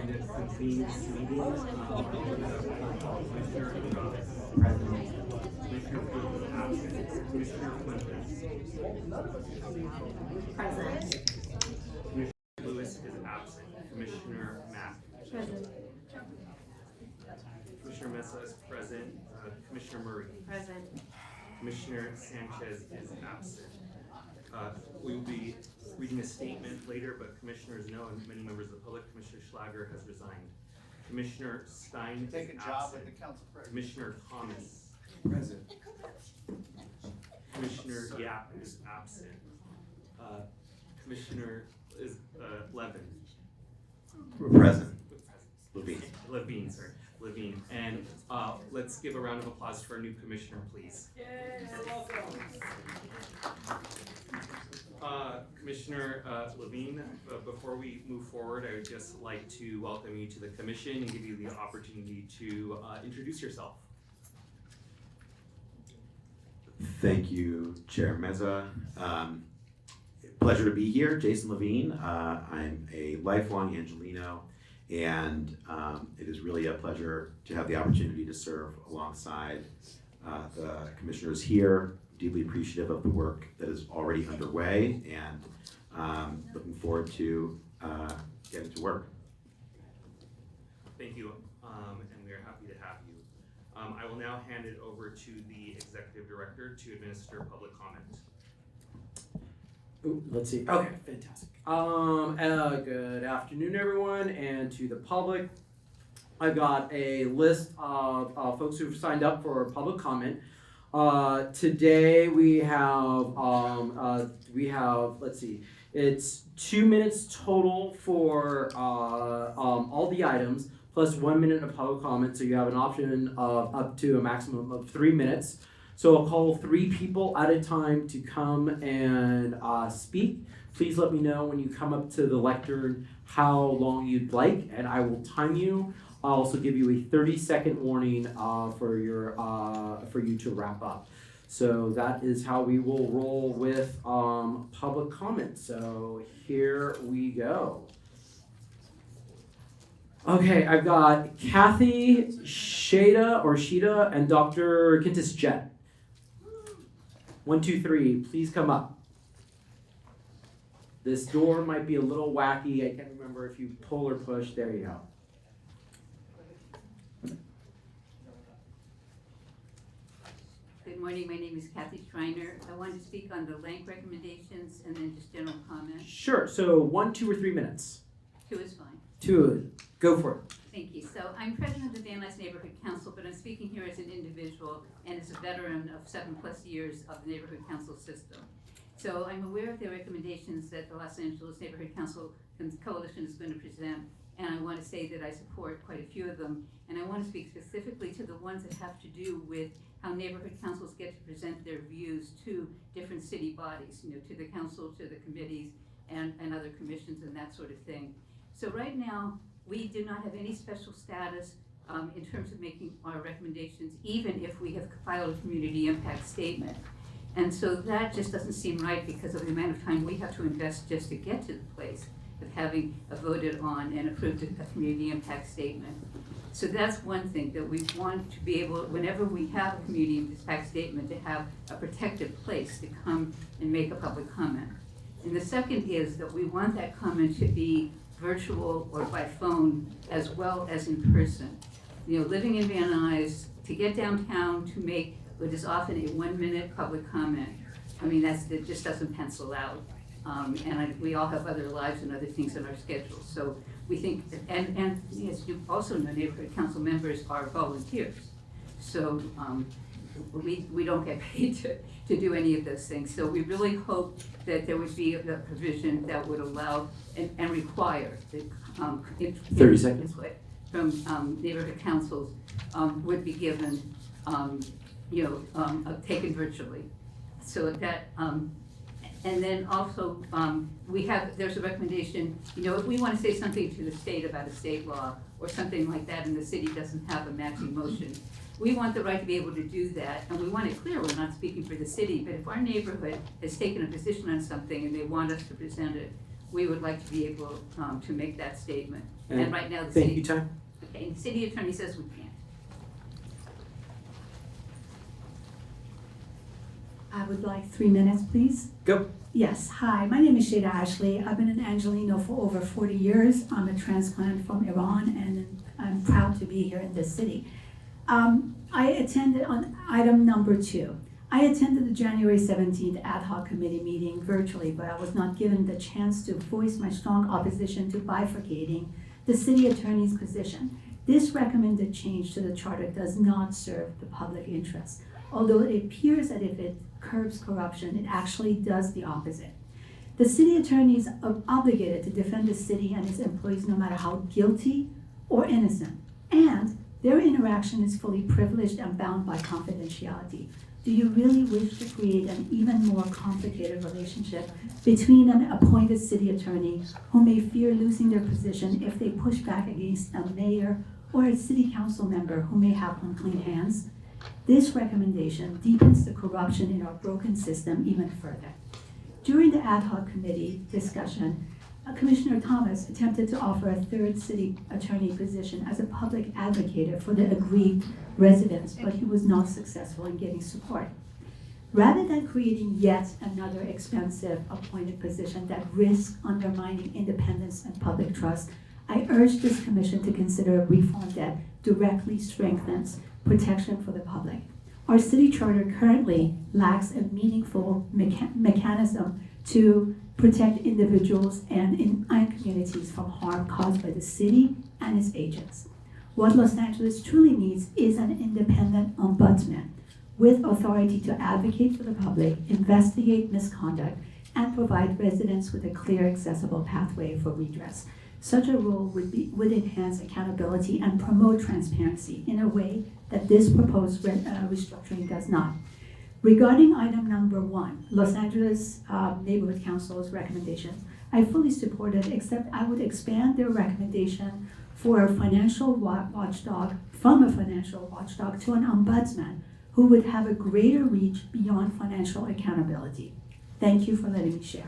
to convene this meeting. Commissioner Gonzalez, present. Commissioner Funtes, absent. Commissioner Funtes. Present. Commissioner Lewis is absent. Commissioner Mack. Present. Commissioner Mesa is present. Commissioner Murray. Present. Commissioner Sanchez is absent. We will be reading a statement later, but commissioners know, and many members of the public, Commissioner Schlager has resigned. Commissioner Stein Take is a job absent. with the council president. Commissioner Thomas. Present. Commissioner Yap is absent. Commissioner is Levin. Present. Levine, sorry. Levine. And let's give a round of applause for a new commissioner, please. Commissioner Levine, before we move forward, I would just like to welcome you to the commission and give you the opportunity to introduce yourself. Thank you, Chair Meza. Pleasure to be here, Jason Levine. I'm a lifelong Angelino, and it is really a pleasure to have the opportunity to serve alongside the commissioners here. Deeply appreciative of the work that is already underway, and looking forward to getting to work. Thank you, and we are happy to have you. I will now hand it over to the Executive Director to administer public comment. Ooh, let's see. Okay, fantastic. Good afternoon, everyone, and to the public. I've got a list of folks who've signed up for public comment. Today we have let's see, it's 2 minutes total for all the items, plus 1 minute of public comment, so you have an option of up to a maximum of 3 minutes. So I'll call 3 people at a time to come and speak. Please let me know when you come up to the lectern how long you'd like, and I will time you. I'll also give you a 30-second warning for you to wrap up. So that is how we will roll with public comment. So here we go. Okay, I've got Kathy, Shada, and Dr. Kintis Jet. 1, 2, 3, please come up. This door might be a little wacky. I can't remember if you pull or push. There you go. Good morning, my name is Kathy Schreiner. I wanted to speak on the LANCC recommendations and then just general comments. Sure, so 1, 2, or 3 minutes. 2 is fine. 2, go for it. Thank you. So I'm president of the Van Nuys Neighborhood Council, but I'm speaking here as an individual and as a veteran of 7+ years of the Neighborhood Council system. So I'm aware of the recommendations that the Los Angeles Neighborhood Council Coalition is going to present, and I want to say that I support quite a few of them. And I want to speak specifically to the ones that have to do with how neighborhood councils get to present their views to different city bodies, to the council, to the committees, and other commissions and that sort of thing. So right now, we do not have any special status in terms of making our recommendations, even if we have filed a community impact statement. And so that just doesn't seem right because of the amount of time we have to invest just to get to the place of having voted on and approved a community impact statement. So that's one thing, that we want to be able, whenever we have a community impact statement, to have a protected place to come and make a public comment. And the second is that we want that comment to be virtual or by phone as well as in person. Living in Van Nuys, to get downtown to make what is often a 1-minute public comment, I mean, that just doesn't pencil out. We all have other lives and other things in our schedule. So we think, and as you also know, neighborhood council members are volunteers. So we don't get paid to do any of those things. So we really hope that there would be a provision that would allow and require that 30 seconds. From neighborhood councils would be given, taken virtually. So that, and then also, there's a recommendation, if we want to say something to the state about a state law or something like that and the city doesn't have a matching motion, we want the right to be able to do that, and we want it clear we're not speaking for the city, but if our neighborhood has taken a position on something and they want us to present it, we would like to be able to make that statement. And right now, the Thank city, you, Ty. okay, the city attorney says we can't. I would like 3 minutes, please. Go. Yes, hi, my name is Shada Ashley. I've been an Angelino for over 40 years. I'm a transplant from Iran, and I'm proud to be here in this city. I attended on item number 2. I attended the January 17th ad hoc committee meeting virtually, but I was not given the chance to voice my strong opposition to bifurcating the city attorney's position. This recommended change to the charter does not serve the public interest. Although it appears that if it curbs corruption, it actually does the opposite. The city attorney is obligated to defend the city and its employees no matter how guilty or innocent, and their interaction is fully privileged and bound by confidentiality. Do you really wish to create an even more complicated relationship between an appointed city attorney who may fear losing their position if they push back against a mayor or a city council member who may have unclean hands? This recommendation deepens the corruption in our broken system even further. During the ad hoc committee discussion, Commissioner Thomas attempted to offer a third city attorney position as a public advocate for the aggrieved residents, but he was not successful in getting support. Rather than creating yet another expensive appointed position that risks undermining independence and public trust, I urge this commission to consider a reform that directly strengthens protection for the public. Our city charter currently lacks a meaningful mechanism to protect individuals and communities from harm caused by the city and its agents. What Los Angeles truly needs is an independent ombudsman with authority to advocate for the public, investigate misconduct, and provide residents with a clear, accessible pathway for redress. Such a role would enhance accountability and promote transparency in a way that this proposed restructuring does not. Regarding item number 1, Los Angeles Neighborhood Council's recommendations, I fully support it, except I would expand their recommendation for a financial watchdog, from a financial watchdog to an ombudsman who would have a greater reach beyond financial accountability. Thank you for letting me share.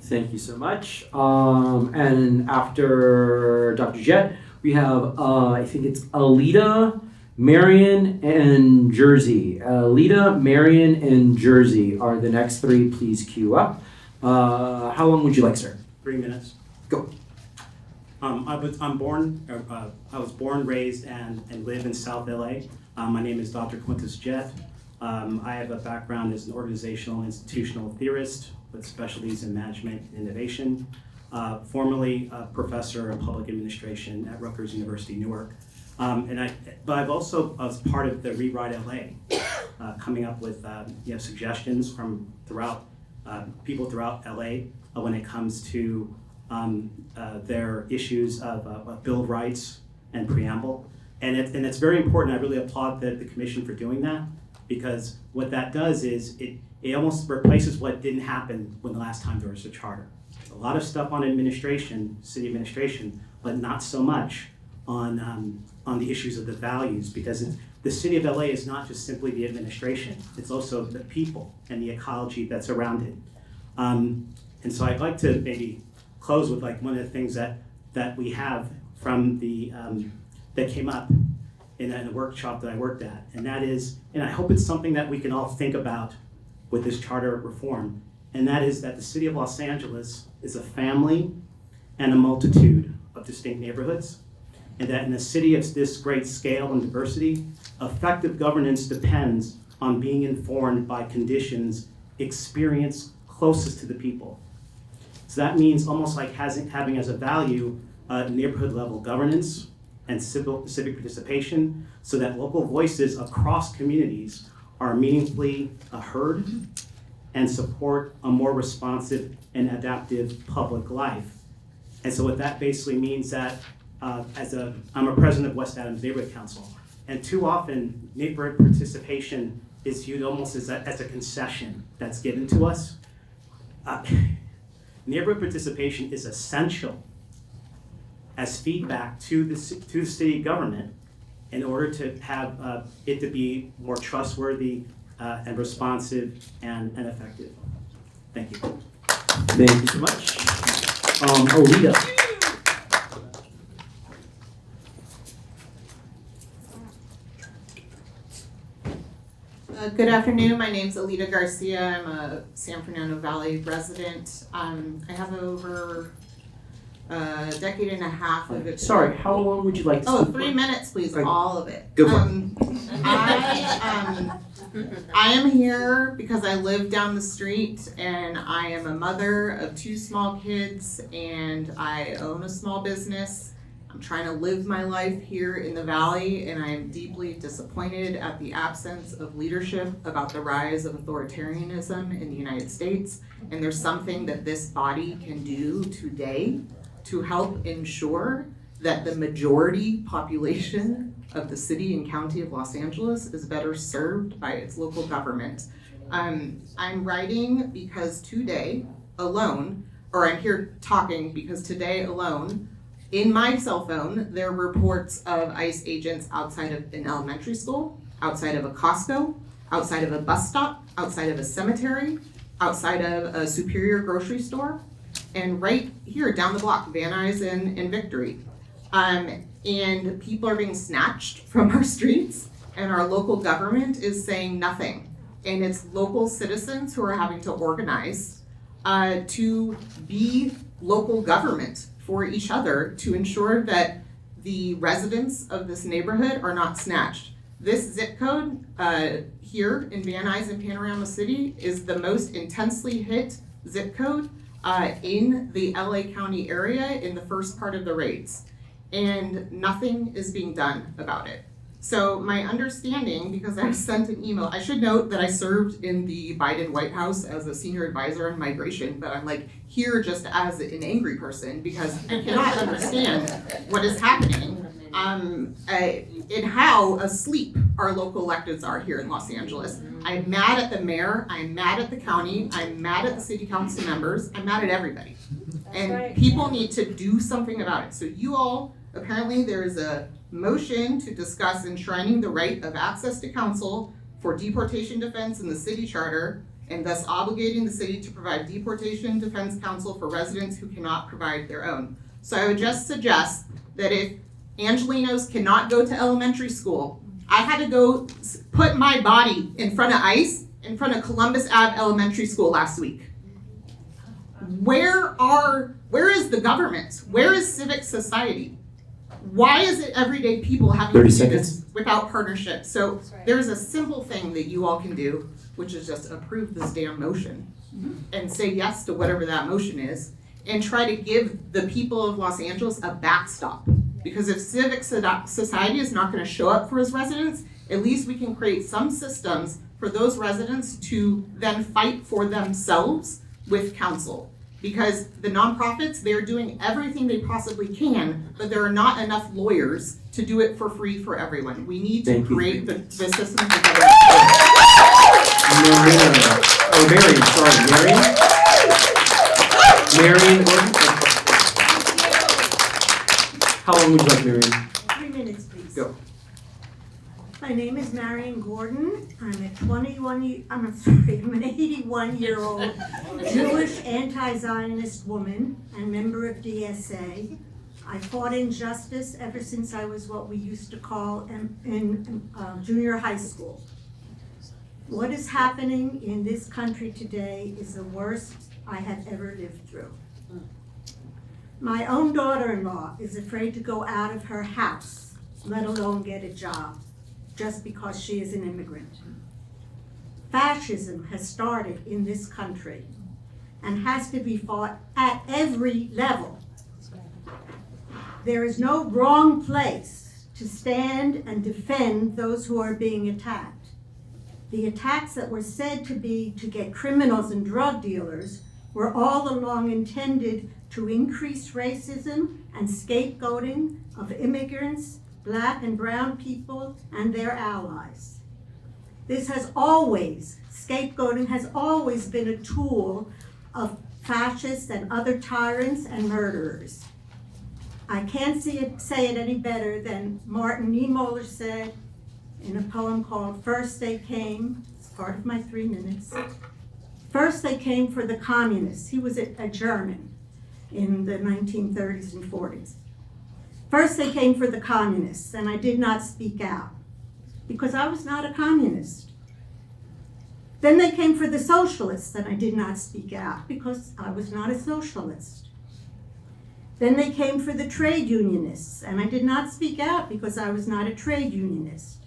Thank you so much. And after Dr. Jett, we have, I think it's Alita, Marion, and Jersey. Alita, Marion, and Jersey are the next 3. Please queue up. How long would you like, sir? 3 minutes. Go. I was born, raised, and live in South LA. My name is Dr. Funtes Jett. I have a background as an organizational and institutional theorist with specialties in management and innovation. Formerly a professor of public administration at Rutgers University, Newark. But I've also was part of the Rewrite LA, coming up with suggestions from people throughout LA when it comes to their issues of Bill of Rights and preamble. And it's very important. I really applaud the commission for doing that, because what that does is it almost replaces what didn't happen when the last time there was a charter. A lot of stuff on administration, city administration, but not so much on the issues of the values, because the city of LA is not just simply the administration, it's also the people and the ecology that's around it. And so I'd like to maybe close with like one of the things that we have from that came up in a workshop that I worked at, and that is, and I hope it's something that we can all think about with this charter reform, and that is that the city of Los Angeles is a family and a multitude of distinct neighborhoods, and that in a city of this great scale and diversity, effective governance depends on being informed by conditions experienced closest to the people. So that means almost like having as a value neighborhood level governance and civic participation, so that local voices across communities are meaningfully heard and support a more responsive and adaptive public life. And so what that basically means that I'm a president of West Adams Neighborhood Council, and too often neighborhood participation is viewed almost as a concession that's given to us. Neighborhood participation is essential as feedback to the city government in order to have it to be more trustworthy and responsive and effective. Thank you. Thank you so much. Alita. Good afternoon. My name's Alita Garcia. I'm a San Fernando Valley resident. I have over a decade and a half of experience. Sorry, how long would you like to Oh, speak? 3 minutes, please. Right. All of it. Go for it. I am here because I live down the street and I am a mother of 2 small kids and I own a small business. I'm trying to live my life here in the Valley and I am deeply disappointed at the absence of leadership about the rise of authoritarianism in the United States. And there's something that this body can do today to help ensure that the majority population of the city and county of Los Angeles is better served by its local government. I'm writing because today alone, or I'm here talking because today alone, in my cell phone, there are reports of ICE agents outside of an elementary school, outside of a Costco, outside of a bus stop, outside of a cemetery, outside of a Superior grocery store, and right here down the block, Van Nuys and Victory. And people are being snatched from our streets, and our local government is saying nothing. And it's local citizens who are having to organize to be local government for each other to ensure that the residents of this neighborhood are not snatched. This zip code here in Van Nuys and Panorama City is the most intensely hit zip code in the LA County area in the first part of the raids. And nothing is being done about it. So my understanding, because I sent an email, I should note that I served in the Biden White House as a senior advisor on migration, but I'm like here just as an angry person because I cannot understand what is happening and how asleep our local electeds are here in Los Angeles. I'm mad at the mayor, I'm mad at the county, I'm mad at the city council members, I'm mad at everybody. And people need to do something about it. So you all, apparently there is a motion to discuss enshrining the right of access to counsel for deportation defense in the city charter and thus obligating the city to provide deportation defense counsel for residents who cannot provide their own. So I would just suggest that if Angelinos cannot go to elementary school, I had to go put my body in front of ICE in front of Columbus Ave Elementary School last week. Where is the government? Where is civic society? Why is it everyday people having 30 to do seconds. this without partnership? So there's a simple thing that you all can do, which is just approve this damn motion and say yes to whatever that motion is and try to give the people of Los Angeles a backstop. Because if civic society is not gonna show up for its residents, at least we can create some systems for those residents to then fight for themselves with counsel. Because the nonprofits, they're doing everything they possibly can, but there are not enough lawyers to do it for free for everyone. We need to Thank you. create the systems for Marion Gordon? How long would you like, Marion? 3 minutes, please. Go. My name is Marion Gordon. I'm an 81-year-old Jewish anti-Zionist woman and member of DSA. I fought injustice ever since I was what we used to call in junior high school. What is happening in this country today is the worst I have ever lived through. My own daughter-in-law is afraid to go out of her house, let alone get a job, just because she is an immigrant. Fascism has started in this country and has to be fought at every level. There is no wrong place to stand and defend those who are being attacked. The attacks that were said to be to get criminals and drug dealers were all along intended to increase racism and scapegoating of immigrants, Black and brown people, and their allies. Scapegoating has always been a tool of fascists and other tyrants and murderers. I can't say it any better than Martin Niemöller said in a poem called First They Came, it's part of my 3 minutes. First they came for the communists. He was a German in the 1930s and 40s. First they came for the communists, and I did not speak out because I was not a communist. Then they came for the socialists, and I did not speak out because I was not a socialist. Then they came for the trade unionists, and I did not speak out because I was not a trade unionist.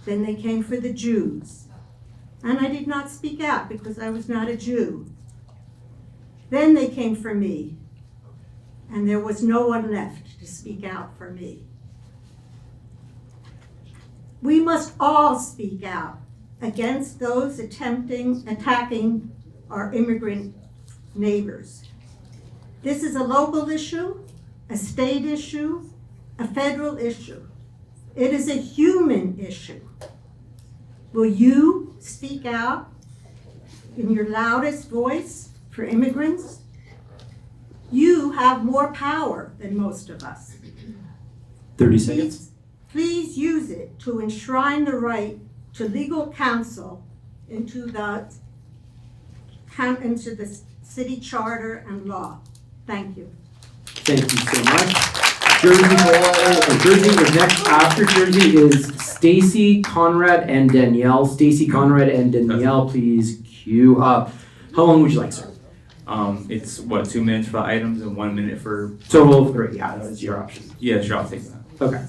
Then they came for the Jews, and I did not speak out because I was not a Jew. Then they came for me, and there was no one left to speak out for me. We must all speak out against those attacking our immigrant neighbors. This is a local issue, a state issue, a federal issue. It is a human issue. Will you speak out in your loudest voice for immigrants? You have more power than most of us. 30 seconds. Please use it to enshrine the right to legal counsel into the city charter and law. Thank you. Thank you so much. Jersey is next. After Jersey is Stacy, Conrad, and Danielle. Stacy, Conrad, and Danielle, please queue up. How long would you like, sir? It's what, 2 minutes for the items and 1 minute for. Total of 3. Yeah, that's your option. Yeah, sure, I'll take that. Okay.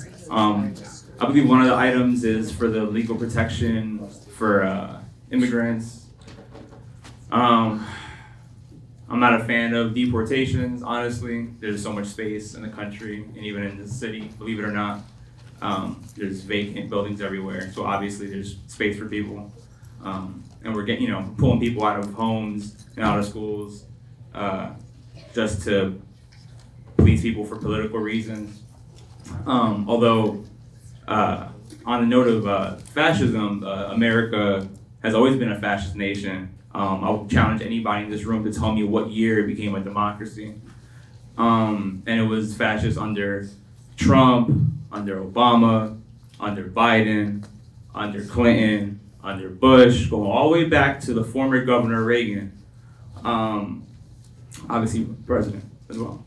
I believe one of the items is for the legal protection for immigrants. I'm not a fan of deportations, honestly. There's so much space in the country and even in the city, believe it or not. There's vacant buildings everywhere, so obviously there's space for people. And we're getting, pulling people out of homes and out of schools just to please people for political reasons. Although, on the note of fascism, America has always been a fascist nation. I'll challenge anybody in this room to tell me what year it became a democracy. And it was fascist under Trump, under Obama, under Biden, under Clinton, under Bush, going all the way back to the former Governor Reagan. Obviously, president as well.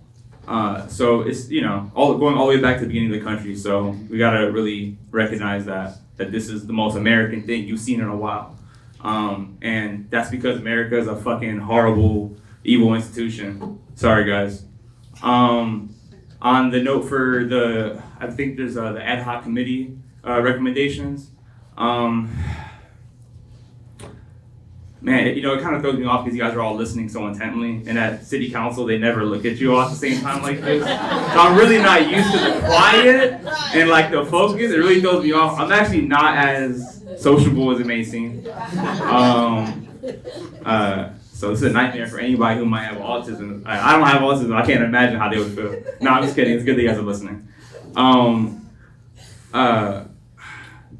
So it's, going all the way back to the beginning of the country. So we gotta really recognize that this is the most American thing you've seen in a while. And that's because America is a fucking horrible, evil institution. Sorry, guys. On the note for I think there's the ad hoc committee recommendations. Man, it kind of throws me off because you guys are all listening so intently, and at city council, they never look at you all at the same time like this. So I'm really not used to the quiet and like the focus. It really throws me off. I'm actually not as sociable as it may seem. So this is a nightmare for anybody who might have autism. I don't have autism. I can't imagine how they would feel. No, I'm just kidding. It's good that you guys are listening.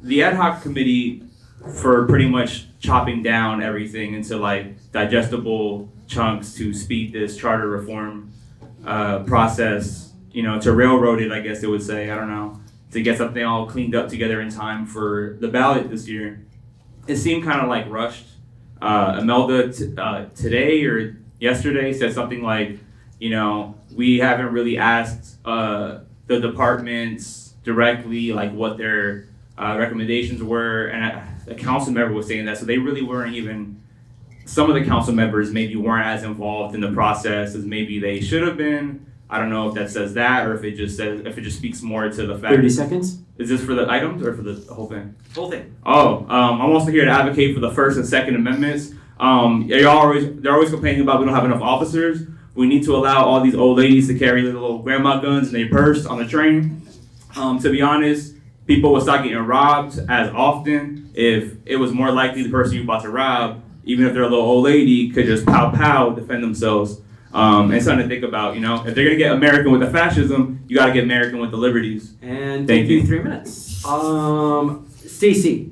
The ad hoc committee for pretty much chopping down everything into like digestible chunks to speed this charter reform process, to railroad it, I guess they would say, I don't know, to get something all cleaned up together in time for the ballot this year. It seemed kind of like rushed. Imelda today or yesterday said something like, we haven't really asked the departments directly like what their recommendations were, and a council member was saying that, so they really weren't even, some of the council members maybe weren't as involved in the process as maybe they should have been. I don't know if that says that or if it just speaks more to the fact. 30 seconds. Is this for the items or for the whole thing? Whole thing. Oh, I'm also here to advocate for the First and Second Amendments. They're always complaining about we don't have enough officers. We need to allow all these old ladies to carry their little grandma guns in their purse on the train. To be honest, people would start getting robbed as often if it was more likely the person you're about to rob, even if they're a little old lady, could just pow defend themselves. And something to think about, if they're gonna get American with the fascism, you gotta get American with the liberties. And thank you. 3 minutes. Stacy.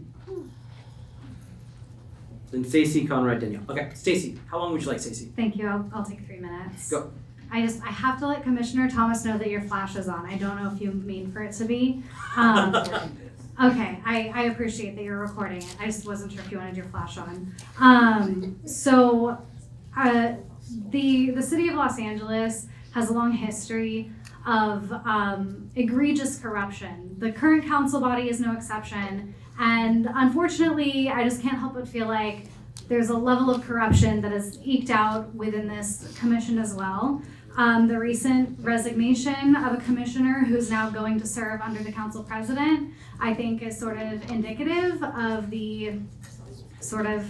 Then Stacy, Conrad, Danielle. Okay, Stacy, how long would you like, Stacy? Thank you. I'll take 3 minutes. Go. I have to let Commissioner Thomas know that your flash is on. I don't know if you mean for it to be. Okay, I appreciate that you're recording it. I just wasn't sure if you wanted your flash on. The city of Los Angeles has a long history of egregious corruption. The current council body is no exception, and unfortunately, I just can't help but feel like there's a level of corruption that is eked out within this commission as well. The recent resignation of a commissioner who's now going to serve under the council president, I think is sort of indicative of the sort of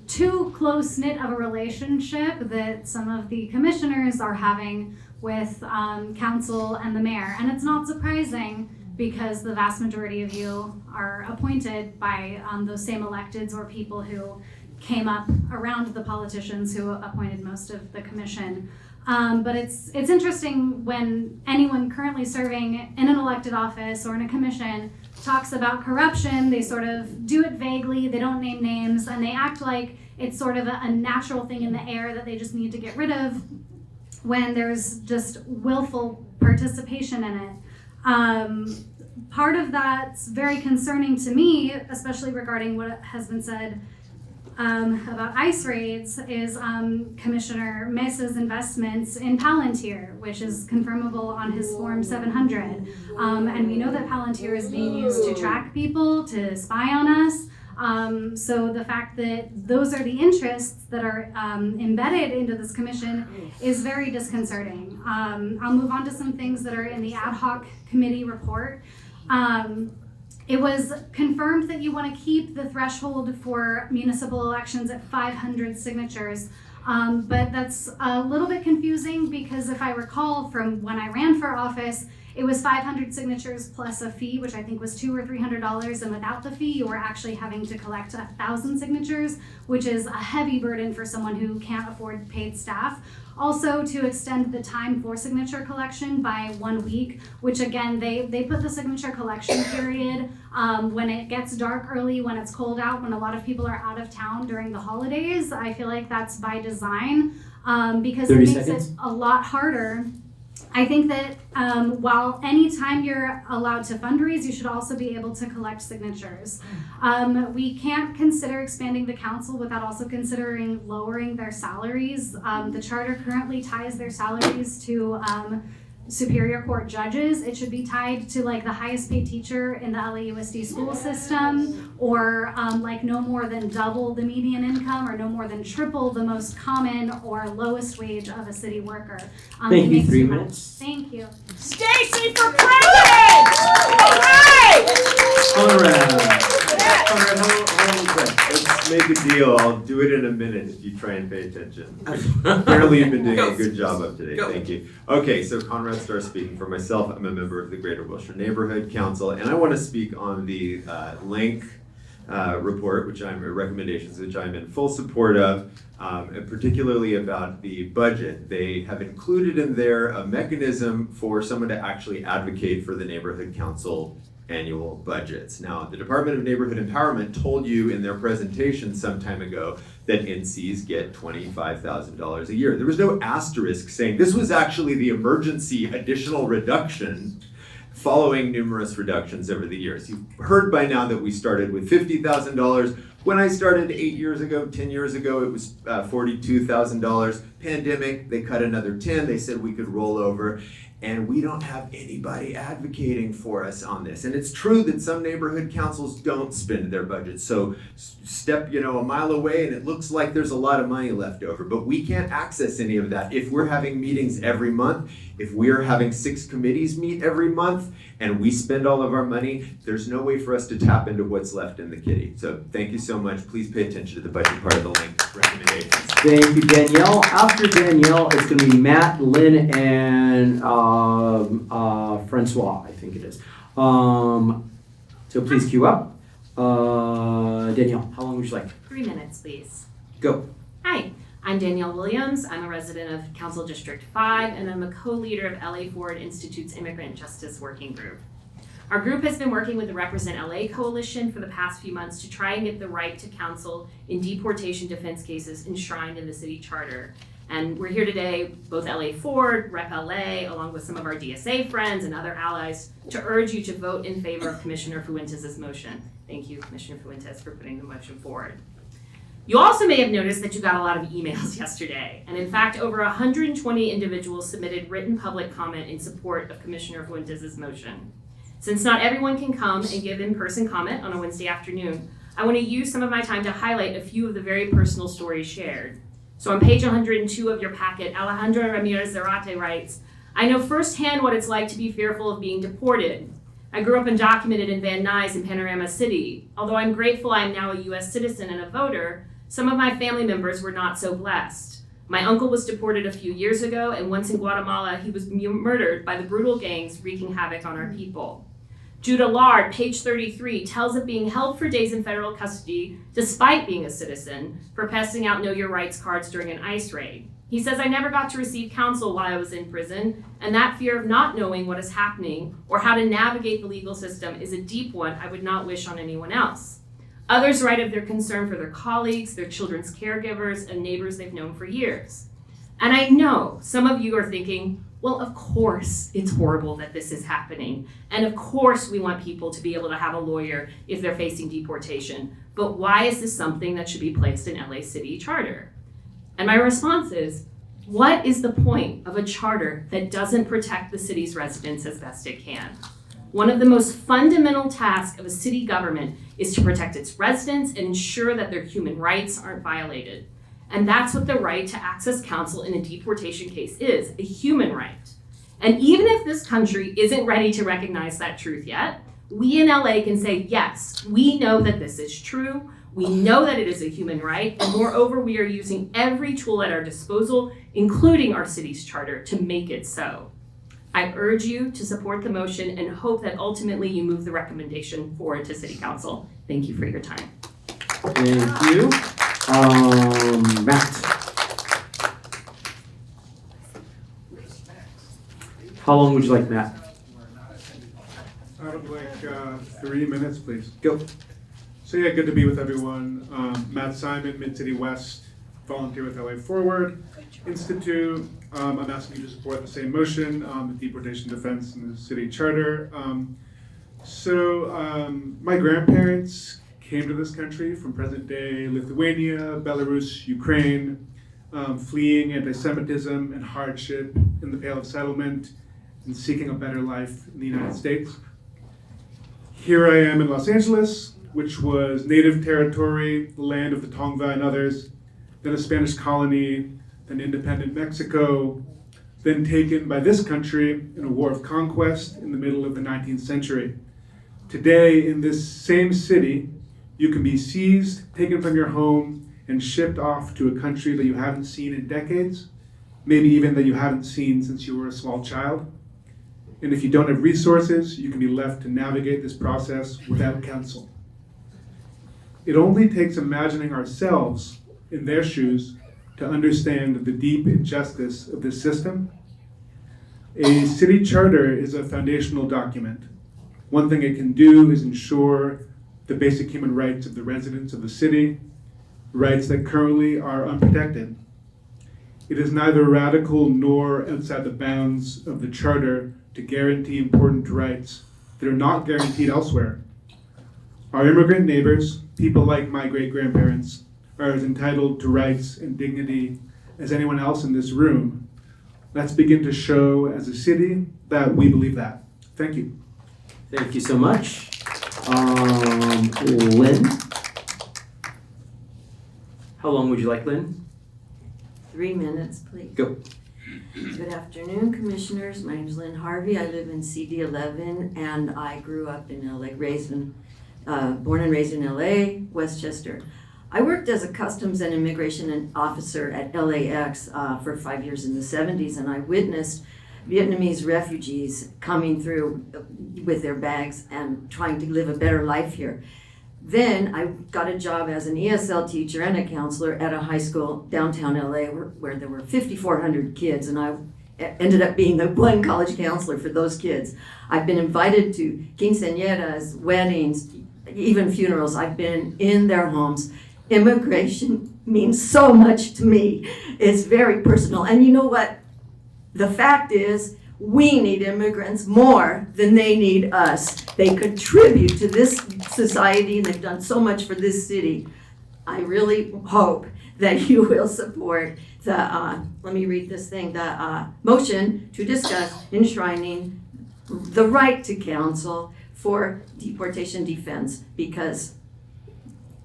too close-knit of a relationship that some of the commissioners are having with council and the mayor. And it's not surprising because the vast majority of you are appointed by those same electeds or people who came up around the politicians who appointed most of the commission. But it's interesting when anyone currently serving in an elected office or in a commission talks about corruption, they sort of do it vaguely, they don't name names, and they act like it's sort of a natural thing in the air that they just need to get rid of when there's just willful participation in it. Part of that's very concerning to me, especially regarding what has been said about ICE raids, is Commissioner Mesa's investments in Palantir, which is confirmable on his Form 700. And we know that Palantir is being used to track people, to spy on us. So the fact that those are the interests that are embedded into this commission is very disconcerting. I'll move on to some things that are in the ad hoc committee report. It was confirmed that you want to keep the threshold for municipal elections at 500 signatures, but that's a little bit confusing because if I recall from when I ran for office, it was 500 signatures plus a fee, which I think was $200 or $300, and without the fee, you were actually having to collect 1,000 signatures, which is a heavy burden for someone who can't afford paid staff. Also, to extend the time for signature collection by 1 week, which again, they put the signature collection period when it gets dark early, when it's cold out, when a lot of people are out of town during the holidays. I feel like that's by design because it makes it a lot harder. I think that while anytime you're allowed to fundraise, you should also be able to collect signatures. We can't consider expanding the council without also considering lowering their salaries. The charter currently ties their salaries to Superior Court judges. It should be tied to like the highest paid teacher in the LAUSD school system, or like no more than double the median income, or no more than triple the most common or lowest wage of a city worker. Thank you, 3 minutes. Thank you. Stacy for president! All right! Conrad. Conrad, hold on quick. Let's make a deal. I'll do it in a minute if you try and pay attention. Apparently you've been doing a good job up today. Thank you. Okay, so Conrad Starr speaking for myself. I'm a member of the Greater Wilshire Neighborhood Council, and I want to speak on the LANCC report, recommendations, which I'm in full support of, and particularly about the budget. They have included in there a mechanism for someone to actually advocate for the neighborhood council annual budgets. Now, the Department of Neighborhood Empowerment told you in their presentation some time ago that NCs get $25,000 a year. There was no asterisk saying this was actually the emergency additional reduction following numerous reductions over the years. You've heard by now that we started with $50,000. When I started 8 years ago, 10 years ago, it was $42,000. Pandemic, they cut another 10. They said we could roll over. And we don't have anybody advocating for us on this. And it's true that some neighborhood councils don't spend their budget. So step, a mile away and it looks like there's a lot of money left over. But we can't access any of that. If we're having meetings every month, if we're having 6 committees meet every month, and we spend all of our money, there's no way for us to tap into what's left in the kitty. So thank you so much. Please pay attention to the budget part of the LANCC recommendations. Thank you, Danielle. After Danielle, it's going to be Matt, Lynn, and Francois, I think it is. So please queue up. Danielle, how long would you like? 3 minutes, please. Go. Hi, I'm Danielle Williams. I'm a resident of Council District 5, and I'm a co-leader of LA Ford Institute's Immigrant Justice Working Group. Our group has been working with the Represent LA Coalition for the past few months to try and get the right to counsel in deportation defense cases enshrined in the city charter. And we're here today, both LA Ford, Rep LA, along with some of our DSA friends and other allies, to urge you to vote in favor of Commissioner Fuentes' motion. Thank you, Commissioner Fuentes, for putting the motion forward. You also may have noticed that you got a lot of emails yesterday, and in fact, over 120 individuals submitted written public comment in support of Commissioner Funtes' motion. Since not everyone can come and give in-person comment on a Wednesday afternoon, I want to use some of my time to highlight a few of the very personal stories shared. So on page 102 of your packet, Alejandro Ramirez Zarate writes, "I know firsthand what it's like to be fearful of being deported. I grew up undocumented in Van Nuys in Panorama City. Although I'm grateful I am now a U.S. citizen and a voter, some of my family members were not so blessed. My uncle was deported a few years ago, and once in Guatemala, he was murdered by the brutal gangs wreaking havoc on our people." Judah Lard, page 33, tells of being held for days in federal custody despite being a citizen for passing out Know Your Rights cards during an ICE raid. He says, "I never got to receive counsel while I was in prison, and that fear of not knowing what is happening or how to navigate the legal system is a deep one I would not wish on anyone else." Others write of their concern for their colleagues, their children's caregivers, and neighbors they've known for years. And I know some of you are thinking, well, of course it's horrible that this is happening. And of course we want people to be able to have a lawyer if they're facing deportation. But why is this something that should be placed in LA City Charter? And my response is, what is the point of a charter that doesn't protect the city's residents as best it can? One of the most fundamental tasks of a city government is to protect its residents and ensure that their human rights aren't violated. And that's what the right to access counsel in a deportation case is, a human right. And even if this country isn't ready to recognize that truth yet, we in LA can say, yes, we know that this is true. We know that it is a human right. And moreover, we are using every tool at our disposal, including our city's charter, to make it so. I urge you to support the motion and hope that ultimately you move the recommendation forward to City Council. Thank you for your time. Thank you. Matt. How long would you like, Matt? I would like 3 minutes, please. Go. So yeah, good to be with everyone. Matt Simon, Mid-City West, volunteer with LA Forward Institute. I'm asking you to support the same motion, the deportation defense in the city charter. My grandparents came to this country from present-day Lithuania, Belarus, Ukraine, fleeing anti-Semitism and hardship in the Pale of Settlement and seeking a better life in the United States. Here I am in Los Angeles, which was native territory, the land of the Tongva and others, then a Spanish colony, then independent Mexico, then taken by this country in a war of conquest in the middle of the 19th century. Today, in this same city, you can be seized, taken from your home, and shipped off to a country that you haven't seen in decades, maybe even that you haven't seen since you were a small child. And if you don't have resources, you can be left to navigate this process without counsel. It only takes imagining ourselves in their shoes to understand the deep injustice of this system. A city charter is a foundational document. One thing it can do is ensure the basic human rights of the residents of the city, rights that currently are unprotected. It is neither radical nor outside the bounds of the charter to guarantee important rights that are not guaranteed elsewhere. Our immigrant neighbors, people like my great-grandparents, are as entitled to rights and dignity as anyone else in this room. Let's begin to show as a city that we believe that. Thank you. Thank you so much. Lynn? How long would you like, Lynn? 3 minutes, please. Go. Good afternoon, commissioners. My name is Lynn Harvey. I live in CD11 and I grew up in LA, born and raised in LA, Westchester. I worked as a customs and immigration officer at LAX for 5 years in the 70s, and I witnessed Vietnamese refugees coming through with their bags and trying to live a better life here. Then I got a job as an ESL teacher and a counselor at a high school downtown LA where there were 5,400 kids, and I ended up being the one college counselor for those kids. I've been invited to quinceañeras, weddings, even funerals. I've been in their homes. Immigration means so much to me. It's very personal. And you know what? The fact is, we need immigrants more than they need us. They contribute to this society and they've done so much for this city. I really hope that you will support the, let me read this thing, the motion to discuss enshrining the right to counsel for deportation defense, because,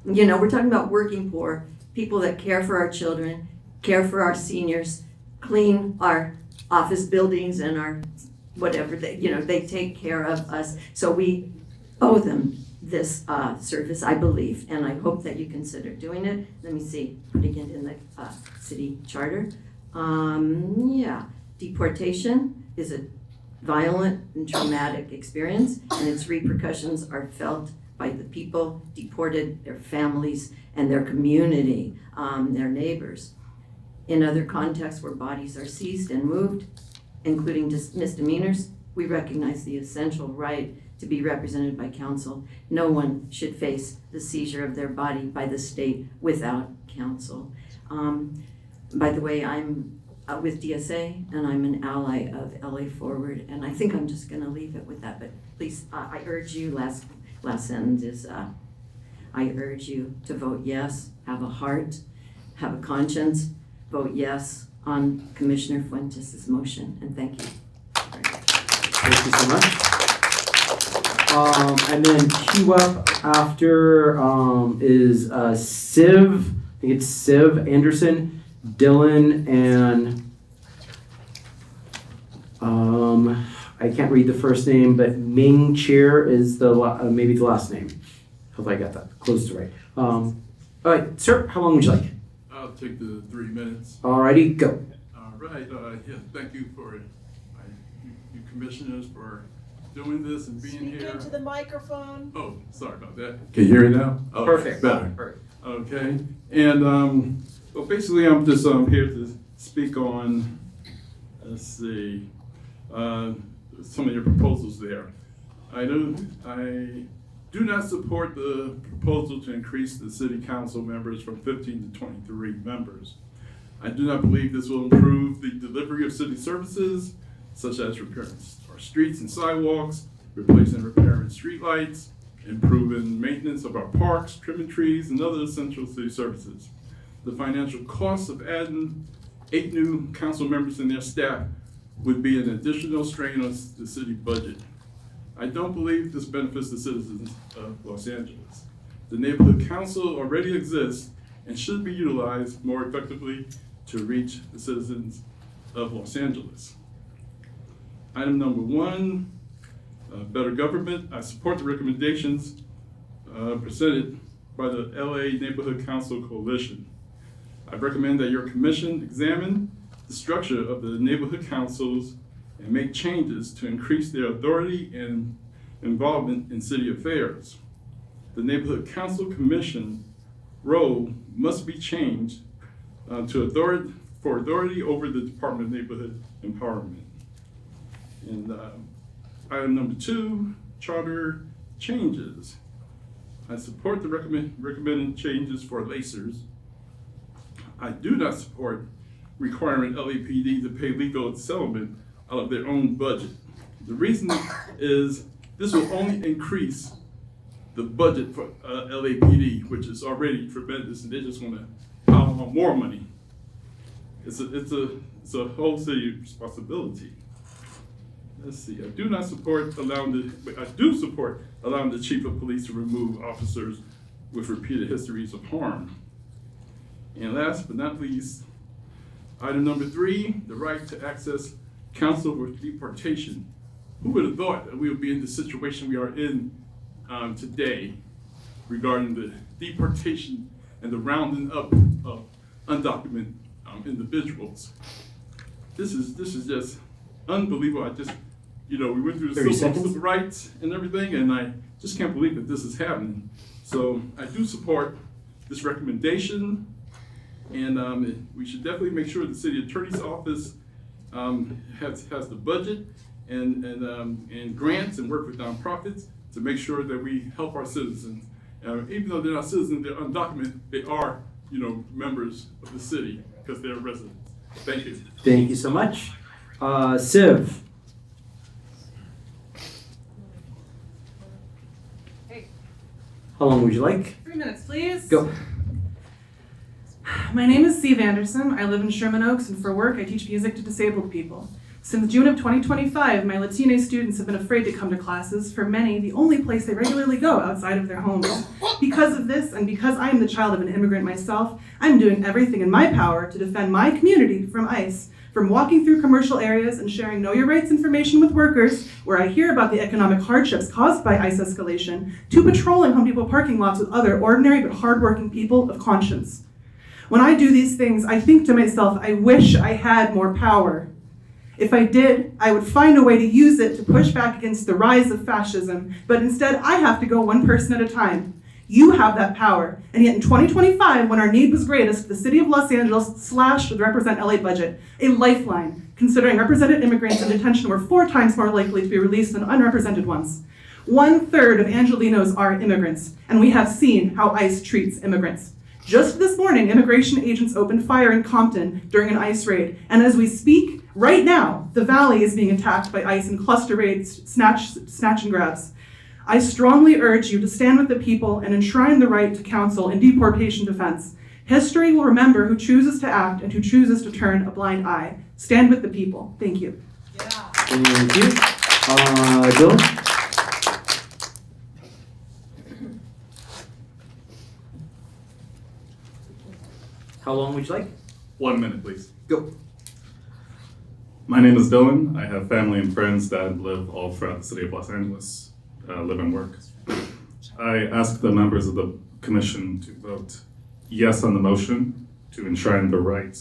you know, we're talking about working poor, people that care for our children, care for our seniors, clean our office buildings and our whatever, they take care of us. So we owe them this service, I believe, and I hope that you consider doing it. Let me see, putting it in the city charter. Yeah, deportation is a violent and traumatic experience, and its repercussions are felt by the people deported, their families, and their community, their neighbors. In other contexts where bodies are seized and moved, including misdemeanors, we recognize the essential right to be represented by counsel. No one should face the seizure of their body by the state without counsel. By the way, I'm with DSA, and I'm an ally of LA Forward, and I think I'm just gonna leave it with that, but please, I urge you, last sentence is, I urge you to vote yes, have a heart, have a conscience, vote yes on Commissioner Fuentes' motion, and thank you. Thank you so much. And then queue up after is Civ, I think it's Civ Anderson, Dylan, and I can't read the first name, but Ming Cheer is the maybe the last name. Hope I got that close to right. All right, sir, how long would you like? I'll take the 3 minutes. Alrighty, go. All right. Yeah, thank you for you commissioners for doing this and being Speak here. into the microphone. Oh, sorry about that. Can you hear me now? Oh, Perfect. Better. Perfect. Okay. And well, basically, I'm just here to speak on. Let's see. Some of your proposals there. I do not support the proposal to increase the city council members from 15 to 23 members. I do not believe this will improve the delivery of city services, such as repairing our streets and sidewalks, replacing and repairing streetlights, improving maintenance of our parks, trimming trees, and other essential city services. The financial costs of adding 8 new council members and their staff would be an additional strain on the city budget. I don't believe this benefits the citizens of Los Angeles. The neighborhood council already exists and should be utilized more effectively to reach the citizens of Los Angeles. Item number 1, better government. I support the recommendations presented by the LA Neighborhood Council Coalition. I recommend that your commission examine the structure of the neighborhood councils and make changes to increase their authority and involvement in city affairs. The Neighborhood Council Commission role must be changed to authority over the Department of Neighborhood Empowerment. And item number 2, charter changes. I support the recommended changes for LACers. I do not support requiring LAPD to pay legal settlement out of their own budget. The reason is this will only increase the budget for LAPD, which is already tremendous, and they just want to pile on more money. It's a whole city responsibility. Let's see. I do support allowing the chief of police to remove officers with repeated histories of harm. And last but not least, item number 3, the right to access counsel for deportation. Who would have thought that we would be in the situation we are in today regarding the deportation and the rounding up of undocumented individuals? This is just unbelievable. We went through the civil rights and everything, and I just can't believe that this is happening. So I do support this recommendation, and we should definitely make sure the city attorney's office has the budget and grants and work with nonprofits to make sure that we help our citizens. Even though they're not citizens, they're undocumented, they are, members of the city because they're residents. Thank you. Thank you so much. Civ. Hey. How long would you like? 3 minutes, please. Go. My name is Steve Anderson. I live in Sherman Oaks, and for work, I teach music to disabled people. Since June of 2025, my Latina students have been afraid to come to classes, for many, the only place they regularly go outside of their homes. Because of this, and because I am the child of an immigrant myself, I'm doing everything in my power to defend my community from ICE, from walking through commercial areas and sharing Know Your Rights information with workers, where I hear about the economic hardships caused by ICE escalation, to patrolling Home Depot parking lots with other ordinary but hardworking people of conscience. When I do these things, I think to myself, I wish I had more power. If I did, I would find a way to use it to push back against the rise of fascism, but instead I have to go one person at a time. You have that power, and yet in 2025, when our need was greatest, the city of Los Angeles slashed the Represent LA budget, a lifeline, considering represented immigrants in detention were 4 times more likely to be released than unrepresented ones. 1/3 of Angelenos are immigrants, and we have seen how ICE treats immigrants. Just this morning, immigration agents opened fire in Compton during an ICE raid, and as we speak, right now, the Valley is being attacked by ICE in cluster raids, snatch and grabs. I strongly urge you to stand with the people and enshrine the right to counsel in deportation defense. History will remember who chooses to act and who chooses to turn a blind eye. Stand with the people. Thank you. Thank you. Dylan? How long would you like? 1 minute, please. Go. My name is Dylan. I have family and friends that live all throughout the city of Los Angeles, live and work. I ask the members of the commission to vote yes on the motion to enshrine the right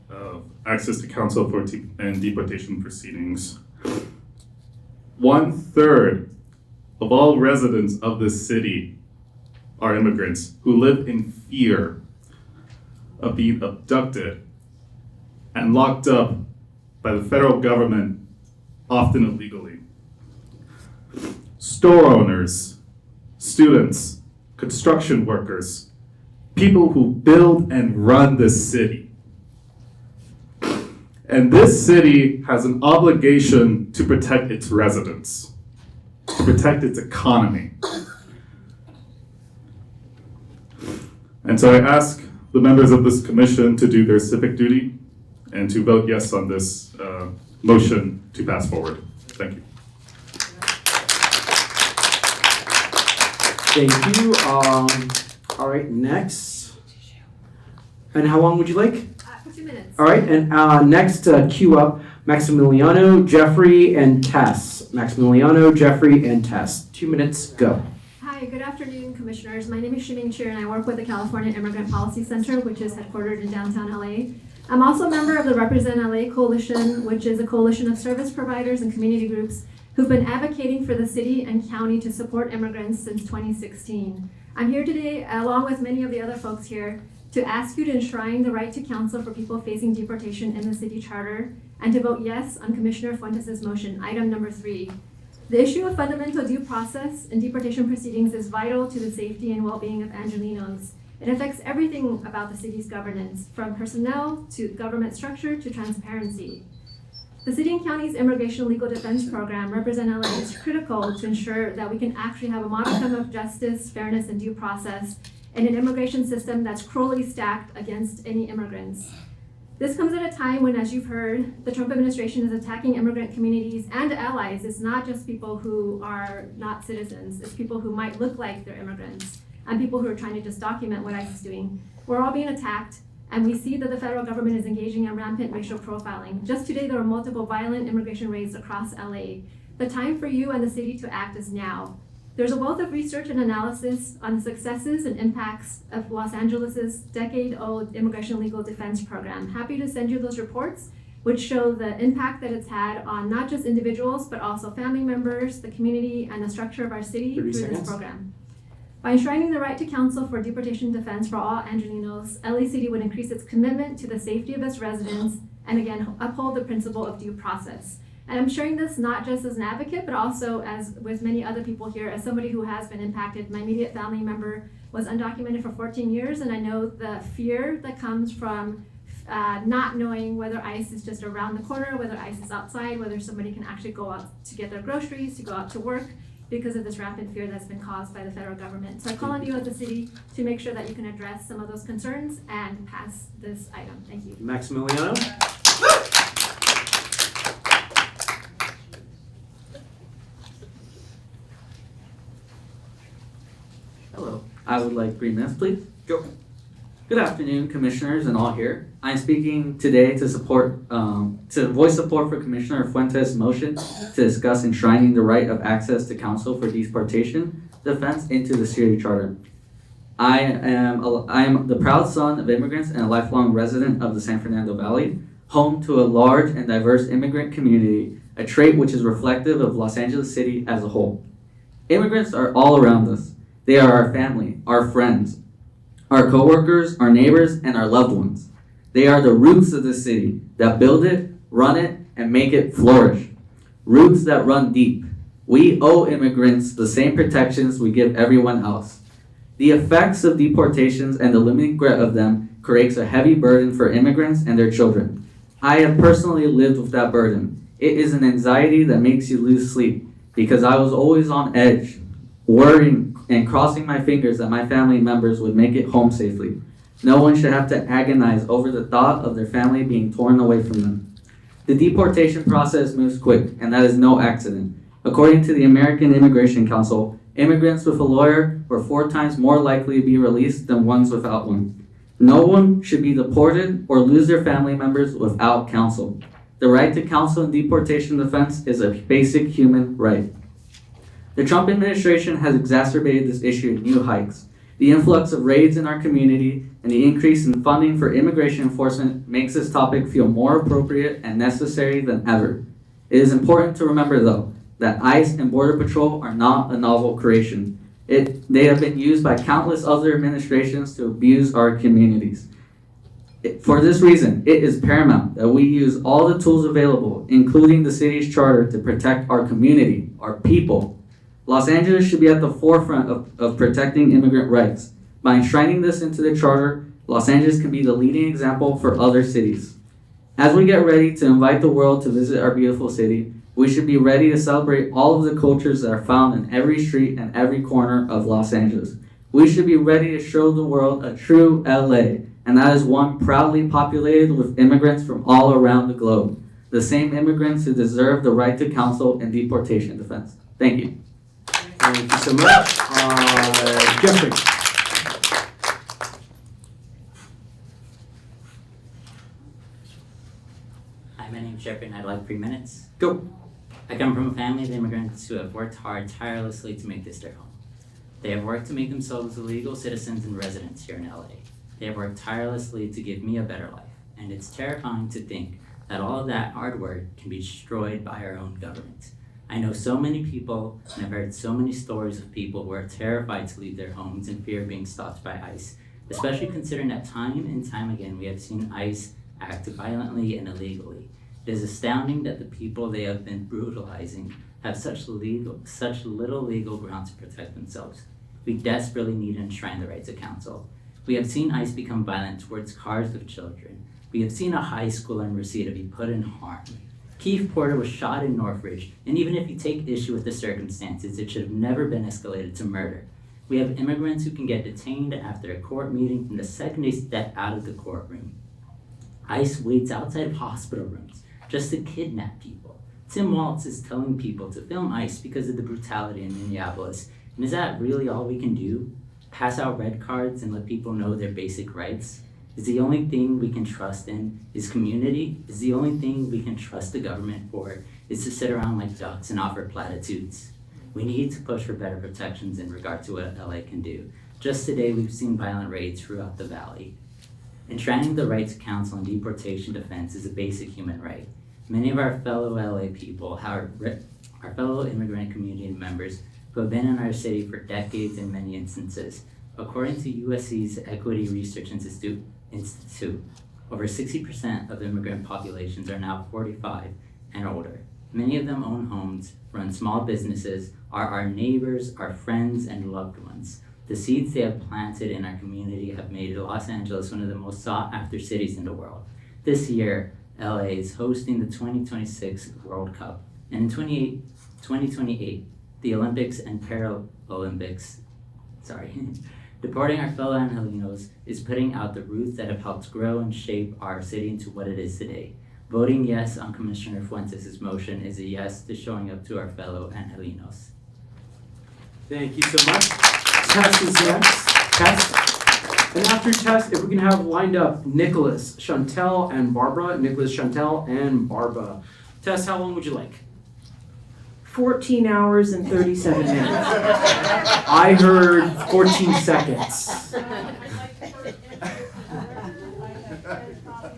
of access to counsel for and deportation proceedings. 1/3 of all residents of this city are immigrants who live in fear of being abducted and locked up by the federal government, often illegally. Store owners, students, construction workers, people who build and run this city. And this city has an obligation to protect its residents, to protect its economy. And so I ask the members of this commission to do their civic duty and to vote yes on this motion to pass forward. Thank you. Thank you. All right, next. And how long would you like? For 2 minutes. All right, and next, queue up Maximiliano, Jeffrey, and Tess. Maximiliano, Jeffrey, and Tess. 2 minutes, go. Hi, good afternoon, commissioners. My name is Shiming Chir, and I work with the California Immigrant Policy Center, which is headquartered in downtown LA. I'm also a member of the Represent LA Coalition, which is a coalition of service providers and community groups who've been advocating for the city and county to support immigrants since 2016. I'm here today, along with many of the other folks here, to ask you to enshrine the right to counsel for people facing deportation in the city charter, and to vote yes on Commissioner Funtes' motion, item number 3. The issue of fundamental due process in deportation proceedings is vital to the safety and well-being of Angelenos. It affects everything about the city's governance, from personnel to government structure to transparency. The city and county's immigration legal defense program, Represent LA, is critical to ensure that we can actually have a modicum of justice, fairness, and due process in an immigration system that's cruelly stacked against any immigrants. This comes at a time when, as you've heard, the Trump administration is attacking immigrant communities and allies. It's not just people who are not citizens. It's people who might look like they're immigrants and people who are trying to just document what ICE is doing. We're all being attacked, and we see that the federal government is engaging in rampant racial profiling. Just today, there were multiple violent immigration raids across LA. The time for you and the city to act is now. There's a wealth of research and analysis on the successes and impacts of Los Angeles' decade-old immigration legal defense program. Happy to send you those reports, which show the impact that it's had on not just individuals, but also family members, the community, and the structure of our city through this program. By enshrining the right to counsel for deportation defense for all Angelenos, LA City would increase its commitment to the safety of its residents and again uphold the principle of due process. And I'm sharing this not just as an advocate, but also as with many other people here, as somebody who has been impacted. My immediate family member was undocumented for 14 years, and I know the fear that comes from not knowing whether ICE is just around the corner, whether ICE is outside, whether somebody can actually go out to get their groceries, to go out to work. because of this rampant fear that's been caused by the federal government. So I call on you as a city to make sure that you can address some of those concerns and pass this item. Thank you. Maximiliano? Hello, I would like 3 minutes, please. Go. Good afternoon, commissioners and all here. I'm speaking today to voice support for Commissioner Funtes' motion to discuss enshrining the right of access to counsel for deportation defense into the city charter. I am the proud son of immigrants and a lifelong resident of the San Fernando Valley, home to a large and diverse immigrant community, a trait which is reflective of Los Angeles City as a whole. Immigrants are all around us. They are our family, our friends, our coworkers, our neighbors, and our loved ones. They are the roots of the city that build it, run it, and make it flourish. Roots that run deep. We owe immigrants the same protections we give everyone else. The effects of deportations and the limiting grip of them creates a heavy burden for immigrants and their children. I have personally lived with that burden. It is an anxiety that makes you lose sleep because I was always on edge, worrying and crossing my fingers that my family members would make it home safely. No one should have to agonize over the thought of their family being torn away from them. The deportation process moves quick, and that is no accident. According to the American Immigration Council, immigrants with a lawyer were 4 times more likely to be released than ones without one. No one should be deported or lose their family members without counsel. The right to counsel in deportation defense is a basic human right. The Trump administration has exacerbated this issue in new heights. The influx of raids in our community and the increase in funding for immigration enforcement makes this topic feel more appropriate and necessary than ever. It is important to remember, though, that ICE and Border Patrol are not a novel creation. They have been used by countless other administrations to abuse our communities. For this reason, it is paramount that we use all the tools available, including the city's charter, to protect our community, our people. Los Angeles should be at the forefront of protecting immigrant rights. By enshrining this into the charter, Los Angeles can be the leading example for other cities. As we get ready to invite the world to visit our beautiful city, we should be ready to celebrate all of the cultures that are found in every street and every corner of Los Angeles. We should be ready to show the world a true LA, and that is one proudly populated with immigrants from all around the globe. The same immigrants who deserve the right to counsel in deportation defense. Thank you. Thank you so much. Jeffrey. Hi, my name's Jeffrey and I'd like 3 minutes. Go. I come from a family of immigrants who have worked hard tirelessly to make this their home. They have worked to make themselves legal citizens and residents here in LA. They have worked tirelessly to give me a better life, and it's terrifying to think that all of that hard work can be destroyed by our own government. I know so many people, and I've heard so many stories of people who are terrified to leave their homes in fear of being stopped by ICE, especially considering that time and time again we have seen ICE act violently and illegally. It is astounding that the people they have been brutalizing have such little legal ground to protect themselves. We desperately need to enshrine the right to counsel. We have seen ICE become violent towards cars with children. We have seen a high schooler in Reseda be put in harm. Keith Porter was shot in Northridge, and even if you take issue with the circumstances, it should have never been escalated to murder. We have immigrants who can get detained after a court meeting from the second they step out of the courtroom. ICE waits outside of hospital rooms just to kidnap people. Tim Waltz is telling people to film ICE because of the brutality in Minneapolis. And is that really all we can do? Pass out red cards and let people know their basic rights? Is the only thing we can trust in is community? Is the only thing we can trust the government for is to sit around like ducks and offer platitudes? We need to push for better protections in regard to what LA can do. Just today, we've seen violent raids throughout the valley. Enshrining the right to counsel and deportation defense is a basic human right. Many of our fellow LA people, our fellow immigrant community members who have been in our city for decades in many instances, according to USC's Equity Research Institute, over 60% of immigrant populations are now 45 and older. Many of them own homes, run small businesses, are our neighbors, our friends, and loved ones. The seeds they have planted in our community have made Los Angeles one of the most sought-after cities in the world. This year, LA is hosting the 2026 World Cup, and in 2028, the Olympics and Paralympics, deporting our fellow Angelinos is putting out the roots that have helped grow and shape our city into what it is today. Voting yes on Commissioner Fuentes' motion is a yes to showing up to our fellow Angelinos. Thank you so much. Tess is next. Tess. And after Tess, if we can have lined up Nicholas, Chantel, and Barbara. Nicholas, Chantel, and Barbara. Tess, how long would you like? 14 hours and 37 minutes. I heard 14 seconds.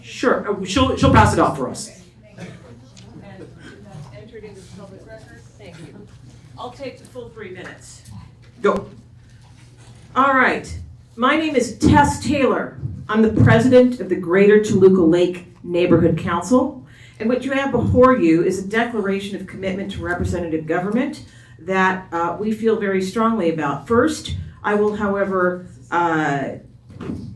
Sure, she'll pass it off for us. Entered into the public record. Thank you. I'll take the full 3 minutes. Go. All right. My name is Tess Taylor. I'm the president of the Greater Toluca Lake Neighborhood Council. And what you have before you is a declaration of commitment to representative government that we feel very strongly about. First, I will, however,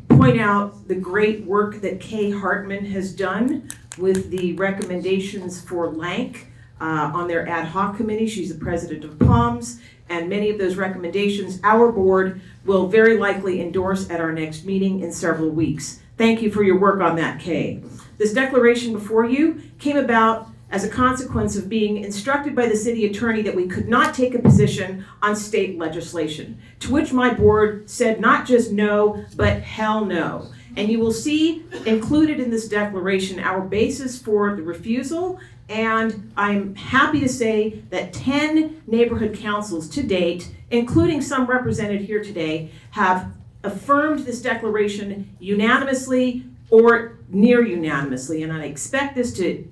point out the great work that Kay Hartman has done with the recommendations for LANCC on their ad hoc committee. She's the president of POMS, and many of those recommendations our board will very likely endorse at our next meeting in several weeks. Thank you for your work on that, Kay. This declaration before you came about as a consequence of being instructed by the city attorney that we could not take a position on state legislation, to which my board said not just no, but hell no. And you will see included in this declaration our basis for the refusal, and I'm happy to say that 10 neighborhood councils to date, including some represented here today, have affirmed this declaration unanimously or near unanimously, and I expect this to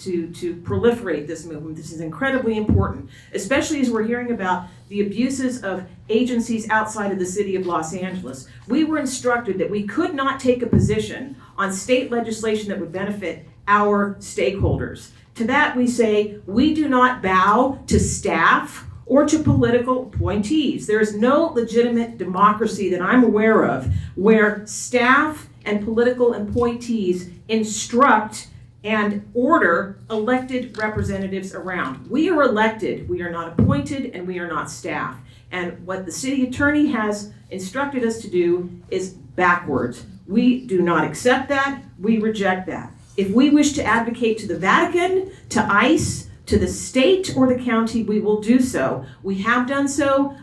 proliferate, this movement. This is incredibly important, especially as we're hearing about the abuses of agencies outside of the city of Los Angeles. We were instructed that we could not take a position on state legislation that would benefit our stakeholders. To that we say, we do not bow to staff or to political appointees. There is no legitimate democracy that I'm aware of where staff and political appointees instruct and order elected representatives around. We are elected, we are not appointed, and we are not staff. And what the city attorney has instructed us to do is backwards. We do not accept that, we reject that. If we wish to advocate to the Vatican, to ICE, to the state or the county, we will do so. We have done so.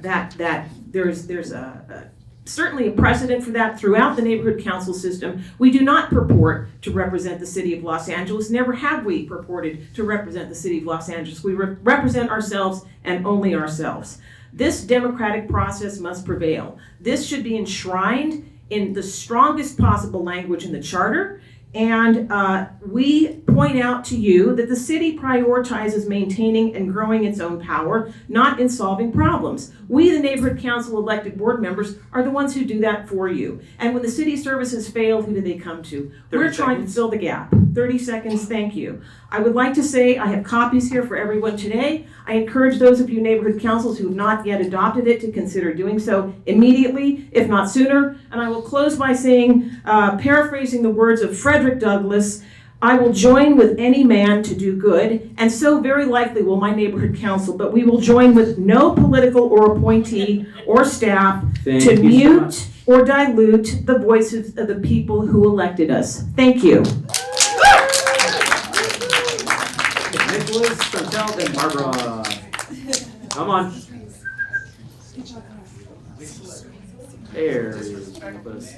There's certainly a precedent for that throughout the neighborhood council system. We do not purport to represent the city of Los Angeles. Never have we purported to represent the city of Los Angeles. We represent ourselves and only ourselves. This democratic process must prevail. This should be enshrined in the strongest possible language in the charter. And we point out to you that the city prioritizes maintaining and growing its own power, not in solving problems. We, the neighborhood council elected board members, are the ones who do that for you. And when the city services fail, who do they come to? We're trying to fill the gap. 30 seconds, thank you. I would like to say I have copies here for everyone today. I encourage those of you neighborhood councils who have not yet adopted it to consider doing so immediately, if not sooner. And I will close by saying, paraphrasing the words of Frederick Douglass, I will join with any man to do good, and so very likely will my neighborhood council, but we will join with no political or appointee or staff to mute or dilute the voices of the people who elected us. Thank you. Nicholas, Chantel, then Barbara. Come on. There is Nicholas.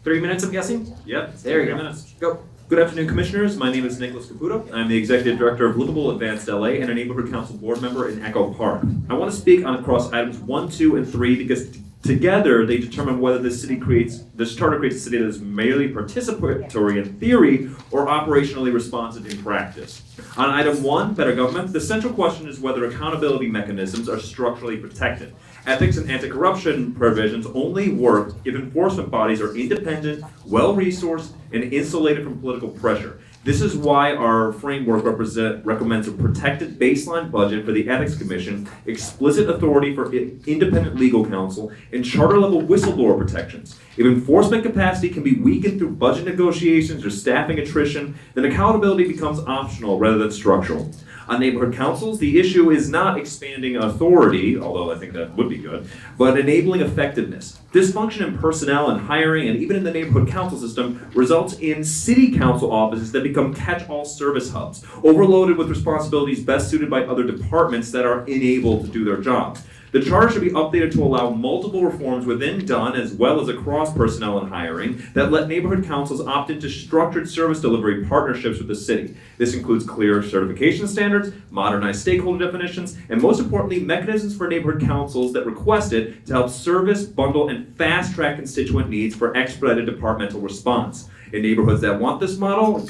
3 minutes, I'm guessing? Yep. There you 3 go. minutes. Go. Good afternoon, Commissioners. My name is Nicholas Caputo. I'm the Executive Director of Livable Advanced LA and a Neighborhood Council Board member in Echo Park. I want to speak on across items 1, 2, and 3 because together they determine whether this charter creates a city that is merely participatory in theory or operationally responsive in practice. On item 1, better government, the central question is whether accountability mechanisms are structurally protected. Ethics and anti-corruption provisions only work if enforcement bodies are independent, well-resourced, and insulated from political pressure. This is why our framework recommends a protected baseline budget for the Ethics Commission, explicit authority for independent legal counsel, and charter-level whistleblower protections. If enforcement capacity can be weakened through budget negotiations or staffing attrition, then accountability becomes optional rather than structural. On neighborhood councils, the issue is not expanding authority, although I think that would be good, but enabling effectiveness. Dysfunction in personnel and hiring, and even in the neighborhood council system, results in city council offices that become catch-all service hubs, overloaded with responsibilities best suited by other departments that are unable to do their job. The charter should be updated to allow multiple reforms within Dunn as well as across personnel and hiring that let neighborhood councils opt into structured service delivery partnerships with the city. This includes clear certification standards, modernized stakeholder definitions, and most importantly, mechanisms for neighborhood councils that request it to help service, bundle, and fast-track constituent needs for expedited departmental response. In neighborhoods that want this model,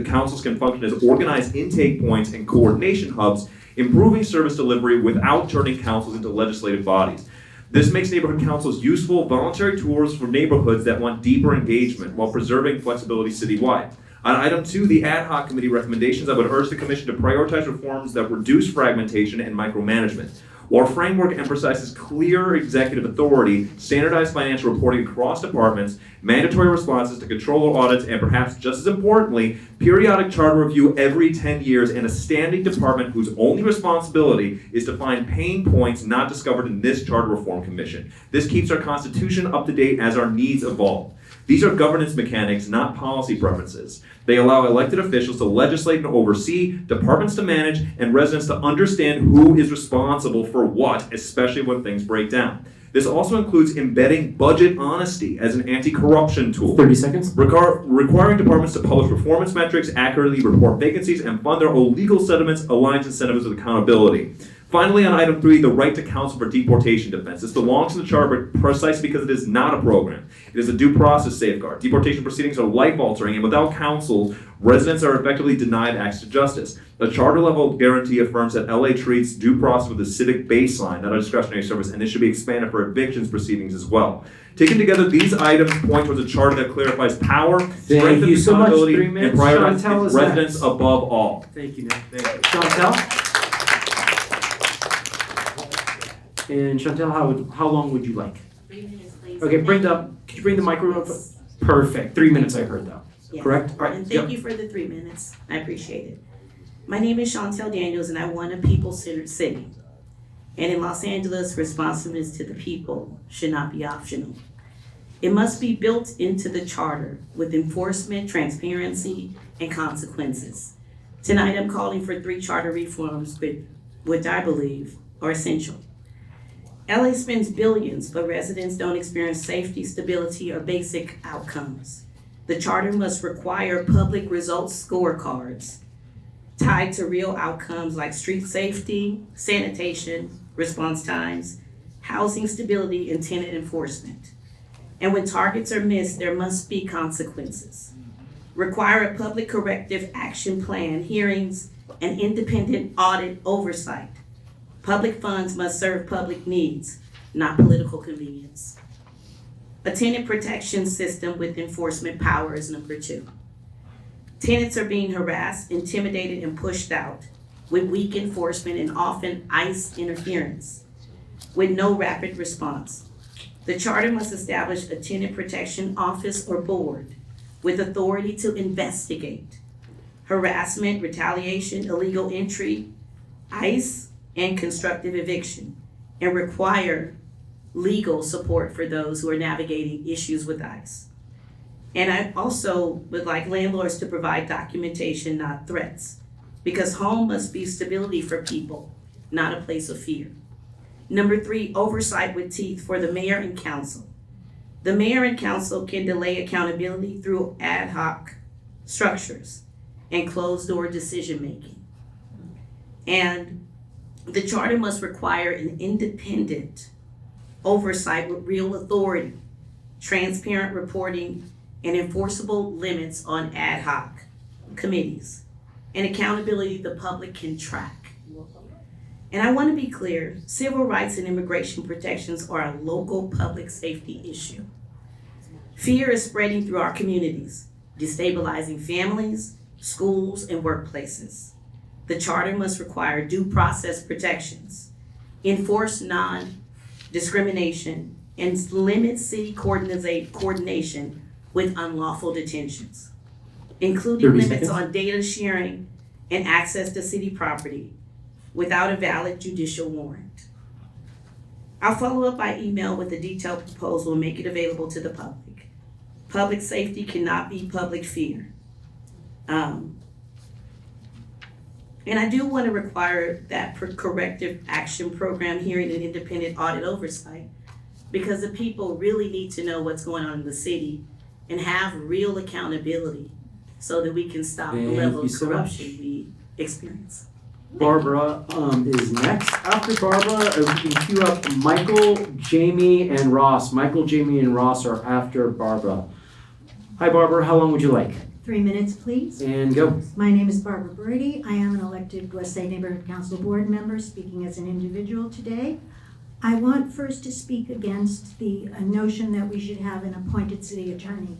councils can function as organized intake points and coordination hubs, improving service delivery without turning councils into legislative bodies. This makes neighborhood councils useful, voluntary tools for neighborhoods that want deeper engagement while preserving flexibility citywide. On item 2, the ad hoc committee recommendations, I would urge the commission to prioritize reforms that reduce fragmentation and micromanagement. While our framework emphasizes clear executive authority, standardized financial reporting across departments, mandatory responses to controller audits, and perhaps just as importantly, periodic charter review every 10 years and a standing department whose only responsibility is to find pain points not discovered in this charter reform commission. This keeps our Constitution up to date as our needs evolve. These are governance mechanics, not policy preferences. They allow elected officials to legislate and oversee, departments to manage, and residents to understand who is responsible for what, especially when things break down. This also includes embedding budget honesty as an anti-corruption tool. 30 seconds. Requiring departments to publish performance metrics, accurately report vacancies, and fund their illegal settlements aligns incentives with accountability. Finally, on item 3, the right to counsel for deportation defense. This belongs to the charter precisely because it is not a program. It is a due process safeguard. Deportation proceedings are life-altering, and without counsel, residents are effectively denied access to justice. A charter-level guarantee affirms that LA treats due process with a civic baseline, not a discretionary service, and this should be expanded for evictions proceedings as well. Taken together, these items point towards a charter that clarifies power, strengthens accountability, and prioritizes residents above all. Thank you, Nick. Thank you. Chantel? And Chantel, how long would you like? 3 minutes, please. Okay, could you bring the microphone up? Perfect. 3 minutes, I heard that. Yes. Correct? All right. And thank you for the 3 minutes. I appreciate it. My name is Chantel Daniels, and I want a people-centered city. And in Los Angeles, responsiveness to the people should not be optional. It must be built into the charter with enforcement, transparency, and consequences. Tonight, I'm calling for 3 charter reforms, which I believe are essential. LA spends billions, but residents don't experience safety, stability, or basic outcomes. The charter must require public results scorecards tied to real outcomes like street safety, sanitation, response times, housing stability, and tenant enforcement. And when targets are missed, there must be consequences. Require a public corrective action plan, hearings, and independent audit oversight. Public funds must serve public needs, not political convenience. A tenant protection system with enforcement power is number 2. Tenants are being harassed, intimidated, and pushed out with weak enforcement and often ICE interference with no rapid response. The charter must establish a tenant protection office or board with authority to investigate harassment, retaliation, illegal entry, ICE, and constructive eviction, and require legal support for those who are navigating issues with ICE. And I also would like landlords to provide documentation, not threats, because home must be stability for people, not a place of fear. Number 3, oversight with teeth for the mayor and council. The mayor and council can delay accountability through ad hoc structures and closed-door decision-making. And the charter must require an independent oversight with real authority, transparent reporting, and enforceable limits on ad hoc committees, and accountability the public can track. And I want to be clear, civil rights and immigration protections are a local public safety issue. Fear is spreading through our communities, destabilizing families, schools, and workplaces. The charter must require due process protections, enforce non-discrimination, and limit city coordination with unlawful detentions, including limits on data sharing and access to city property without a valid judicial warrant. I'll follow up by email with a detailed proposal and make it available to the public. Public safety cannot be public fear. And I do want to require that corrective action program hearing and independent audit oversight, because the people really need to know what's going on in the city and have real accountability so that we can stop the Thank level you of so corruption much. we experience. Barbara is next. After Barbara, we can queue up Michael, Jamie, and Ross. Michael, Jamie, and Ross are after Barbara. Hi, Barbara. How long would you like? 3 minutes, please. And go. My name is Barbara Brady. I am an elected West Side Neighborhood Council Board member, speaking as an individual today. I want first to speak against the notion that we should have an appointed city attorney.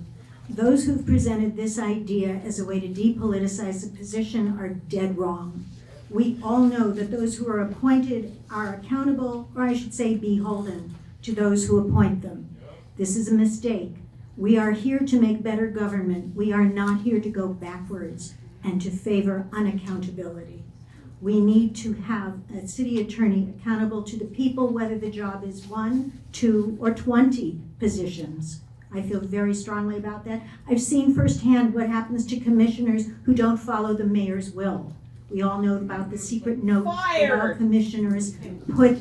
Those who've presented this idea as a way to depoliticize the position are dead wrong. We all know that those who are appointed are accountable, or I should say beholden, to those who appoint them. This is a mistake. We are here to make better government. We are not here to go backwards and to favor unaccountability. We need to have a city attorney accountable to the people, whether the job is 1, 2, or 20 positions. I feel very strongly about that. I've seen firsthand what happens to commissioners who don't follow the mayor's will. We all know about the secret note that all commissioners put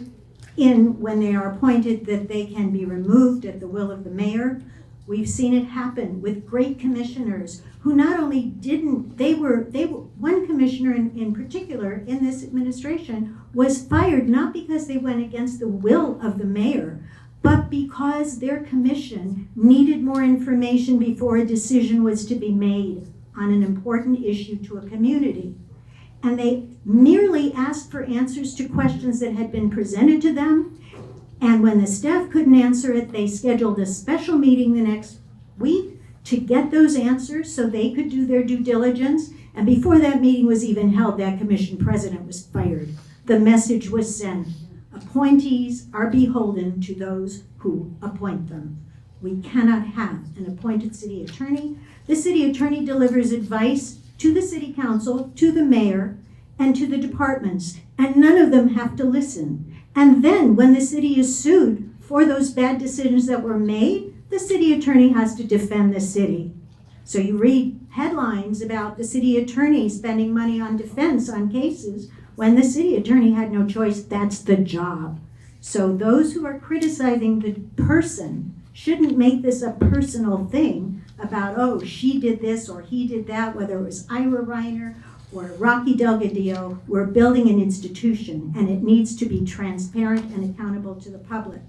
in when they are appointed, that they can be removed at the will of the mayor. We've seen it happen with great commissioners who not only didn't, one commissioner in particular in this administration was fired not because they went against the will of the mayor, but because their commission needed more information before a decision was to be made on an important issue to a community. And they merely asked for answers to questions that had been presented to them. And when the staff couldn't answer it, they scheduled a special meeting the next week to get those answers so they could do their due diligence. And before that meeting was even held, that commission president was fired. The message was sent. Appointees are beholden to those who appoint them. We cannot have an appointed city attorney. The city attorney delivers advice to the city council, to the mayor, and to the departments, and none of them have to listen. And then when the city is sued for those bad decisions that were made, the city attorney has to defend the city. So you read headlines about the city attorney spending money on defense on cases when the city attorney had no choice. That's the job. So those who are criticizing the person shouldn't make this a personal thing about, oh, she did this or he did that, whether it was Ira Reiner or Rocky Delgadillo. We're building an institution, and it needs to be transparent and accountable to the public.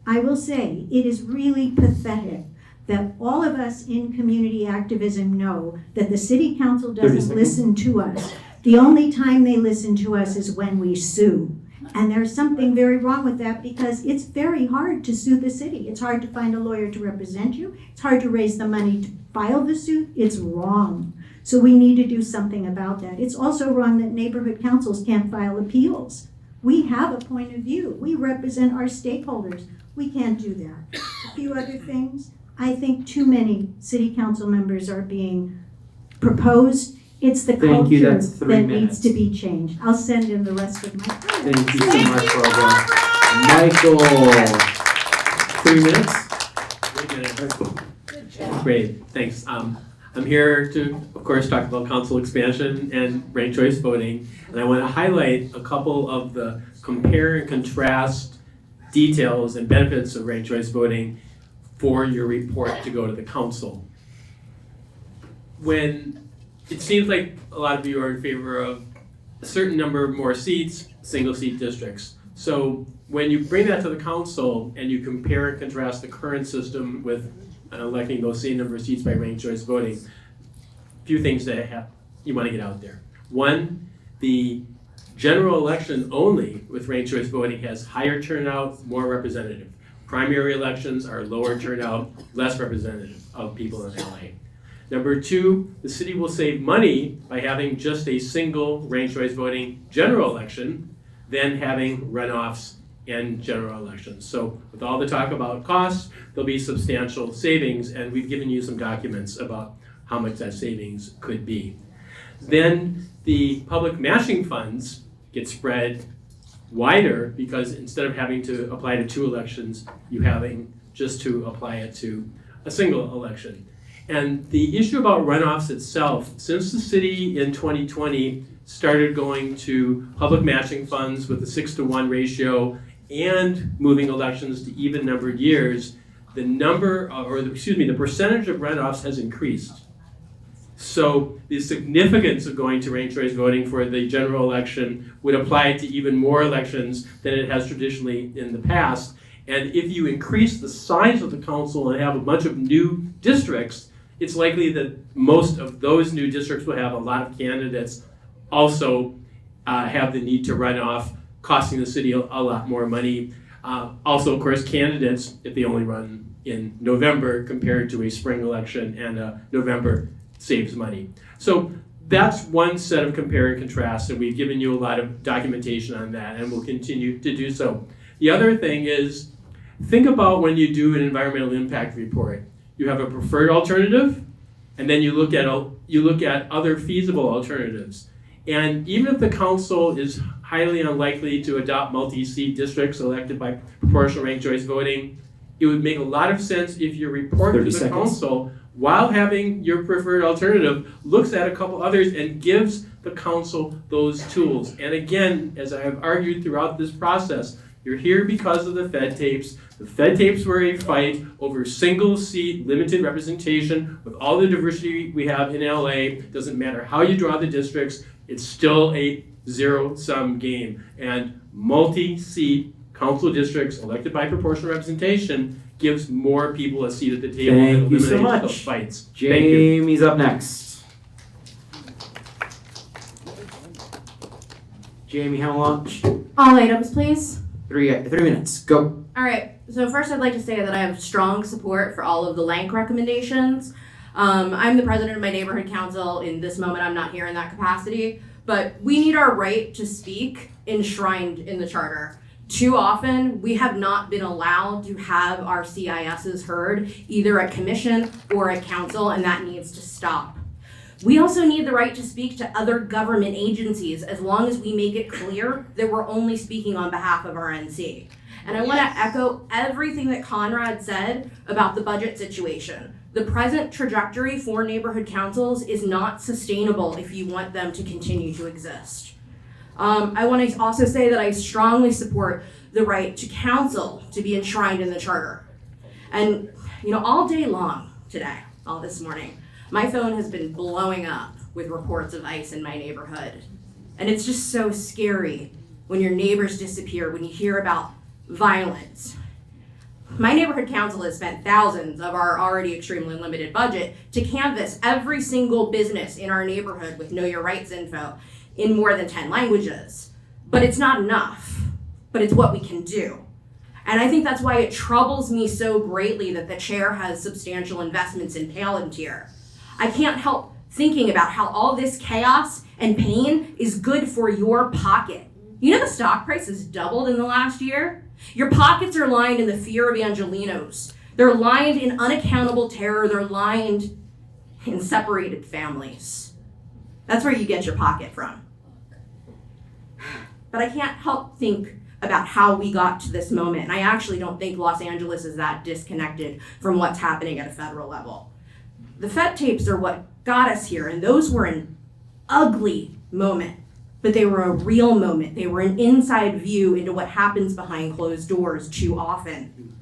I will say it is really pathetic that all of us in community activism know that the city council doesn't listen to us. The only time they listen to us is when we sue. And there's something very wrong with that, because it's very hard to sue the city. It's hard to find a lawyer to represent you. It's hard to raise the money to file the suit. It's wrong. So we need to do something about that. It's also wrong that neighborhood councils can't file appeals. We have a point of view. We represent our stakeholders. We can't do that. A few other things. I think too many city council members are being proposed. It's the Thank you. culture That's 3 that minutes. needs to be changed. I'll send in the rest of my time. Thank you so much, Barbara. Michael, 3 minutes. Great, thanks. I'm here to, of course, talk about council expansion and ranked choice voting. And I want to highlight a couple of the compare and contrast details and benefits of ranked choice voting for your report to go to the council. When it seems like a lot of you are in favor of a certain number of more seats, single seat districts. So when you bring that to the council and you compare and contrast the current system with electing those same number of seats by ranked choice voting, a few things that you want to get out there. One, the general election only with ranked choice voting has higher turnout, more representative. Primary elections are lower turnout, less representative of people in LA. Number two, the city will save money by having just a single ranked choice voting general election than having runoffs and general elections. So with all the talk about costs, there'll be substantial savings, and we've given you some documents about how much that savings could be. Then the public matching funds get spread wider because instead of having to apply to 2 elections, you having just to apply it to a single election. And the issue about runoffs itself, since the city in 2020 started going to public matching funds with a 6-to-1 ratio and moving elections to even numbered years, the percentage of runoffs has increased. So the significance of going to ranked choice voting for the general election would apply to even more elections than it has traditionally in the past. And if you increase the size of the council and have a bunch of new districts, it's likely that most of those new districts will have a lot of candidates also have the need to run off, costing the city a lot more money. Also, of course, candidates, if they only run in November compared to a spring election and November, saves money. So that's one set of compare and contrast, and we've given you a lot of documentation on that, and we'll continue to do so. The other thing is, think about when you do an environmental impact report. You have a preferred alternative, and then you look at other feasible alternatives. And even if the council is highly unlikely to adopt multi-seat districts elected by proportional ranked choice voting, it would make a lot of sense if your report to the council, while having your preferred alternative, looks at a couple others and gives the council those tools. And again, as I have argued throughout this process, you're here because of the Fed tapes. The Fed tapes were a fight over single seat, limited representation. With all the diversity we have in LA, doesn't matter how you draw the districts, it's still a zero-sum game. And multi-seat council districts elected by proportional representation gives more people a seat at the table and Thank you so eliminates much. those fights. Thank you. Jamie's up next. Jamie, how much? All items, please. 3 minutes. Go. All right. So first, I'd like to say that I have strong support for all of the LANCC recommendations. I'm the president of my neighborhood council. In this moment, I'm not here in that capacity, but we need our right to speak enshrined in the charter. Too often, we have not been allowed to have our CISs heard, either at commission or at council, and that needs to stop. We also need the right to speak to other government agencies as long as we make it clear that we're only speaking on behalf of our NC. And I want to echo everything that Conrad said about the budget situation. The present trajectory for neighborhood councils is not sustainable if you want them to continue to exist. I want to also say that I strongly support the right to counsel to be enshrined in the charter. And, all day long today, all this morning, my phone has been blowing up with reports of ICE in my neighborhood. And it's just so scary when your neighbors disappear, when you hear about violence. My neighborhood council has spent thousands of our already extremely limited budget to canvass every single business in our neighborhood with Know Your Rights info in more than 10 languages. But it's not enough, but it's what we can do. And I think that's why it troubles me so greatly that the chair has substantial investments in Palantir. I can't help thinking about how all this chaos and pain is good for your pocket. You know the stock price has doubled in the last year? Your pockets are lined in the fear of Angelinos. They're lined in unaccountable terror. They're lined in separated families. That's where you get your pocket from. But I can't help think about how we got to this moment. And I actually don't think Los Angeles is that disconnected from what's happening at a federal level. The Fed tapes are what got us here, and those were an ugly moment, but they were a real moment. They were an inside view into what happens behind closed doors too often.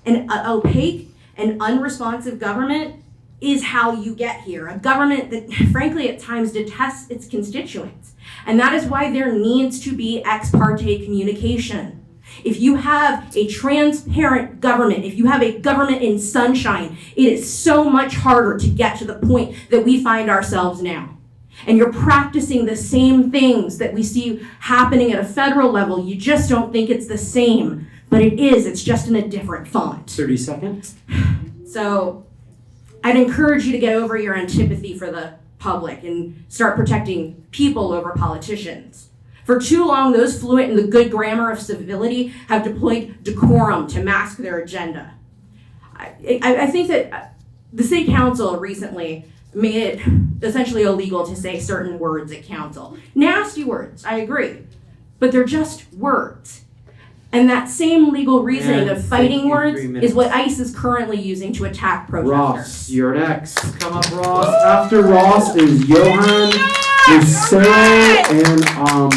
An opaque and unresponsive government is how you get here. A government that, frankly, at times detests its constituents. And that is why there needs to be ex parte communication. If you have a transparent government, if you have a government in sunshine, it is so much harder to get to the point that we find ourselves now. And you're practicing the same things that we see happening at a federal level. You just don't think it's the same, but it is. It's just in a different font. 30 seconds. So I'd encourage you to get over your antipathy for the public and start protecting people over politicians. For too long, those fluent in the good grammar of civility have deployed decorum to mask their agenda. I think that the city council recently made it essentially illegal to say certain words at council. Nasty words, I agree, but they're just words. And that same legal reasoning And of fighting thank you, words 3 minutes. is what ICE is currently using to attack protesters. Ross, you're next. Come up, Ross. After Ross is Johan, Lucero, and I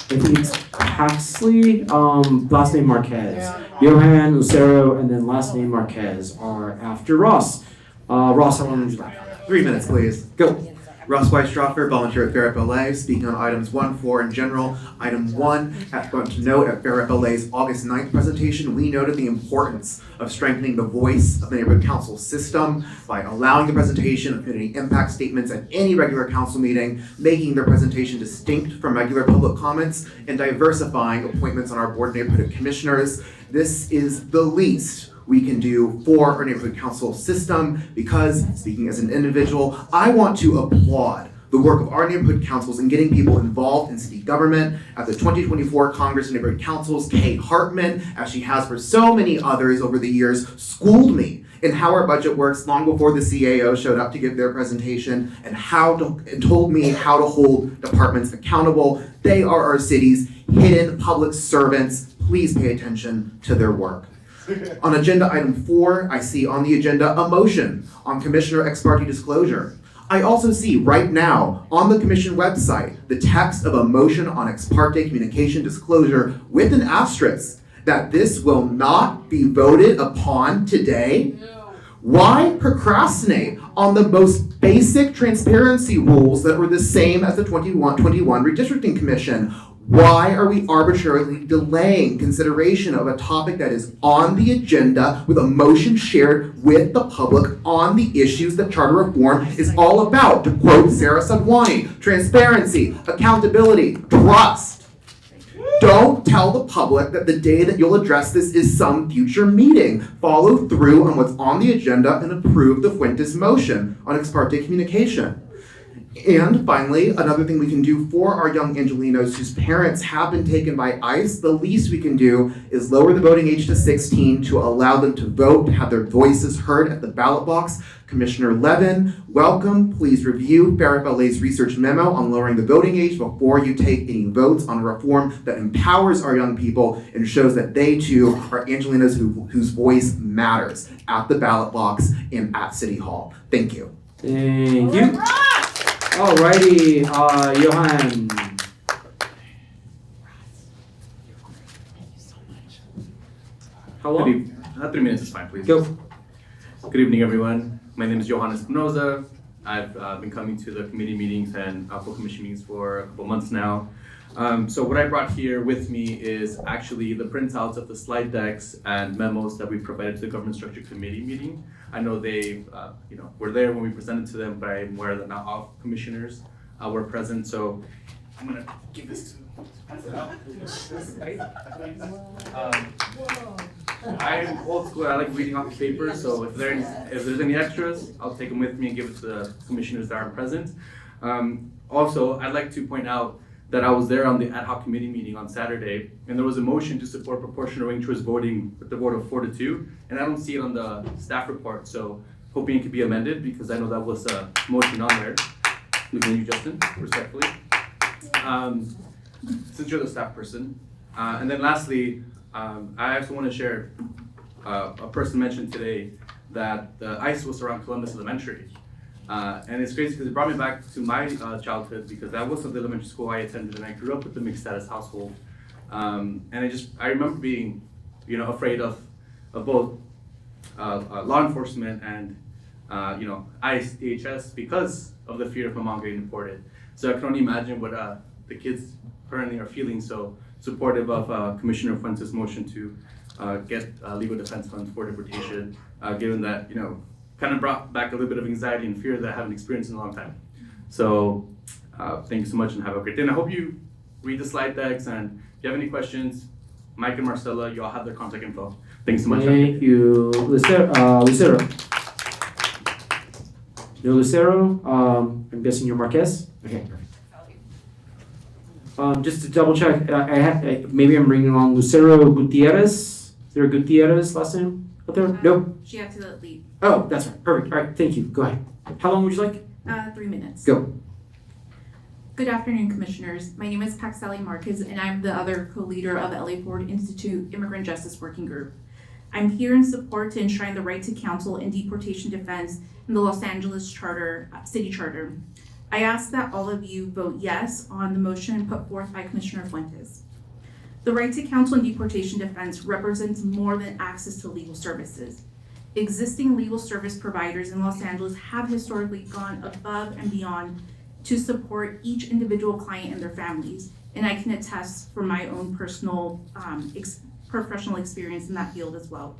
think it's Paxley, last name Marquez. Johan, Lucero, and then last name Marquez are after Ross. Ross, how long would you like? 3 minutes, please. Go. Ross Weistroffer, volunteer at Fair Up LA, speaking on items 1, 4 in general. Item 1, I want to note at Fair Up LA's August 9th presentation, we noted the importance of strengthening the voice of the neighborhood council system by allowing the presentation of community impact statements at any regular council meeting, making their presentation distinct from regular public comments, and diversifying appointments on our board of neighborhood commissioners. This is the least we can do for our neighborhood council system because, speaking as an individual, I want to applaud the work of our neighborhood councils in getting people involved in city government. At the 2024 Congress of Neighborhood Councils, Kay Hartman, as she has for so many others over the years, schooled me in how our budget works long before the CAO showed up to give their presentation and told me how to hold departments accountable. They are our city's hidden public servants. Please pay attention to their work. On agenda item 4, I see on the agenda a motion on Commissioner ex parte disclosure. I also see right now on the commission website the text of a motion on ex parte communication disclosure with an asterisk that this will not be voted upon today. Why procrastinate on the most basic transparency rules that were the same as the 21 Redistricting Commission? Why are we arbitrarily delaying consideration of a topic that is on the agenda with a motion shared with the public on the issues that charter reform is all about? To quote Sarah Sadwani, transparency, accountability, trust. Don't tell the public that the day that you'll address this is some future meeting. Follow through on what's on the agenda and approve the Funtes motion on ex parte communication. And finally, another thing we can do for our young Angelenos whose parents have been taken by ICE, the least we can do is lower the voting age to 16 to allow them to vote, to have their voices heard at the ballot box. Commissioner Levin, welcome. Please review Fair Up LA's research memo on lowering the voting age before you take any votes on a reform that empowers our young people and shows that they too are Angelenos whose voice matters at the ballot box and at City Hall. Thank you. Thank you. Alrighty, Johan. How long? 3 minutes is fine, please. Go. Good evening, everyone. My name is Johan Espinoza. I've been coming to the committee meetings and full commission meetings for a couple months now. So what I brought here with me is actually the printouts of the slide decks and memos that we provided to the Government Structure Committee meeting. I know they were there when we presented to them, but I'm aware that not all commissioners were present. So I'm gonna give this to pass it out. I'm old school. I like reading off the paper. So if there's any extras, I'll take them with me and give it to the commissioners that aren't present. Also, I'd like to point out that I was there on the ad hoc committee meeting on Saturday, and there was a motion to support proportional ranked choice voting with the vote of 4-2, and I don't see it on the staff report, so hoping it could be amended because I know that was a motion on there. Looking at you, Justin, respectfully. Since you're the staff person. And then lastly, I also want to share, a person mentioned today that the ICE was around Columbus Elementary. And it's crazy because it brought me back to my childhood because that was the elementary school I attended, and I grew up with a mixed status household. And I remember being, afraid of both law enforcement and ICE, DHS because of the fear of my mom getting deported. So I can only imagine what the kids currently are feeling. So supportive of Commissioner Funtes' motion to get legal defense funds for deportation, given that kind of brought back a little bit of anxiety and fear that I haven't experienced in a long time. So thank you so much and have a great day. And I hope you read the slide decks, and if you have any questions, Mike and Marcella, you all have their contact info. Thanks so much. Thank you. Lucero. No Lucero. I'm guessing you're Marquez? Okay, perfect. Just to double check, maybe I'm reading wrong. Lucero Gutierrez? Is there a Gutierrez last name out there? No? She had to leave. Oh, that's right. Perfect. All right, thank you. Go ahead. How long would you like? 3 minutes. Go. Good afternoon, Commissioners. My name is Paxali Marquez, and I'm the other co-leader of the LA Ford Institute Immigrant Justice Working Group. I'm here in support to enshrine the right to counsel and deportation defense in the Los Angeles City Charter. I ask that all of you vote yes on the motion put forth by Commissioner Funtes. The right to counsel and deportation defense represents more than access to legal services. Existing legal service providers in Los Angeles have historically gone above and beyond to support each individual client and their families, and I can attest from my own personal professional experience in that field as well.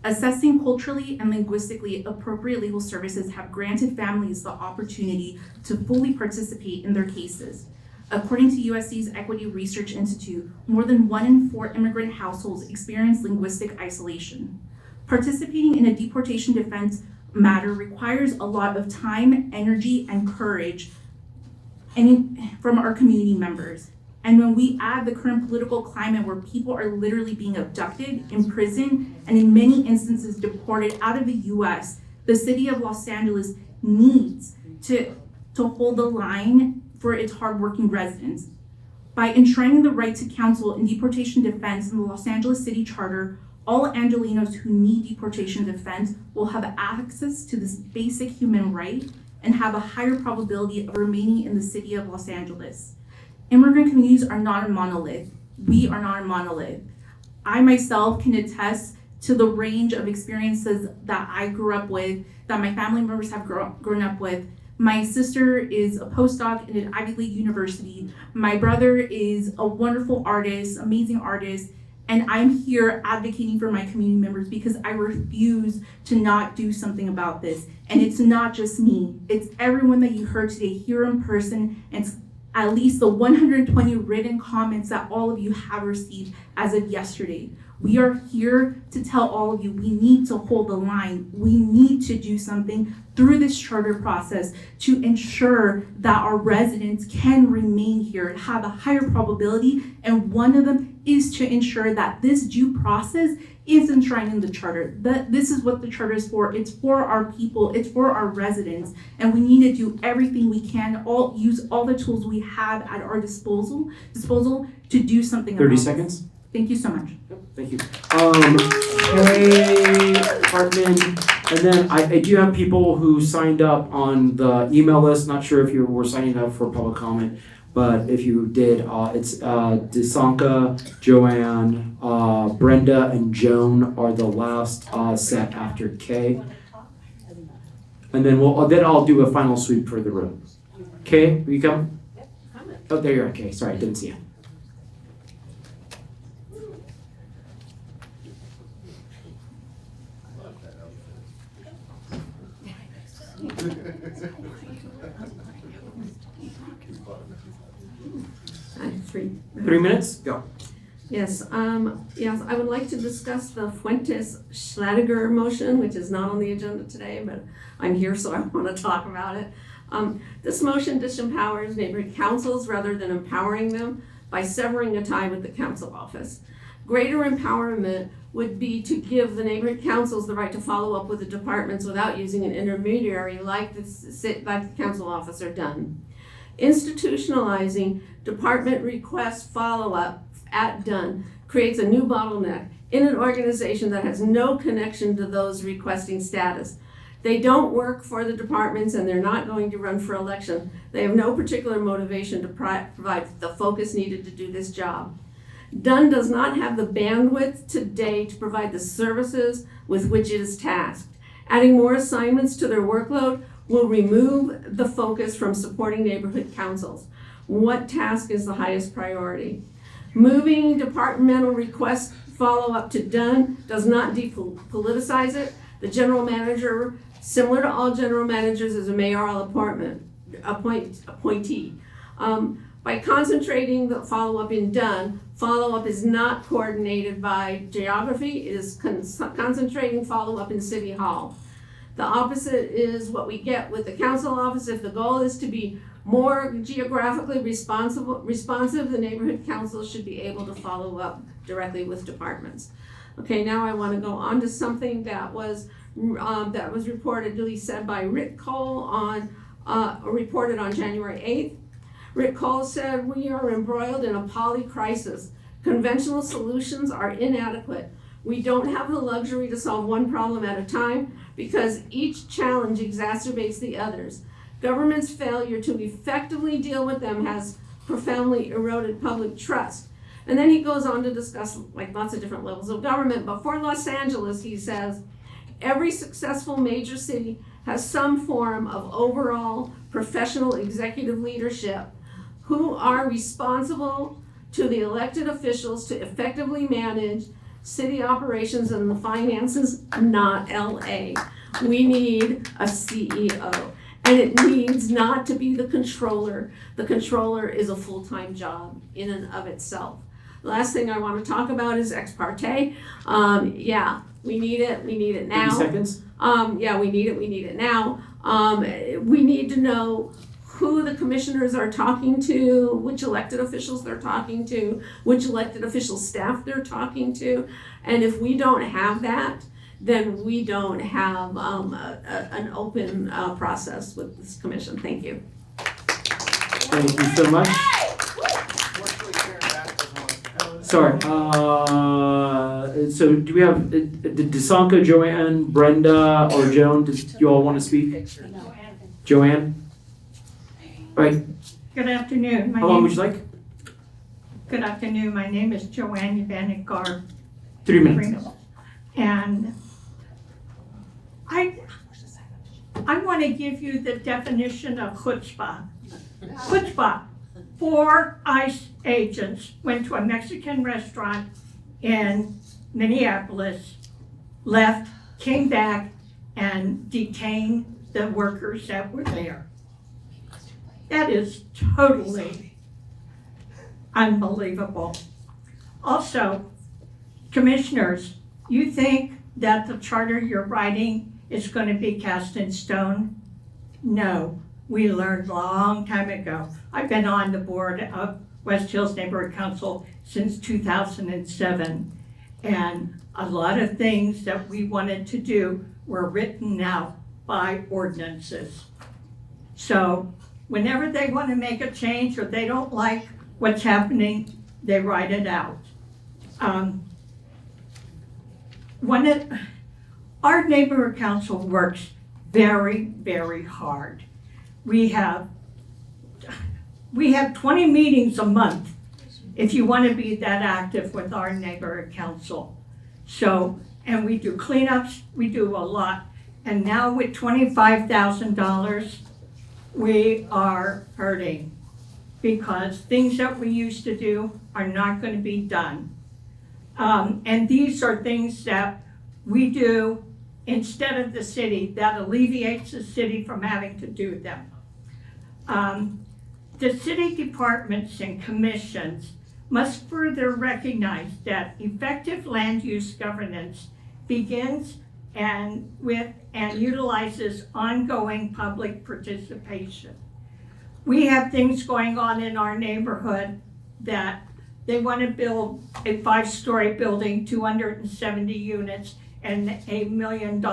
Assessing culturally and linguistically appropriate legal services have granted families the opportunity to fully participate in their cases. According to USC's Equity Research Institute, more than 1 in 4 immigrant households experience linguistic isolation. Participating in a deportation defense matter requires a lot of time, energy, and courage from our community members. And when we add the current political climate where people are literally being abducted, imprisoned, and in many instances deported out of the US, the city of Los Angeles needs to hold the line for its hardworking residents. By enshrining the right to counsel and deportation defense in the Los Angeles City Charter, all Angelenos who need deportation defense will have access to this basic human right and have a higher probability of remaining in the city of Los Angeles. Immigrant communities are not a monolith. We are not a monolith. I myself can attest to the range of experiences that I grew up with, that my family members have grown up with. My sister is a postdoc in an Ivy League university. My brother is a wonderful artist, amazing artist, and I'm here advocating for my community members because I refuse to not do something about this. And it's not just me, it's everyone that you heard today here in person, and at least the 120 written comments that all of you have received as of yesterday. We are here to tell all of you we need to hold the line. We need to do something through this charter process to ensure that our residents can remain here and have a higher probability. And one of them is to ensure that this due process is enshrined in the charter. This is what the charter is for. It's for our people, it's for our residents, and we need to do everything we can, use all the tools we have at our disposal to do something about 30 this. seconds. Thank you so much. Thank you. Hey, Hartman. And then I do have people who signed up on the email list. Not sure if you were signing up for public comment, but if you did, it's Desanka, Joanne, Brenda, and Joan are the last set after K. And then I'll do a final sweep for the room. Kay, will you come? Oh, there you are, Kay. Sorry, I didn't see you. Three minutes, go. Yes, I would like to discuss the Fuentes-Schladiger motion, which is not on the agenda today, but I'm here, so I want to talk about it. This motion disempowers neighborhood councils rather than empowering them by severing a tie with the council office. Greater empowerment would be to give the neighborhood councils the right to follow up with the departments without using an intermediary like the council officer done. Institutionalizing department request follow-up at done creates a new bottleneck in an organization that has no connection to those requesting status. They don't work for the departments and they're not going to run for election. They have no particular motivation to provide the focus needed to do this job. Dunn does not have the bandwidth today to provide the services with which it is tasked. Adding more assignments to their workload will remove the focus from supporting neighborhood councils. What task is the highest priority? Moving departmental request follow-up to Dunn does not depoliticize it. The general manager, similar to all general managers, is a mayoral appointee. By concentrating the follow-up in Dunn, follow-up is not coordinated by geography, it is concentrating follow-up in City Hall. The opposite is what we get with the council office. If the goal is to be more geographically responsive, the neighborhood councils should be able to follow up directly with departments. Okay, now I want to go on to something that was reportedly said by Rick Cole on reported on January 8th. Rick Cole said, "We are embroiled in a poly crisis. Conventional solutions are inadequate. We don't have the luxury to solve one problem at a time because each challenge exacerbates the others. Government's failure to effectively deal with them has profoundly eroded public trust." And then he goes on to discuss like lots of different levels of government. But for Los Angeles, he says, "Every successful major city has some form of overall professional executive leadership who are responsible to the elected officials to effectively manage city operations and the finances, not LA. We need a CEO. And it needs not to be the controller. The controller is a full-time job in and of itself." The last thing I want to talk about is ex parte. Yeah, we need it now. 30 seconds. Yeah, we need it now. We need to know who the commissioners are talking to, which elected officials they're talking to, which elected official staff they're talking to. And if we don't have that, then we don't have an open process with this commission. Thank you. Thank you so much. Sorry, so do we have, did Desanka, Joanne, Brenda, or Joan, did you all want to speak? Joanne? Right, Good afternoon. how long would you like? Good afternoon. My name is Joanne Yvanek-Garb. 3 minutes. And I want to give you the definition of chutzpah. Chutzpah. 4 ICE agents went to a Mexican restaurant in Minneapolis, left, came back, and detained the workers that were there. That is totally unbelievable. Also, commissioners, you think that the charter you're writing is going to be cast in stone? No, we learned a long time ago. I've been on the board of West Hills Neighborhood Council since 2007, and a lot of things that we wanted to do were written out by ordinances. So whenever they want to make a change or they don't like what's happening, they write it out. Our neighborhood council works very, very hard. We have 20 meetings a month if you want to be that active with our neighborhood council. So, and we do cleanups, we do a lot. And now with $25,000, we are hurting because things that we used to do are not going to be done. And these are things that we do instead of the city that alleviates the city from having to do them. The city departments and commissions must further recognize that effective land use governance begins and utilizes ongoing public participation. We have things going on in our neighborhood that they want to build a 5-story building, 270 units, and $1 million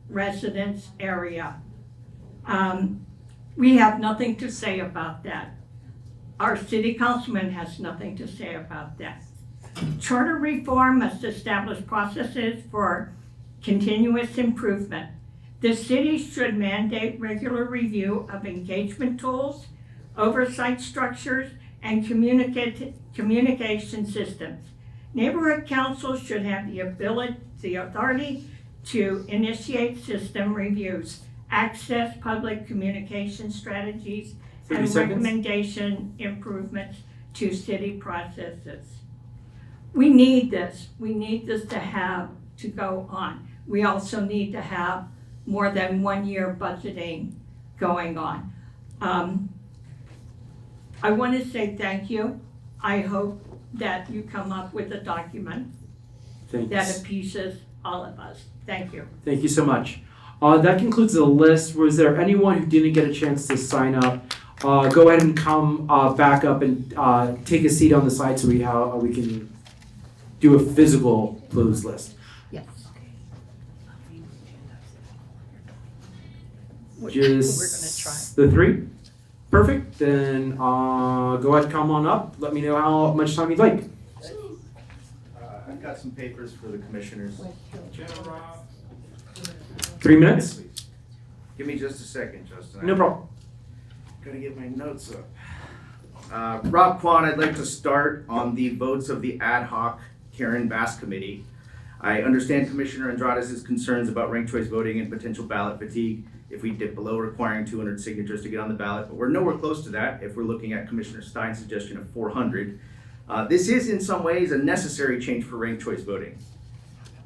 residence area. We have nothing to say about that. Our city councilman has nothing to say about that. Charter reform must establish processes for continuous improvement. The city should mandate regular review of engagement tools, oversight structures, and communication systems. Neighborhood councils should have the authority to initiate system reviews, access public communication strategies, and recommendation improvements to city processes. We need this. We need this to go on. We also need to have more than 1 year budgeting going on. I want to say thank you. I hope that you come up with a document that appeases all of us. Thank you. Thank you so much. That concludes the list. Was there anyone who didn't get a chance to sign up? Go ahead and come back up and take a seat on the side so we can do a physical closed list. Yes. Just the three? Perfect, then go ahead, come on up, let me know how much time you'd like. I've got some papers for the commissioners. 3 minutes? Give me just a second, Justin. No problem. Gotta get my notes up. Rob Kwan, I'd like to start on the votes of the ad hoc Karen Bass Committee. I understand Commissioner Andrade's concerns about ranked choice voting and potential ballot fatigue if we dip below requiring 200 signatures to get on the ballot, but we're nowhere close to that if we're looking at Commissioner Stein's suggestion of 400. This is in some ways a necessary change for ranked choice voting.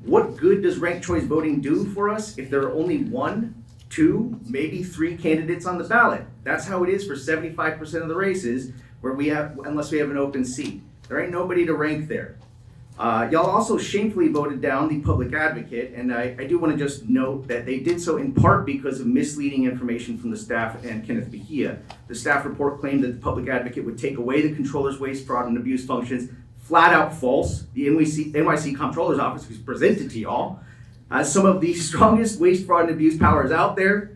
What good does ranked choice voting do for us if there are only 1, 2, maybe 3 candidates on the ballot? That's how it is for 75% of the races where we have, unless we have an open seat. There ain't nobody to rank there. Y'all also shamefully voted down the public advocate, and I do want to just note that they did so in part because of misleading information from the staff and Kenneth Bahia. The staff report claimed that the public advocate would take away the controller's waste, fraud, and abuse functions. Flat out false. The NYC Comptroller's Office was presented to y'all as some of the strongest waste, fraud, and abuse powers out there.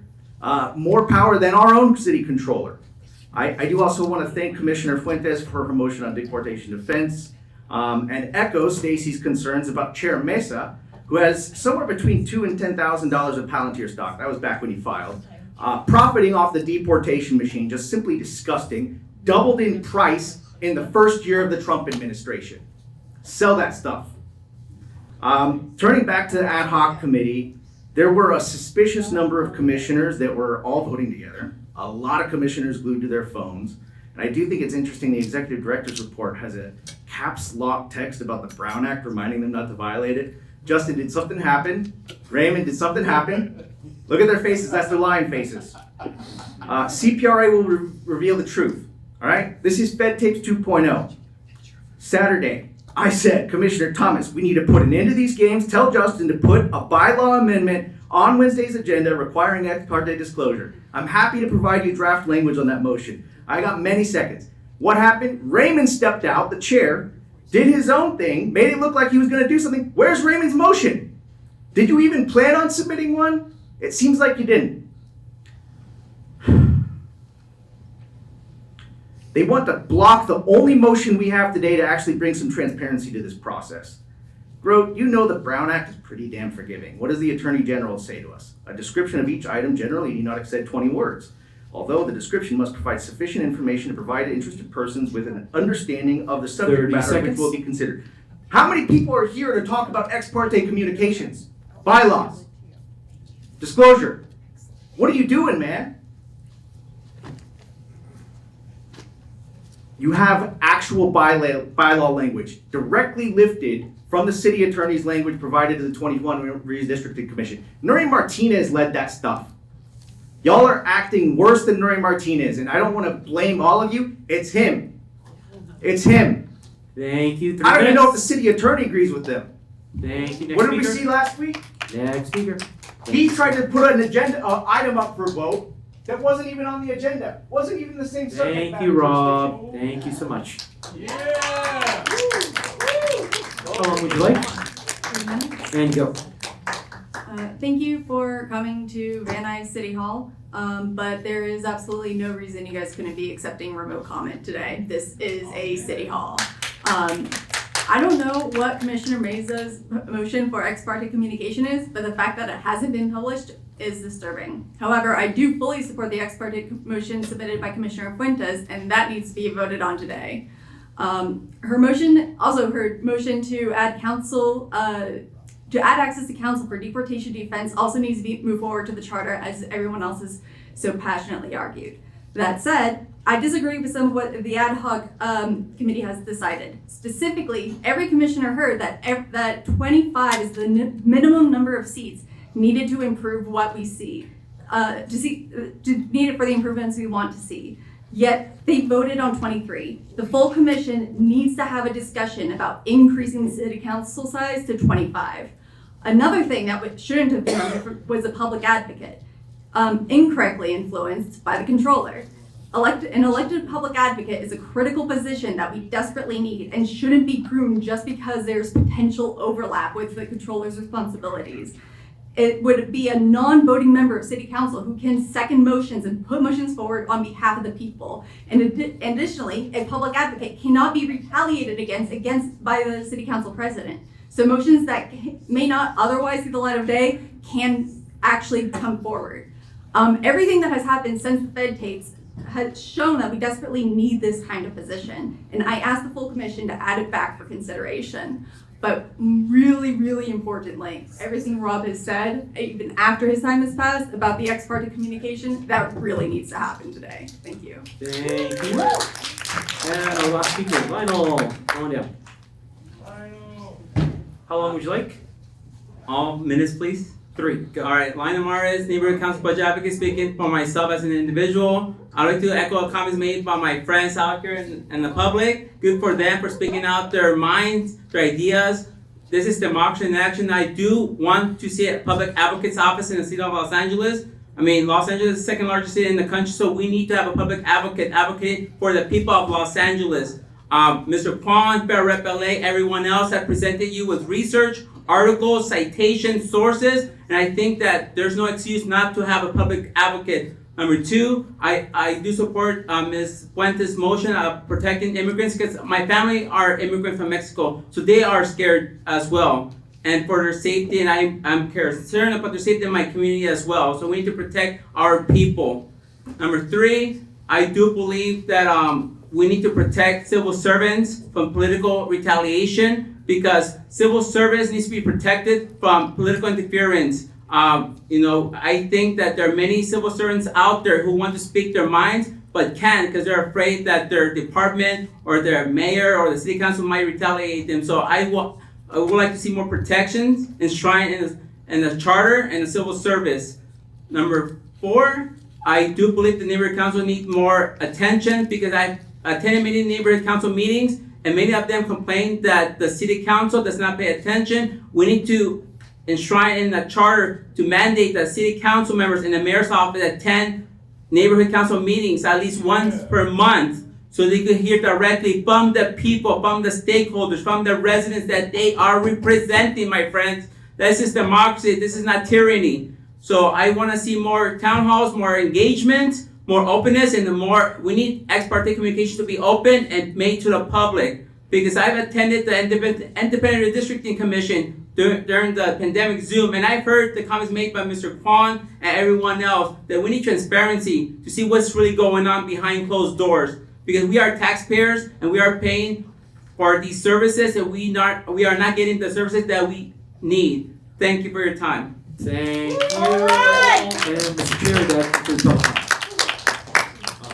More power than our own city controller. I do also want to thank Commissioner Funtes for her motion on deportation defense. And echo Stacy's concerns about Chair Mesa, who has somewhere between $2,000 and $10,000 of Palantir stock. That was back when he filed. Profiting off the deportation machine, just simply disgusting. Doubled in price in the first year of the Trump administration. Sell that stuff. Turning back to the ad hoc committee, there were a suspicious number of commissioners that were all voting together. A lot of commissioners glued to their phones. And I do think it's interesting the executive director's report has a caps lock text about the Brown Act reminding them not to violate it. Justin, did something happen? Raymond, did something happen? Look at their faces, that's their lying faces. CPRA will reveal the truth, all right? This is Fed Tapes 2.0. Saturday, I said, Commissioner Thomas, we need to put an end to these games. Tell Justin to put a bylaw amendment on Wednesday's agenda requiring ex parte disclosure. I'm happy to provide you draft language on that motion. I got many seconds. What happened? Raymond stepped out, the chair, did his own thing, made it look like he was going to do something. Where's Raymond's motion? Did you even plan on submitting one? It seems like you didn't. They want to block the only motion we have today to actually bring some transparency to this process. Grote, you know the Brown Act is pretty damn forgiving. What does the Attorney General say to us? A description of each item generally need not exceed 20 words. Although the description must provide sufficient information to provide interested persons with an understanding of the subject matter which will be considered. How many people are here to talk about ex parte communications? Bylaws? Disclosure? What are you doing, man? You have actual bylaw language directly lifted from the city attorney's language provided to the 21 Redistricting Commission. Nuri Martinez led that stuff. Y'all are acting worse than Nuri Martinez, and I don't want to blame all of you. It's him. It's him. Thank you. I don't even know if the city attorney agrees with them. Thank you. Next What did we speaker. see last week? Next speaker. He tried to put an agenda item up for vote that wasn't even on the agenda. Wasn't even the same subject Thank matter you, Rob. jurisdiction. Thank you so much. Yeah. How long would you like? And go. Thank you for coming to Van Nuys City Hall, but there is absolutely no reason you guys couldn't be accepting remote comment today. This is a city hall. I don't know what Commissioner Mesa's motion for ex parte communication is, but the fact that it hasn't been published is disturbing. However, I do fully support the ex parte motion submitted by Commissioner Funtes, and that needs to be voted on today. Her motion to add counsel, to add access to counsel for deportation defense also needs to be moved forward to the charter, as everyone else has so passionately argued. That said, I disagree with some of what the ad hoc committee has decided. Specifically, every commissioner heard that 25 is the minimum number of seats needed to improve what we see, needed for the improvements we want to see. Yet they voted on 23. The full commission needs to have a discussion about increasing the city council size to 25. Another thing that shouldn't have been on was a public advocate, incorrectly influenced by the controller. An elected public advocate is a critical position that we desperately need and shouldn't be pruned just because there's potential overlap with the controller's responsibilities. it would be a non-voting member of city council who can second motions and put motions forward on behalf of the people. And additionally, a public advocate cannot be retaliated against by the city council president. So motions that may not otherwise see the light of day can actually come forward. Everything that has happened since the Fed tapes has shown that we desperately need this kind of position. And I asked the full commission to add it back for consideration. But really, really importantly, everything Rob has said, even after his time has passed, about the ex parte communication, that really needs to happen today. Thank you. Thank you. And our last speaker, Lionel. Come on down. How long would you like? All minutes, please. 3. Go. All right, Lionel Mares, Neighborhood Council Budget Advocate, speaking for myself as an individual. I'd like to echo comments made by my friends out here and the public. Good for them for speaking out their minds, their ideas. This is democracy in action. I do want to see a public advocate's office in the city of Los Angeles. I mean, Los Angeles is the second largest city in the country, so we need to have a public advocate advocating for the people of Los Angeles. Mr. Kwan, Fair Rep LA, everyone else have presented you with research, articles, citations, sources, and I think that there's no excuse not to have a public advocate. Number 2, I do support Ms. Fuentes' motion of protecting immigrants because my family are immigrants from Mexico, so they are scared as well. And for their safety, and I'm concerned about their safety in my community as well. So we need to protect our people. Number 3, I do believe that we need to protect civil servants from political retaliation because civil service needs to be protected from political interference. I think that there are many civil servants out there who want to speak their minds, but can't because they're afraid that their department or their mayor or the city council might retaliate them. So I would like to see more protections enshrined in the charter and the civil service. Number 4, I do believe the neighborhood council needs more attention because I've attended many neighborhood council meetings and many of them complain that the city council does not pay attention. We need to enshrine in the charter to mandate that city council members in the mayor's office attend neighborhood council meetings at least once per month so they could hear directly from the people, from the stakeholders, from the residents that they are representing, my friends. This is democracy, this is not tyranny. So I want to see more town halls, more engagement, more openness, and we need ex parte communication to be open and made to the public. Because I've attended the Independent Redistricting Commission during the pandemic Zoom, and I've heard the comments made by Mr. Kwan and everyone else that we need transparency to see what's really going on behind closed doors. Because we are taxpayers and we are paying for these services and we are not getting the services that we need. Thank you for your time. Thank you. And Mr. Chair, that concludes public comment.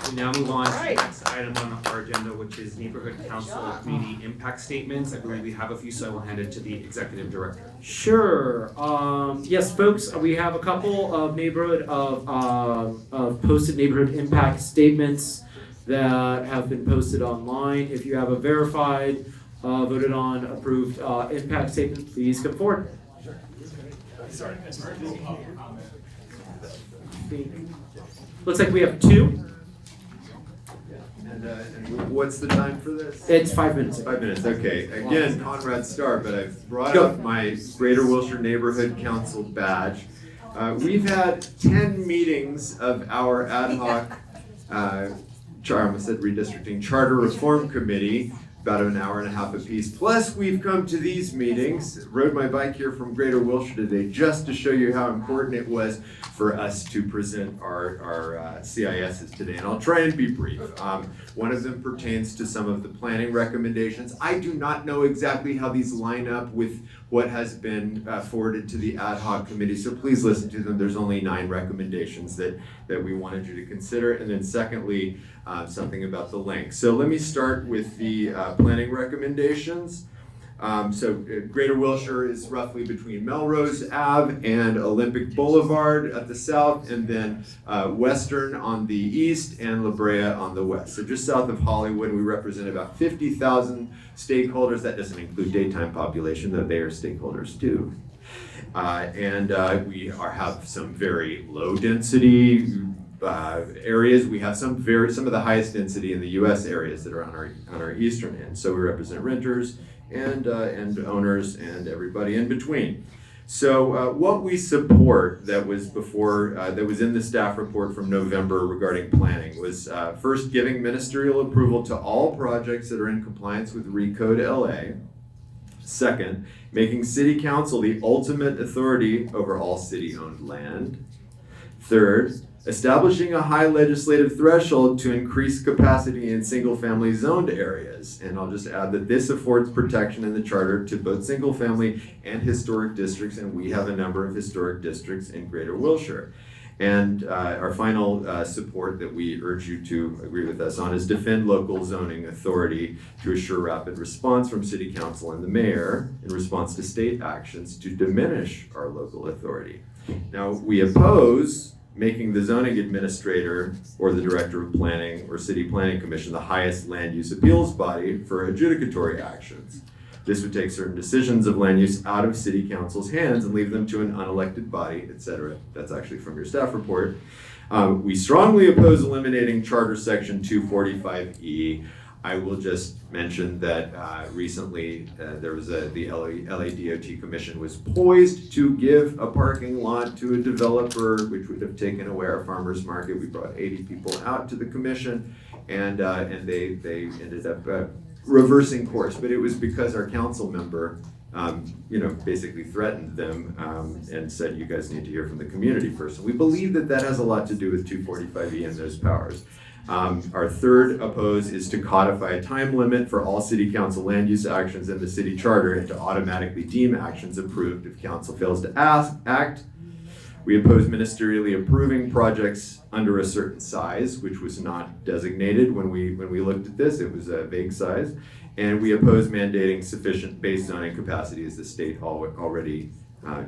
We now move on to the next item on our agenda, which is Neighborhood Council Community Impact Statements. I believe we have a few, so I will hand it to the Executive Director. Sure. Yes, folks, we have a couple of posted neighborhood impact statements that have been posted online. If you have a verified, voted on, approved impact statement, please come forward. Looks like we have 2. And what's the time for this? It's 5 minutes. 5 minutes, okay. Again, Conrad Starr, but I've brought up my Greater Wilshire Neighborhood Council badge. We've had 10 meetings of our ad hoc, I almost said redistricting, Charter Reform Committee, about an hour and a half apiece. Plus, we've come to these meetings, rode my bike here from Greater Wilshire today just to show you how important it was for us to present our CISs today. And I'll try and be brief. One of them pertains to some of the planning recommendations. I do not know exactly how these line up with what has been forwarded to the ad hoc committee, so please listen to them. There's only 9 recommendations that we wanted you to consider. And then secondly, something about the length. So let me start with the planning recommendations. Greater Wilshire is roughly between Melrose Ave and Olympic Boulevard at the south, and then Western on the east and La Brea on the west. So just south of Hollywood, we represent about 50,000 stakeholders. That doesn't include daytime population, though they are stakeholders too. We have some very low density areas. We have some of the highest density in the U.S. areas that are on our eastern end. So we represent renters and owners and everybody in between. So what we support that was before, that was in the staff report from November regarding planning was first giving ministerial approval to all projects that are in compliance with Recode LA. Second, making city council the ultimate authority over all city-owned land. Third, establishing a high legislative threshold to increase capacity in single-family zoned areas. And I'll just add that this affords protection in the charter to both single-family and historic districts, and we have a number of historic districts in Greater Wilshire. And our final support that we urge you to agree with us on is defend local zoning authority to assure rapid response from City Council and the Mayor in response to state actions to diminish our local authority. Now, we oppose making the zoning administrator or the director of planning or city planning commission the highest land use appeals body for adjudicatory actions. This would take certain decisions of land use out of city council's hands and leave them to an unelected body, etc. That's actually from your staff report. We strongly oppose eliminating Charter Section 245E. I will just mention that recently there was the LA DOT Commission was poised to give a parking lot to a developer, which would have taken away our farmers market. We brought 80 people out to the commission, and they ended up reversing course. But it was because our council member, basically threatened them and said, "You guys need to hear from the community first." And we believe that that has a lot to do with 245E and those powers. Our third oppose is to codify a time limit for all city council land use actions in the city charter and to automatically deem actions approved if council fails to act. We oppose ministerially approving projects under a certain size, which was not designated when we looked at this. It was a vague size. And we oppose mandating sufficient base zoning capacity as the state already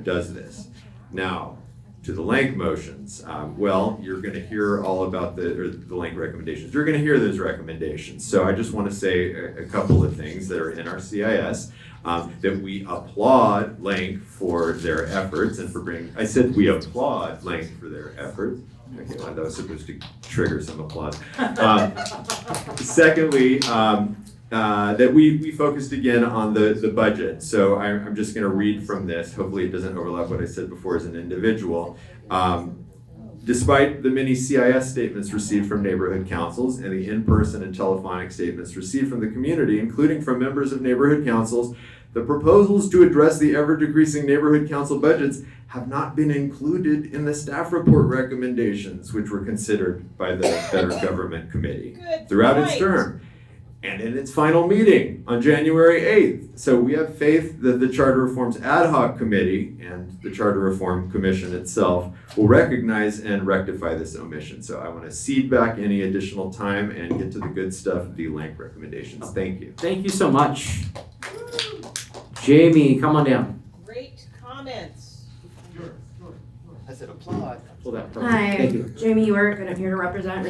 does this. Now, to the LANCC motions. You're going to hear all about the LANCC recommendations. You're going to hear those recommendations. So I just want to say a couple of things that are in our CIS. That we applaud LANCC for their efforts and for bringing, I said we applaud LANCC for their efforts. Okay, well, that was supposed to trigger some applause. Secondly, that we focused again on the budget. So I'm just going to read from this. Hopefully it doesn't overlap what I said before as an individual. Despite the many CIS statements received from neighborhood councils and the in-person and telephonic statements received from the community, including from members of neighborhood councils, the proposals to address the ever-decreasing neighborhood council budgets have not been included in the staff report recommendations, which were considered by the Better Government Committee throughout its term and in its final meeting on January 8th. So we have faith that the Charter Reforms Ad Hoc Committee and the Charter Reform Commission itself will recognize and rectify this omission. So I want to cede back any additional time and get to the good stuff, the LANCC recommendations. Thank you. Thank you so much. Jamie, come on down. Great comments. I said applaud. Pull that from Hi, Thank you. Jamie York, and I'm here to represent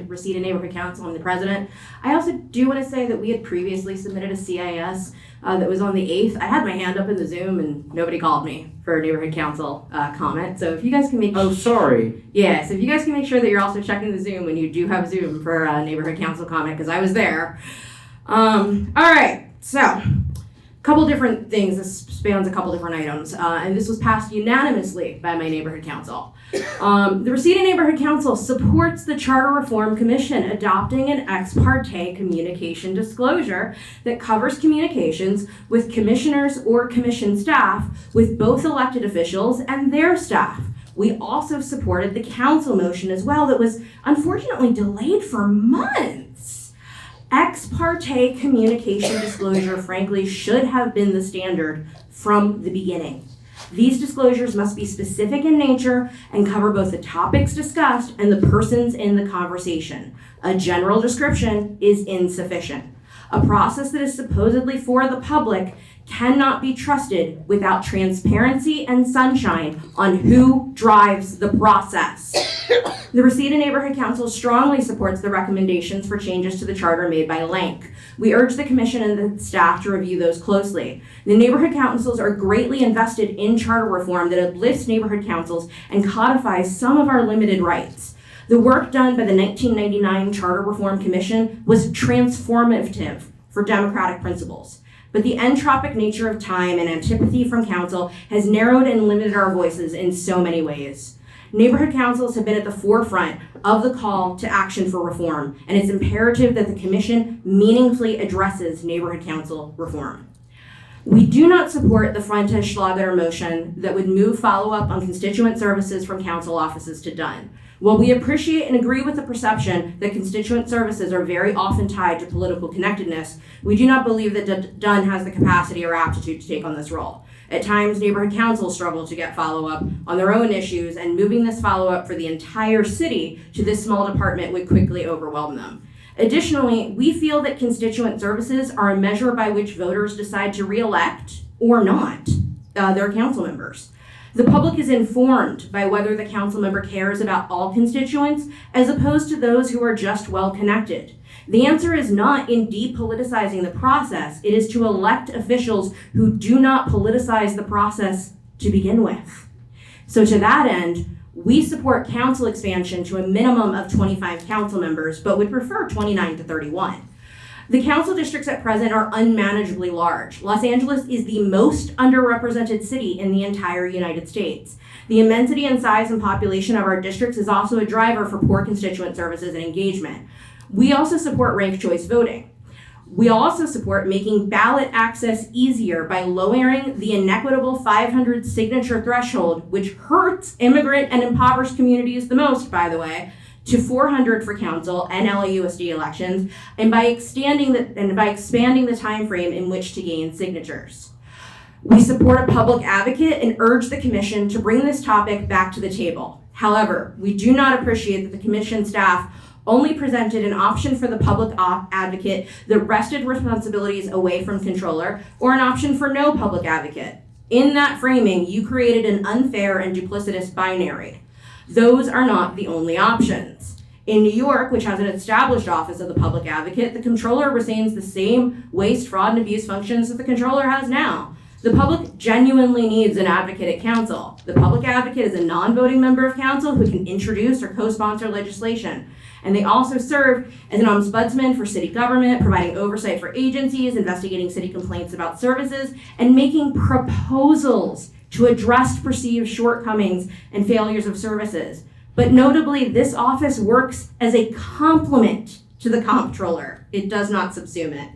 Reseda Neighborhood Council. I'm the president. I also do want to say that we had previously submitted a CIS that was on the 8th. I had my hand up in the Zoom and nobody called me for a neighborhood council comment. So if you guys can make sorry. Yeah, so if you guys can make sure that you're also checking the Zoom when you do have Zoom for a neighborhood council comment, because I was there. All right, so couple different things. This spans a couple different items, and this was passed unanimously by my neighborhood council. The Reseda Neighborhood Council supports the Charter Reform Commission adopting an ex parte communication disclosure that covers communications with commissioners or commission staff with both elected officials and their staff. We also supported the council motion as well that was unfortunately delayed for months. Ex parte communication disclosure, frankly, should have been the standard from the beginning. These disclosures must be specific in nature and cover both the topics discussed and the persons in the conversation. A general description is insufficient. A process that is supposedly for the public cannot be trusted without transparency and sunshine on who drives the process. The Reseda Neighborhood Council strongly supports the recommendations for changes to the charter made by LANCC. We urge the commission and the staff to review those closely. The neighborhood councils are greatly invested in charter reform that uplifts neighborhood councils and codifies some of our limited rights. The work done by the 1999 Charter Reform Commission was transformative for democratic principles. But the entropic nature of time and antipathy from council has narrowed and limited our voices in so many ways. Neighborhood councils have been at the forefront of the call to action for reform, and it's imperative that the commission meaningfully addresses neighborhood council reform. We do not support the Funtes motion that would move follow-up on constituent services from council offices to Dunn. While we appreciate and agree with the perception that constituent services are very often tied to political connectedness, we do not believe that Dunn has the capacity or aptitude to take on this role. At times, neighborhood councils struggle to get follow-up on their own issues, and moving this follow-up for the entire city to this small department would quickly overwhelm them. Additionally, we feel that constituent services are a measure by which voters decide to re-elect or not their council members. The public is informed by whether the council member cares about all constituents as opposed to those who are just well-connected. The answer is not in depoliticizing the process, it is to elect officials who do not politicize the process to begin with. So to that end, we support council expansion to a minimum of 25 council members, but would prefer 29 to 31. The council districts at present are unmanageably large. Los Angeles is the most underrepresented city in the entire United States. The immensity and size and population of our districts is also a driver for poor constituent services and engagement. We also support ranked choice voting. We also support making ballot access easier by lowering the inequitable 500 signature threshold, which hurts immigrant and impoverished communities the most, by the way, to 400 for council and LAUSD elections, and by expanding the time frame in which to gain signatures. We support a public advocate and urge the commission to bring this topic back to the table. However, we do not appreciate that the commission staff only presented an option for the public advocate that wrested responsibilities away from controller, or an option for no public advocate. In that framing, you created an unfair and duplicitous binary. Those are not the only options. In New York, which has an established office of the public advocate, the controller retains the same waste, fraud, and abuse functions that the controller has now. The public genuinely needs an advocate at council. The public advocate is a non-voting member of council who can introduce or co-sponsor legislation. And they also serve as an ombudsman for city government, providing oversight for agencies, investigating city complaints about services, and making proposals to address perceived shortcomings and failures of services. But notably, this office works as a complement to the comptroller. It does not subsume it.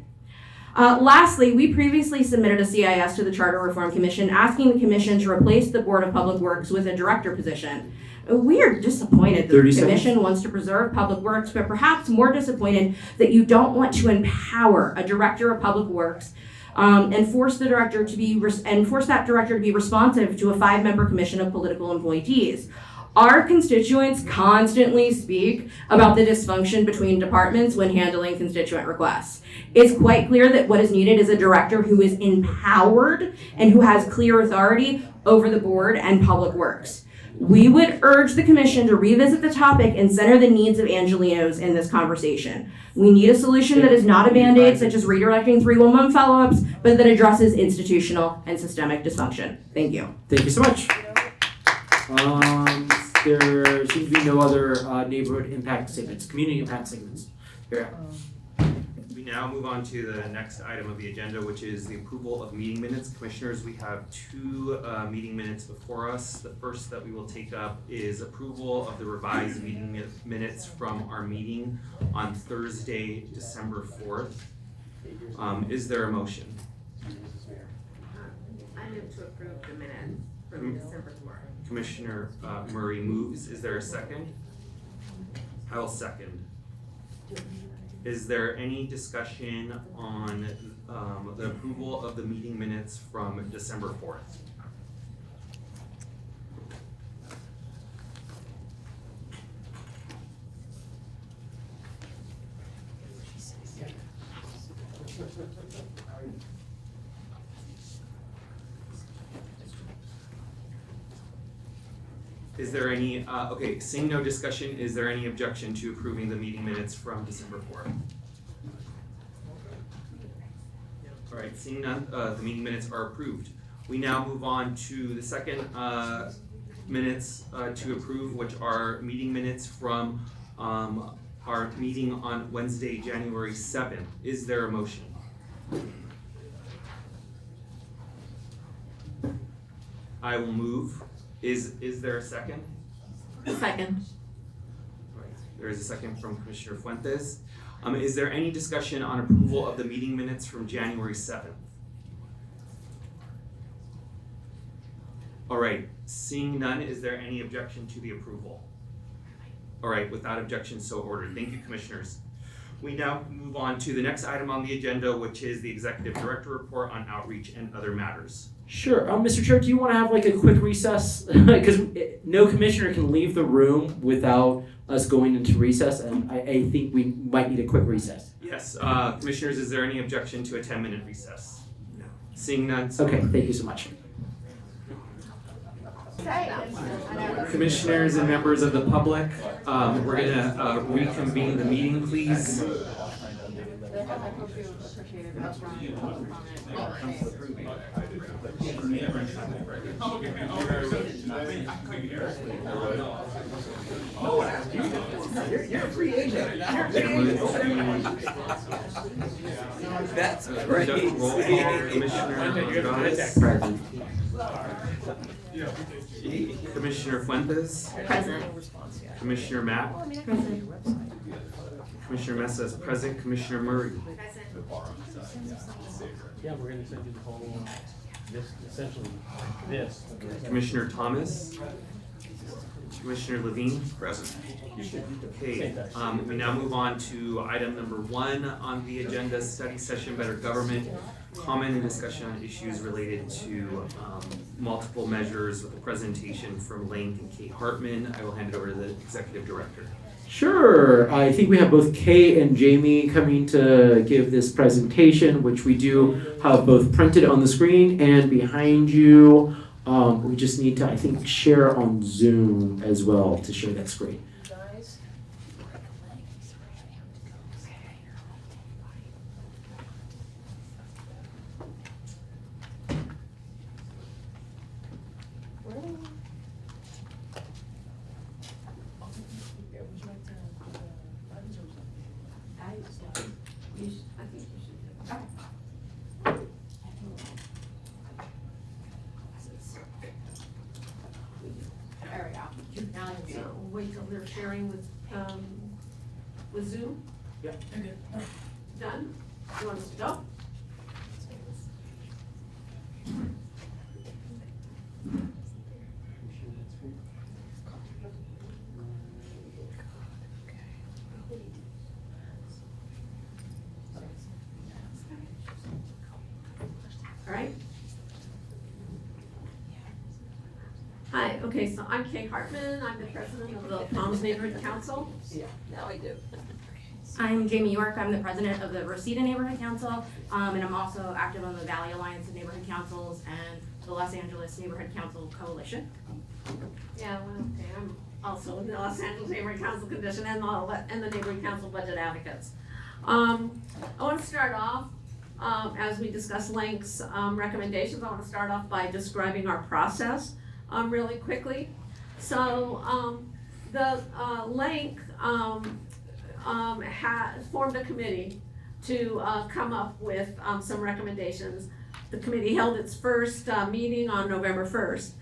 Lastly, we previously submitted a CIS to the Charter Reform Commission asking the commission to replace the Board of Public Works with a director position. We are disappointed that the commission wants to preserve public works, but perhaps more disappointed that you don't want to empower a director of public works and force that director to be responsive to a 5-member commission of political appointees. Our constituents constantly speak about the dysfunction between departments when handling constituent requests. It's quite clear that what is needed is a director who is empowered and who has clear authority over the board and public works. We would urge the commission to revisit the topic and center the needs of Angelenos in this conversation. We need a solution that is not a Band-Aid, such as redirecting 311 follow-ups, but that addresses institutional and systemic dysfunction. Thank you. Thank you so much. There seems to be no other neighborhood impact statements, community impact statements. Here. We now move on to the next item of the agenda, which is the approval of meeting minutes. Commissioners, we have 2 meeting minutes before us. The first that we will take up is approval of the revised meeting minutes from our meeting on Thursday, December 4th. Is there a motion? I move to approve the minutes from December 4th. Commissioner Murray moves. Is there a second? I will second. Is there any discussion on the approval of the meeting minutes from December 4th? Is there any, okay, seeing no discussion, is there any objection to approving the meeting minutes from December 4th? All right, seeing none, the meeting minutes are approved. We now move on to the second minutes to approve, which are meeting minutes from our meeting on Wednesday, January 7th. Is there a motion? I will move. Is there a second? Second. Right. There is a second from Commissioner Fuentes. Is there any discussion on approval of the meeting minutes from January 7th? All right, seeing none, is there any objection to the approval? All right, without objection, so ordered. Thank you, Commissioners. We now move on to the next item on the agenda, which is the Executive Director Report on Outreach and Other Matters. Sure. Mr. Chair, do you want to have like a quick recess? Because no commissioner can leave the room without us going into recess, and I think we might need a quick recess. Yes, Commissioners, is there any objection to a 10-minute recess? No. Seeing none. So Okay, thank you so much. Commissioners and members of the public, we're gonna reconvene the meeting, please. You're a free agent. That's great. Roll call, Commissioner Present. Commissioner Fuentes. Present. Commissioner Mack. Present. Commissioner Mesa is present. Commissioner Murray. Yeah, we're gonna send you the whole, this, essentially, this. Commissioner Thomas. Commissioner Levine. Present. Okay, we now move on to item number 1 on the agenda, study session, better government, comment and discussion on issues related to multiple measures with a presentation from LANCC and Kate Hartman. I will hand it over to the Executive Director. Sure. I think we have both Kay and Jamie coming to give this presentation, which we do have both printed on the screen and behind you. We just need to, I think, share on Zoom as well to share that screen. There we go. Now you can wait till they're sharing with Zoom. Yeah. Done? You want us to go? All right. Hi, okay, so I'm Kay Hartman, I'm the president of the Palms Neighborhood Council. Yeah, now I do. I'm Jamie York. I'm the president of the Reseda Neighborhood Council, and I'm also active on the Valley Alliance of Neighborhood Councils and the Los Angeles Neighborhood Council Coalition. Yeah, well, okay, I'm also in the Los Angeles Neighborhood Council Condition and the Neighborhood Council Budget Advocates. I want to start off, as we discuss LANCC's recommendations, I want to start off by describing our process really quickly. So the LANCC has formed a committee to come up with some recommendations. The committee held its first meeting on November 1st.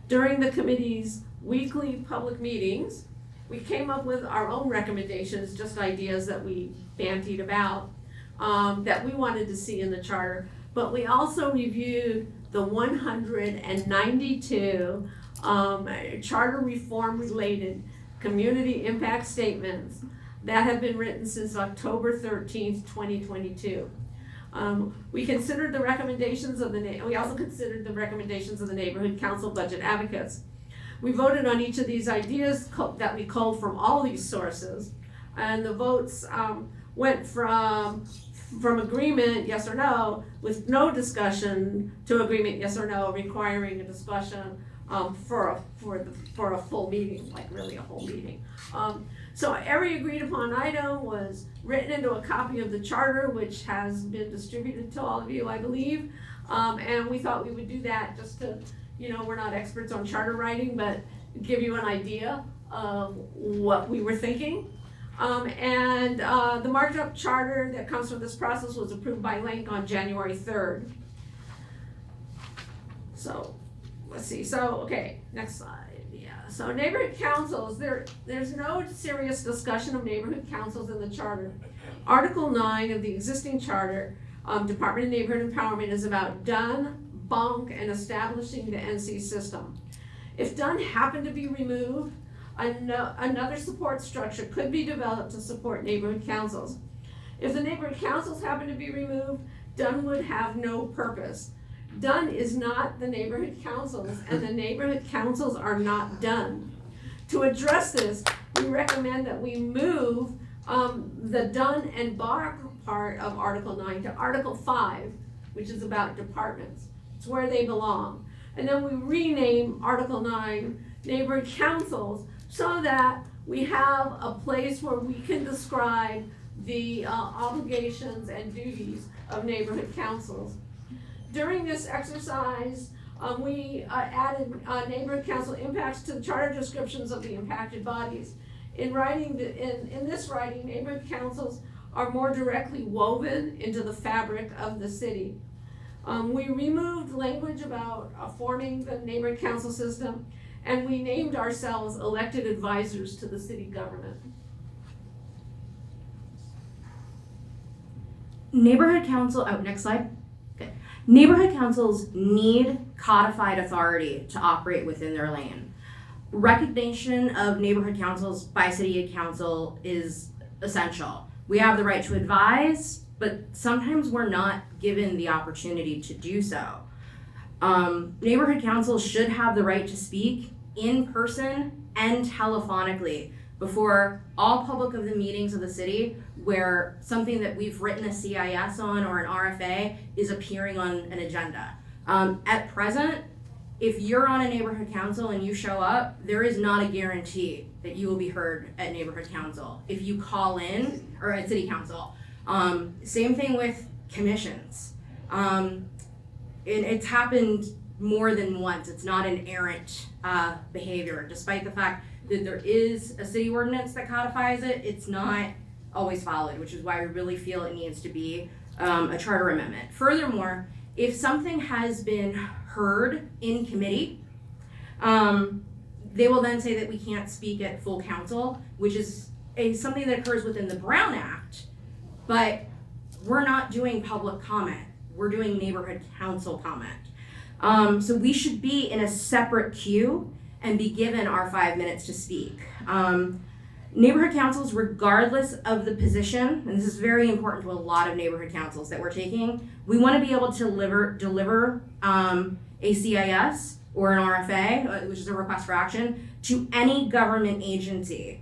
During the committee's weekly public meetings, we came up with our own recommendations, just ideas that we bantied about that we wanted to see in the charter. But we also reviewed the 192 charter reform related community impact statements that have been written since October 13th, 2022. We considered the recommendations of we also considered the recommendations of the Neighborhood Council Budget Advocates. We voted on each of these ideas that we culled from all these sources, and the votes went from agreement, yes or no, with no discussion, to agreement, yes or no, requiring a discussion for a full meeting, like really a whole meeting. So every agreed upon item was written into a copy of the charter, which has been distributed to all of you, I believe. And we thought we would do that just to, we're not experts on charter writing, but give you an idea of what we were thinking. And the marked up charter that comes from this process was approved by LANCC on January 3rd. So let's see, so, okay, next slide, yeah. So neighborhood councils, there's no serious discussion of neighborhood councils in the charter. Article 9 of the existing charter, Department of Neighborhood Empowerment, is about DUN, BONK, and establishing the NC system. If DUN happened to be removed, another support structure could be developed to support neighborhood councils. If the neighborhood councils happen to be removed, DUN would have no purpose. DUN is not the neighborhood councils, and the neighborhood councils are not DUN. To address this, we recommend that we move the DUN and BONK part of Article 9 to Article 5, which is about departments. It's where they belong. And then we rename Article 9 neighborhood councils so that we have a place where we can describe the obligations and duties of neighborhood councils. During this exercise, we added neighborhood council impacts to the charter descriptions of the impacted bodies. In this writing, neighborhood councils are more directly woven into the fabric of the city. We removed language about forming the neighborhood council system, and we named ourselves elected advisors to the city government. Neighborhood council, next slide. Okay. Neighborhood councils need codified authority to operate within their lane. Recognition of neighborhood councils by city council is essential. We have the right to advise, but sometimes we're not given the opportunity to do so. Neighborhood councils should have the right to speak in person and telephonically before all public of the meetings of the city where something that we've written a CIS on or an RFA is appearing on an agenda. At present, if you're on a neighborhood council and you show up, there is not a guarantee that you will be heard at neighborhood council. If you call in, or at city council. Same thing with commissions. It's happened more than once. It's not an errant behavior. Despite the fact that there is a city ordinance that codifies it, it's not always followed, which is why we really feel it needs to be a charter amendment. Furthermore, if something has been heard in committee, they will then say that we can't speak at full council, which is something that occurs within the Brown Act, but we're not doing public comment. We're doing neighborhood council comment. So we should be in a separate queue and be given our 5 minutes to speak. Neighborhood councils, regardless of the position, and this is very important to a lot of neighborhood councils that we're taking, we want to be able to deliver a CIS or an RFA, which is a request for action, to any government agency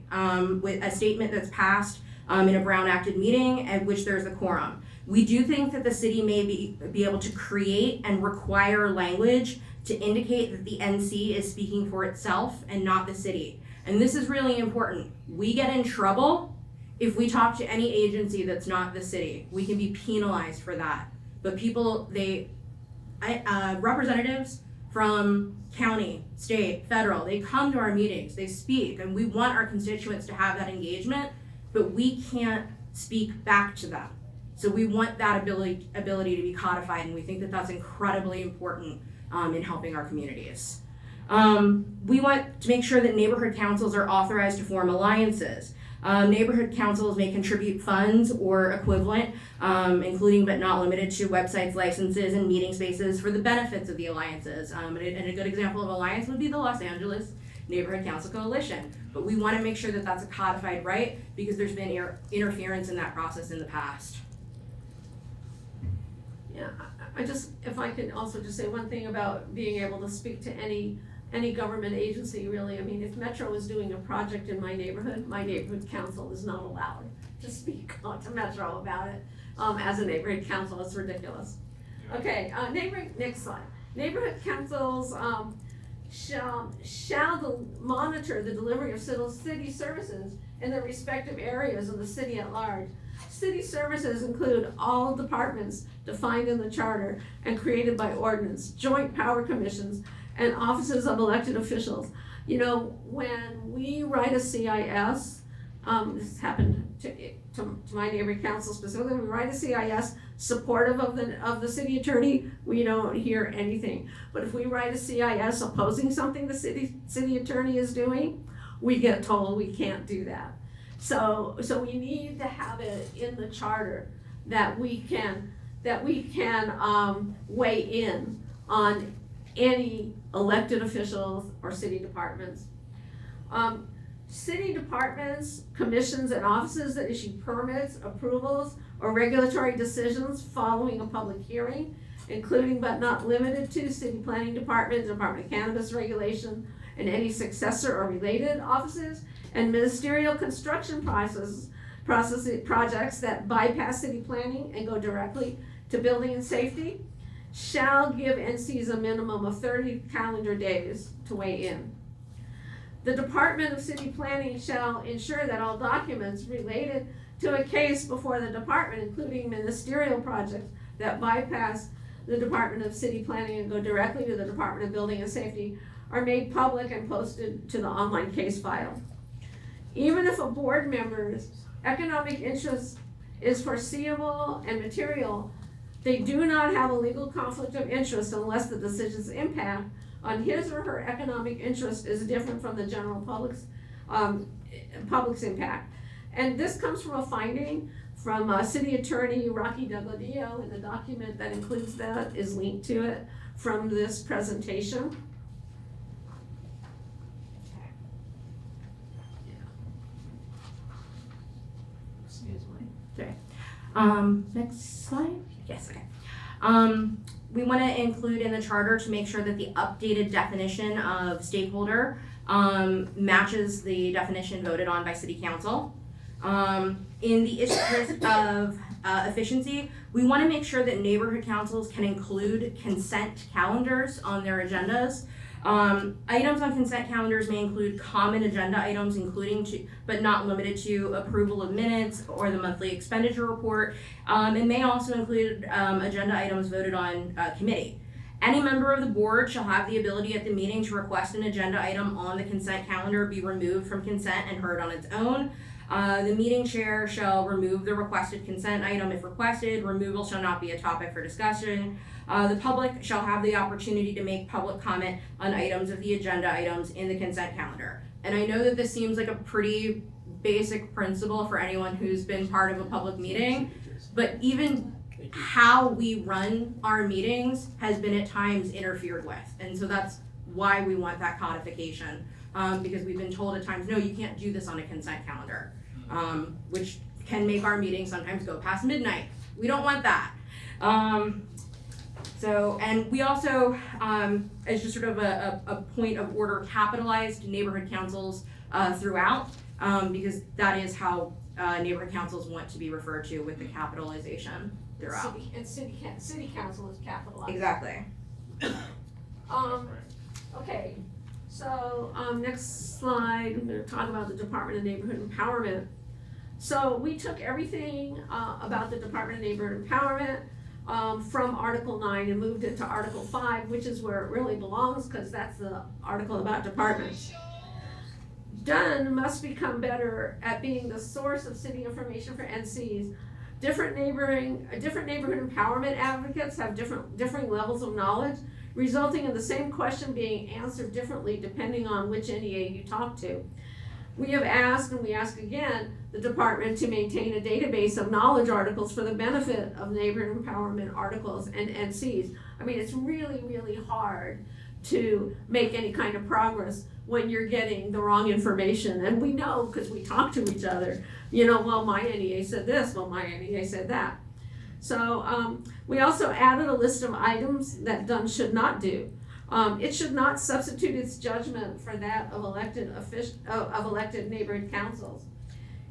with a statement that's passed in a Brown Acted meeting at which there's a quorum. We do think that the city may be able to create and require language to indicate that the NC is speaking for itself and not the city. And this is really important. We get in trouble if we talk to any agency that's not the city. We can be penalized for that. But representatives from county, state, federal, they come to our meetings, they speak, and we want our constituents to have that engagement, but we can't speak back to them. So we want that ability to be codified, and we think that that's incredibly important in helping our communities. We want to make sure that neighborhood councils are authorized to form alliances. Neighborhood councils may contribute funds or equivalent, including but not limited to websites, licenses, and meeting spaces for the benefits of the alliances. And a good example of alliance would be the Los Angeles Neighborhood Council Coalition. But we want to make sure that that's a codified right because there's been interference in that process in the past. Yeah, if I could also just say one thing about being able to speak to any government agency, really. I mean, if Metro is doing a project in my neighborhood council is not allowed to speak to Metro about it as a neighborhood council. It's ridiculous. Okay, next slide. Neighborhood councils shall monitor the delivery of city services in their respective areas of the city at large. City services include all departments defined in the charter and created by ordinance, joint power commissions, and offices of elected officials. You know, when we write a CIS, this happened to my neighborhood council specifically, we write a CIS, supportive of the city attorney, we don't hear anything. But if we write a CIS opposing something the city attorney is doing, we get told we can't do that. So we need to have it in the charter that we can weigh in on any elected officials or city departments. City departments, commissions, and offices that issue permits, approvals, or regulatory decisions following a public hearing, including but not limited to city planning department, Department of Cannabis Regulation, and any successor or related offices, and ministerial construction projects that bypass city planning and go directly to building and safety, shall give NCs a minimum of 30 calendar days to weigh in. The Department of City Planning shall ensure that all documents related to a case before the department, including ministerial projects that bypass the Department of City Planning and go directly to the Department of Building and Safety, are made public and posted to the online case file. Even if a board member's economic interest is foreseeable and material, they do not have a legal conflict of interest unless the decision's impact on his or her economic interest is different from the general public's impact. And this comes from a finding from City Attorney Rocky Delgadillo, and the document that includes that is linked to it from this presentation. Excuse me. Okay. Next slide? Yes, okay. We want to include in the charter to make sure that the updated definition of stakeholder matches the definition voted on by City Council. In the interest of efficiency, we want to make sure that neighborhood councils can include consent calendars on their agendas. Items on consent calendars may include common agenda items, including but not limited to approval of minutes or the monthly expenditure report. It may also include agenda items voted on committee. Any member of the board shall have the ability at the meeting to request an agenda item on the consent calendar be removed from consent and heard on its own. The meeting chair shall remove the requested consent item if requested. Removal shall not be a topic for discussion. The public shall have the opportunity to make public comment on items of the agenda items in the consent calendar. And I know that this seems like a pretty basic principle for anyone who's been part of a public meeting, but even how we run our meetings has been at times interfered with. And so that's why we want that codification, because we've been told at times, no, you can't do this on a consent calendar, which can make our meetings sometimes go past midnight. We don't want that. And we also, as just sort of a point of order, capitalized neighborhood councils throughout, because that is how neighborhood councils want to be referred to, with the capitalization throughout. City council is capitalized. Exactly. Okay, so next slide, I'm going to talk about the Department of Neighborhood Empowerment. So we took everything about the Department of Neighborhood Empowerment from Article 9 and moved it to Article 5, which is where it really belongs, because that's the article about departments. Dunn must become better at being the source of city information for NCs. Different neighborhood empowerment advocates have differing levels of knowledge, resulting in the same question being answered differently depending on which NEA you talk to. We have asked, and we ask again, the department to maintain a database of knowledge articles for the benefit of neighborhood empowerment articles and NCs. I mean, it's really, really hard to make any kind of progress when you're getting the wrong information. And we know, because we talk to each other, well, my NEA said this, well, my NEA said that. So we also added a list of items that Dunn should not do. It should not substitute its judgment for that of elected neighborhood councils.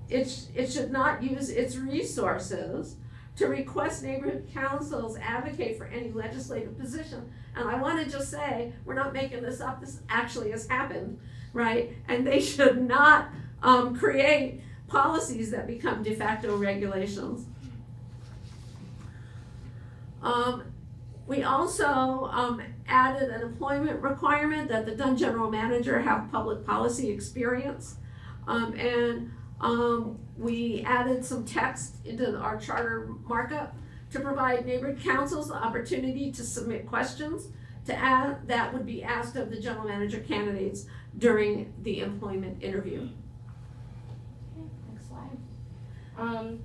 It should not use its resources to request neighborhood councils advocate for any legislative position. And I want to just say, we're not making this up, this actually has happened, right? And they should not create policies that become de facto regulations. We also added an employment requirement that the Dunn General Manager have public policy experience. We added some text into our charter markup to provide neighborhood councils the opportunity to submit questions that would be asked of the general manager candidates during the employment interview. Next slide.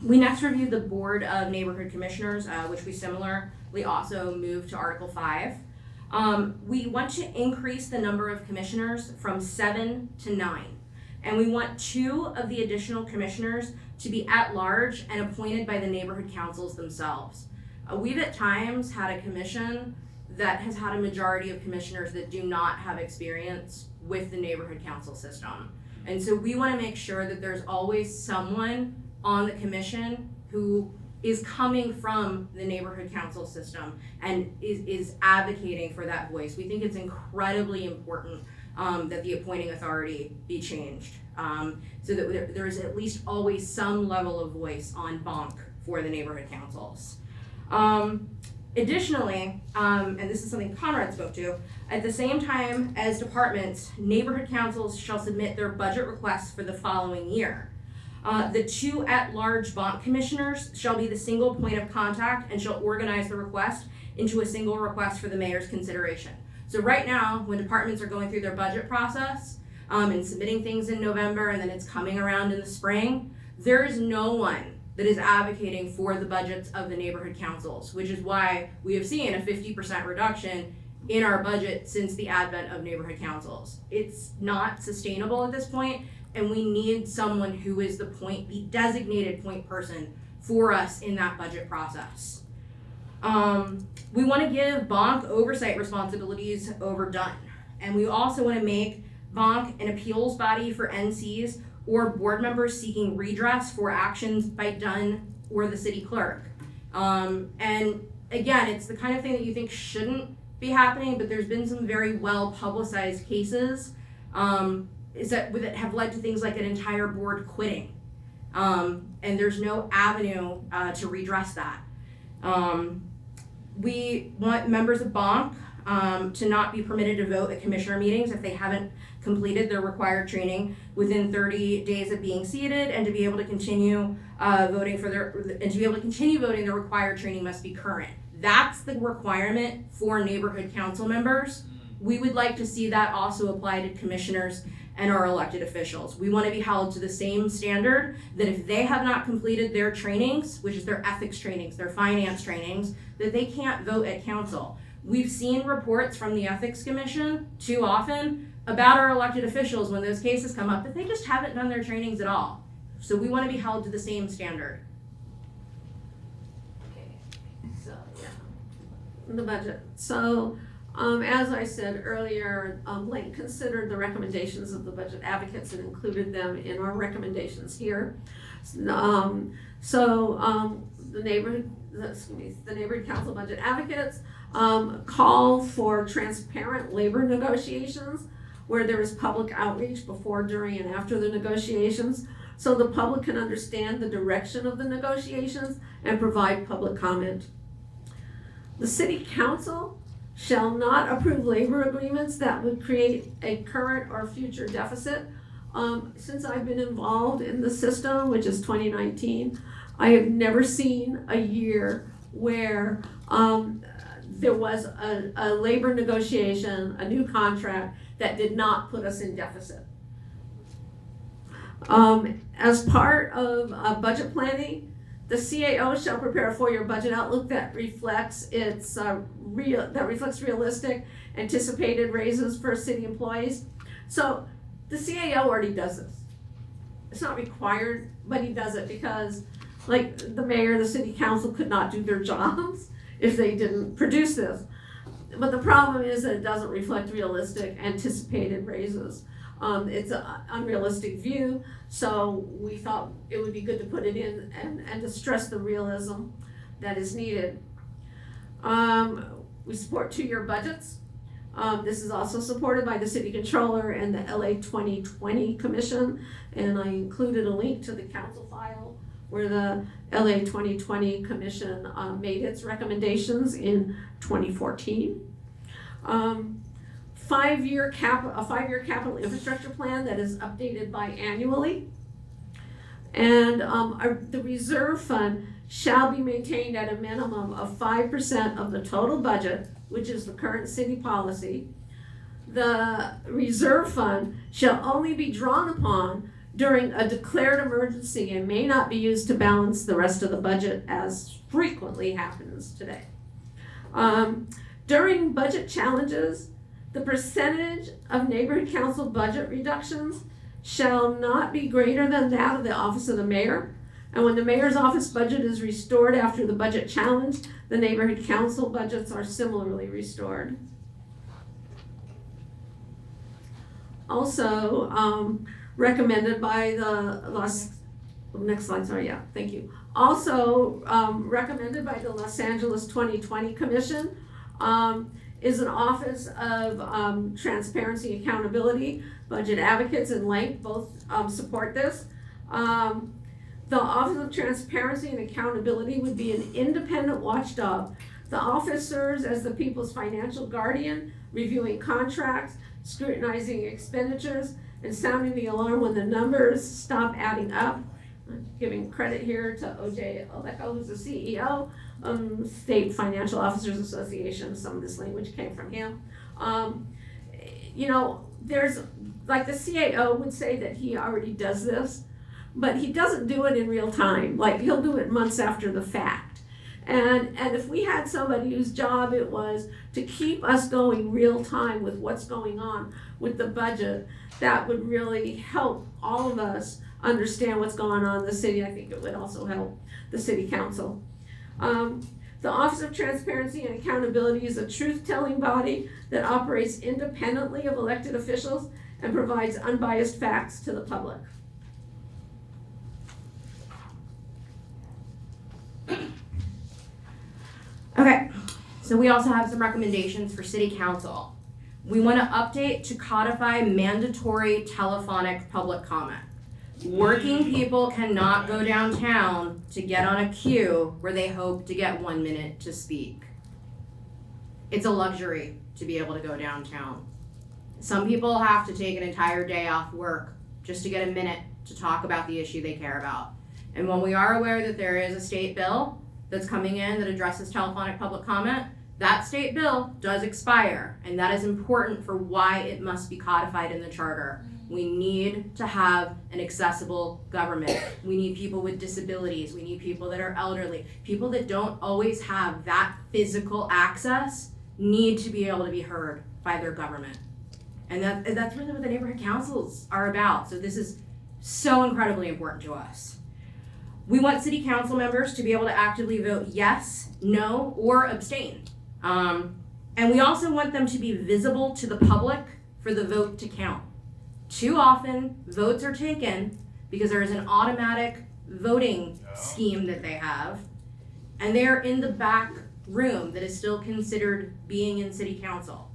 We next reviewed the Board of Neighborhood Commissioners, which we similarly also moved to Article 5. We want to increase the number of commissioners from 7 to 9. And we want 2 of the additional commissioners to be at large and appointed by the neighborhood councils themselves. We've at times had a commission that has had a majority of commissioners that do not have experience with the neighborhood council system. And so we want to make sure that there's always someone on the commission who is coming from the neighborhood council system and is advocating for that voice. We think it's incredibly important that the appointing authority be changed, so that there is at least always some level of voice on bonk for the neighborhood councils. Additionally, and this is something Conrad spoke to, at the same time as departments, neighborhood councils shall submit their budget requests for the following year. The 2 at-large bonk commissioners shall be the single point of contact and shall organize the request into a single request for the mayor's consideration. So right now, when departments are going through their budget process and submitting things in November and then it's coming around in the spring, there is no one that is advocating for the budgets of the neighborhood councils, which is why we have seen a 50% reduction in our budget since the advent of neighborhood councils. It's not sustainable at this point, and we need someone who is the designated point person for us in that budget process. We want to give bonk oversight responsibilities over Dunn, and we also want to make bonk an appeals body for NCs or board members seeking redress for actions by Dunn or the city clerk. And again, it's the kind of thing that you think shouldn't be happening, but there's been some very well publicized cases that have led to things like an entire board quitting. And there's no avenue to redress that. We want members of bonk to not be permitted to vote at commissioner meetings if they haven't completed their required training within 30 days of being seated, and to be able to continue voting, the required training must be current. That's the requirement for neighborhood council members. We would like to see that also apply to commissioners and our elected officials. We want to be held to the same standard that if they have not completed their trainings, which is their ethics trainings, their finance trainings, that they can't vote at council. We've seen reports from the Ethics Commission too often about our elected officials when those cases come up that they just haven't done their trainings at all. So we want to be held to the same standard. So, yeah, the budget. So, as I said earlier, Link considered the recommendations of the budget advocates and included them in our recommendations here. The neighborhood council budget advocates call for transparent labor negotiations where there is public outreach before, during, and after the negotiations, so the public can understand the direction of the negotiations and provide public comment. The city council shall not approve labor agreements that would create a current or future deficit. Since I've been involved in the system, which is 2019, I have never seen a year where there was a labor negotiation, a new contract that did not put us in deficit. As part of budget planning, the CAO shall prepare a 4-year budget outlook that reflects realistic anticipated raises for city employees. So the CAO already does this. It's not required, but he does it because, like, the mayor, the city council could not do their jobs if they didn't produce this. But the problem is that it doesn't reflect realistic anticipated raises. It's an unrealistic view, so we thought it would be good to put it in and to stress the realism that is needed. We support 2-year budgets. This is also supported by the city controller and the LA 2020 Commission, and I included a link to the council file where the LA 2020 Commission made its recommendations in 2014. A 5-year capital infrastructure plan that is updated biannually. And the reserve fund shall be maintained at a minimum of 5% of the total budget, which is the current city policy. The reserve fund shall only be drawn upon during a declared emergency and may not be used to balance the rest of the budget as frequently happens today. During budget challenges, the percentage of neighborhood council budget reductions shall not be greater than that of the office of the mayor. And when the mayor's office budget is restored after the budget challenge, the neighborhood council budgets are similarly restored. Also, recommended by the next slide, sorry, yeah, thank you. Also, recommended by the Los Angeles 2020 Commission is an Office of Transparency and Accountability. Budget advocates and LANCC both support this. The Office of Transparency and Accountability would be an independent watchdog. The office serves as the people's financial guardian, reviewing contracts, scrutinizing expenditures, and sounding the alarm when the numbers stop adding up. I'm giving credit here to O.J. Oleko, who's the CEO of State Financial Officers Association. Some of this language came from him. There's, like the CAO would say that he already does this, but he doesn't do it in real time. Like, he'll do it months after the fact. And if we had somebody whose job it was to keep us going real time with what's going on with the budget, that would really help all of us understand what's going on in the city. I think it would also help the city council. The Office of Transparency and Accountability is a truth-telling body that operates independently of elected officials and provides unbiased facts to the public. Okay, so we also have some recommendations for city council. We want to update to codify mandatory telephonic public comment. Working people cannot go downtown to get on a queue where they hope to get 1 minute to speak. It's a luxury to be able to go downtown. Some people have to take an entire day off work just to get a minute to talk about the issue they care about. And when we are aware that there is a state bill that's coming in that addresses telephonic public comment, that state bill does expire, and that is important for why it must be codified in the charter. We need to have an accessible government. We need people with disabilities. We need people that are elderly. People that don't always have that physical access need to be able to be heard by their government. And that's really what the neighborhood councils are about. So this is so incredibly important to us. We want city council members to be able to actively vote yes, no, or abstain. And we also want them to be visible to the public for the vote to count. Too often, votes are taken because there is an automatic voting scheme that they have, and they're in the back room that is still considered being in city council.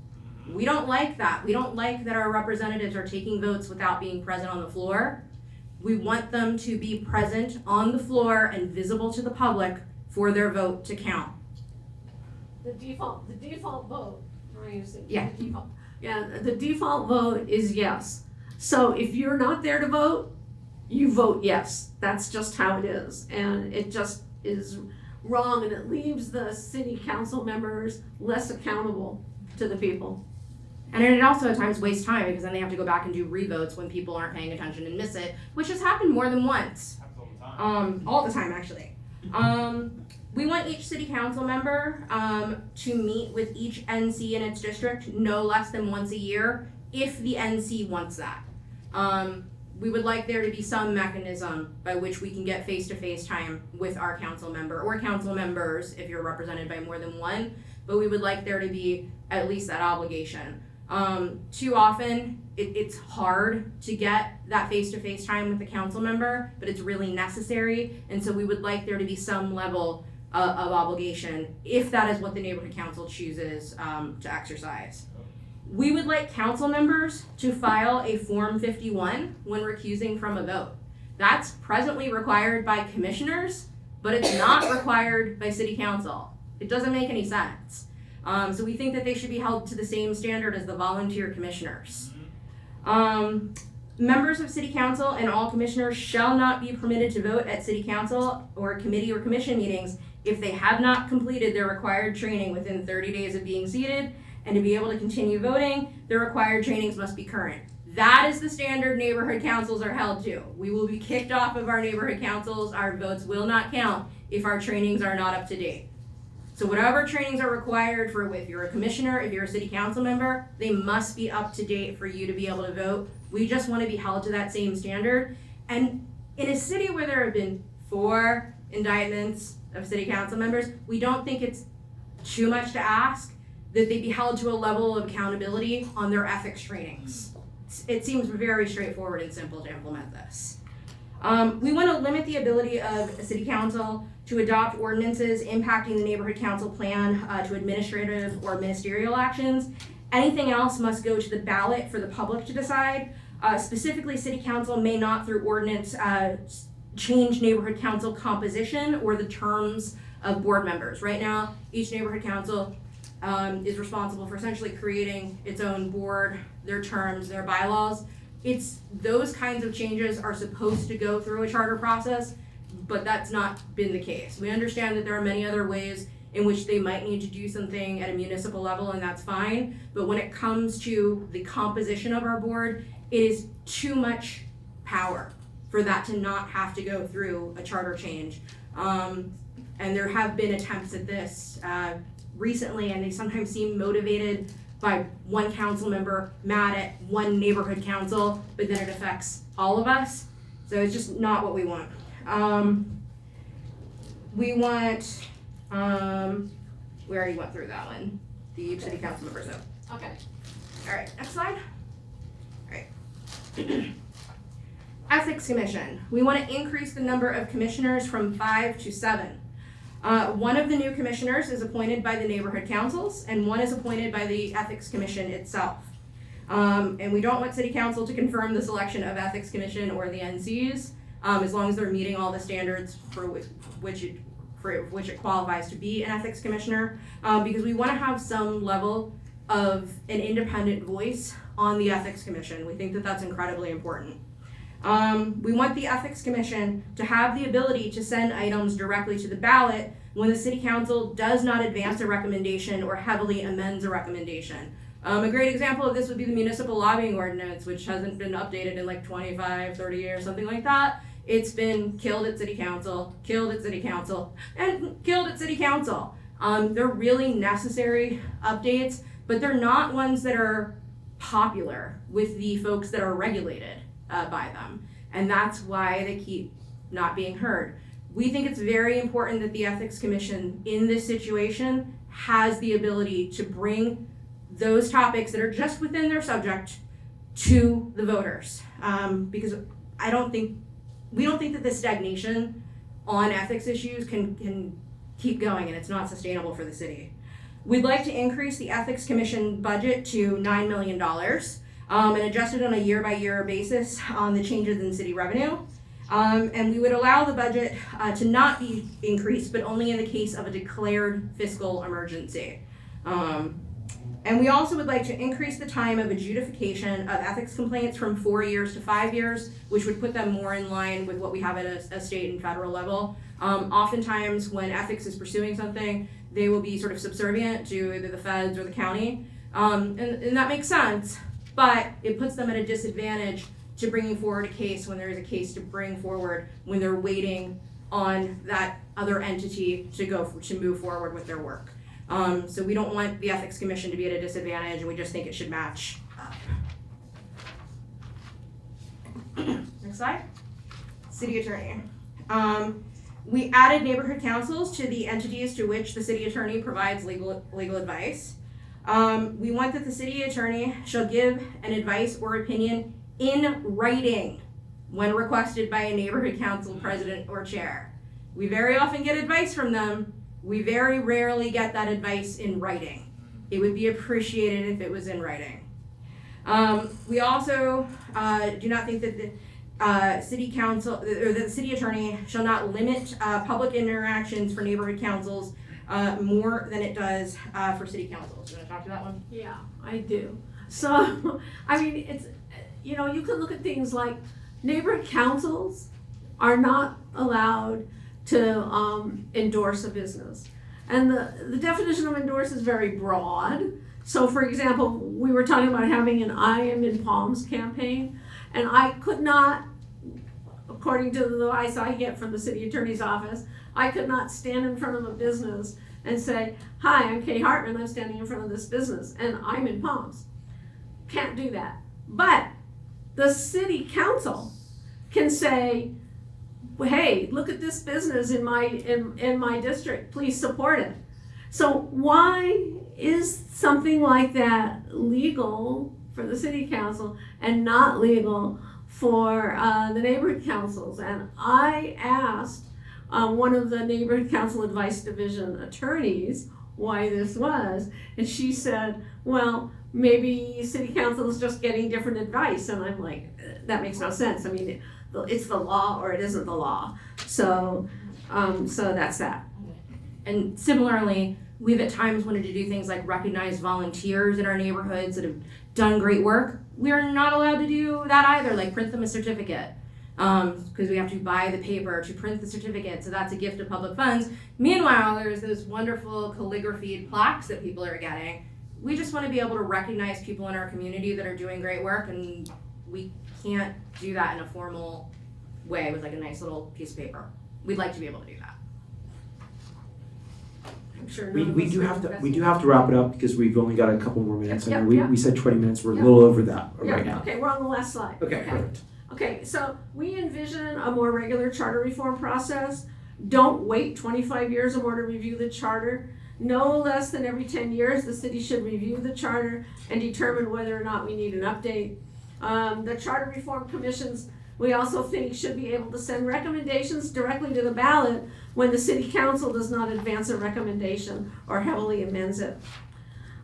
We don't like that. We don't like that our representatives are taking votes without being present on the floor. We want them to be present on the floor and visible to the public for their vote to count. The default vote, Yeah. the default vote is yes. So if you're not there to vote, you vote yes. That's just how it is. And it just is wrong, and it leaves the city council members less accountable to the people. And it also at times wastes time because then they have to go back and do revotes when people aren't paying attention and miss it, which has happened more than once. All the time actually. We want each city council member to meet with each NC in its district no less than once a year if the NC wants that. We would like there to be some mechanism by which we can get face-to-face time with our council member or council members if you're represented by more than one, but we would like there to be at least that obligation. Too often, it's hard to get that face-to-face time with the council member, but it's really necessary, and so we would like there to be some level of obligation if that is what the neighborhood council chooses to exercise. We would like council members to file a Form 51 when recusing from a vote. That's presently required by commissioners, but it's not required by city council. It doesn't make any sense. So we think that they should be held to the same standard as the volunteer commissioners. Members of City Council and all commissioners shall not be permitted to vote at City Council or committee or commission meetings if they have not completed their required training within 30 days of being seated, and to be able to continue voting, the required trainings must be current. That is the standard neighborhood councils are held to. We will be kicked off of our neighborhood councils. Our votes will not count if our trainings are not up to date. So whatever trainings are required for, if you're a commissioner, if you're a city council member, they must be up to date for you to be able to vote. We just want to be held to that same standard. And in a city where there have been 4 indictments of city council members, we don't think it's too much to ask that they be held to a level of accountability on their ethics trainings. It seems very straightforward and simple to implement this. We want to limit the ability of a city council to adopt ordinances impacting the neighborhood council plan to administrative or ministerial actions. Anything else must go to the ballot for the public to decide. Specifically, city council may not through ordinance change neighborhood council composition or the terms of board members. Right now, each neighborhood council is responsible for essentially creating its own board, their terms, their bylaws. It's those kinds of changes are supposed to go through a charter process, but that's not been the case. We understand that there are many other ways in which they might need to do something at a municipal level, and that's fine. But when it comes to the composition of our board, it is too much power for that to not have to go through a charter change. And there have been attempts at this recently, and they sometimes seem motivated by one council member mad at one neighborhood council, but then it affects all of us. So it's just not what we want. We want, we already went through that one, the city council members. So. Okay. All right, next slide. All right. Ethics Commission. We want to increase the number of commissioners from 5 to 7. One of the new commissioners is appointed by the neighborhood councils, and one is appointed by the Ethics Commission itself. And we don't want City Council to confirm the selection of Ethics Commission or the NCs, as long as they're meeting all the standards for which it qualifies to be an Ethics Commissioner, because we want to have some level of an independent voice on the Ethics Commission. We think that that's incredibly important. We want the Ethics Commission to have the ability to send items directly to the ballot when the City Council does not advance a recommendation or heavily amends a recommendation. A great example of this would be the municipal lobbying ordinance, which hasn't been updated in like 25, 30 years, something like that. It's been killed at City Council, killed at City Council, and killed at City Council. They're really necessary updates, but they're not ones that are popular with the folks that are regulated by them. And that's why they keep not being heard. We think it's very important that the Ethics Commission in this situation has the ability to bring those topics that are just within their subject to the voters. Because we don't think that this stagnation on ethics issues can keep going, and it's not sustainable for the city. We'd like to increase the Ethics Commission budget to $9 million and adjust it on a year-by-year basis on the changes in city revenue. And we would allow the budget to not be increased, but only in the case of a declared fiscal emergency. And we also would like to increase the time of adjudication of ethics complaints from 4 years to 5 years, which would put them more in line with what we have at a state and federal level. Oftentimes when ethics is pursuing something, they will be sort of subservient to either the feds or the county. And that makes sense, but it puts them at a disadvantage to bringing forward a case when there is a case to bring forward when they're waiting on that other entity to move forward with their work. So we don't want the Ethics Commission to be at a disadvantage, and we just think it should match up. Next slide. City Attorney. We added neighborhood councils to the entities to which the city attorney provides legal advice. We want that the city attorney shall give an advice or opinion in writing when requested by a neighborhood council president or chair. We very often get advice from them. We very rarely get that advice in writing. It would be appreciated if it was in writing. We also do not think that the city council or the city attorney shall not limit public interactions for neighborhood councils more than it does for city councils. Do you want to talk to that one? Yeah, I do. So, I mean, you know, you could look at things like neighborhood councils are not allowed to endorse a business. And the definition of endorse is very broad. So for example, we were talking about having an I Am in Palms campaign, and I could not, according to the advice I get from the city attorney's office, I could not stand in front of a business and say, hi, I'm Kay Hartman, I'm standing in front of this business, and I'm in Palms. Can't do that. But the city council can say, hey, look at this business in my district, please support it. So why is something like that legal for the city council and not legal for the neighborhood councils? And I asked one of the neighborhood council advice division attorneys why this was, and she said, well, maybe city council is just getting different advice. And I'm like, that makes no sense. I mean, it's the law or it isn't the law. So that's that. And similarly, we've at times wanted to do things like recognize volunteers in our neighborhoods that have done great work. We're not allowed to do that either, like print them a certificate. Because we have to buy the paper to print the certificate, so that's a gift of public funds. Meanwhile, there's those wonderful calligraphied plaques that people are getting. We just want to be able to recognize people in our community that are doing great work, and we can't do that in a formal way with like a nice little piece of paper. We'd like to be able to do that. I'm sure We do have to wrap it up because we've only got a couple more minutes. Yep, I know we said 20 minutes. We're a little over that right now. Okay, we're on the last slide. Okay, perfect. Okay, so we envision a more regular charter reform process. Don't wait 25 years or more to review the charter. No less than every 10 years, the city should review the charter and determine whether or not we need an update. The charter reform commissions, we also think, should be able to send recommendations directly to the ballot when the city council does not advance a recommendation or heavily amends it.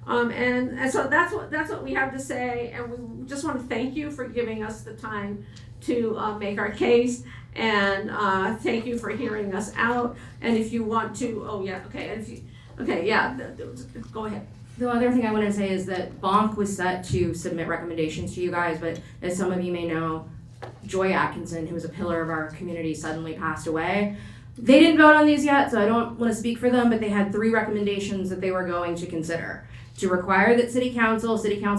And so that's what we have to say, and we just want to thank you for giving us the time to make our case, and thank you for hearing us out. And if you want to, go ahead. The other thing I want to say is that Bonk was set to submit recommendations to you guys, but as some of you may know, Joy Atkinson, who was a pillar of our community, suddenly passed away. They didn't vote on these yet, so I don't want to speak for them, but they had 3 recommendations that they were going to consider. To require that city council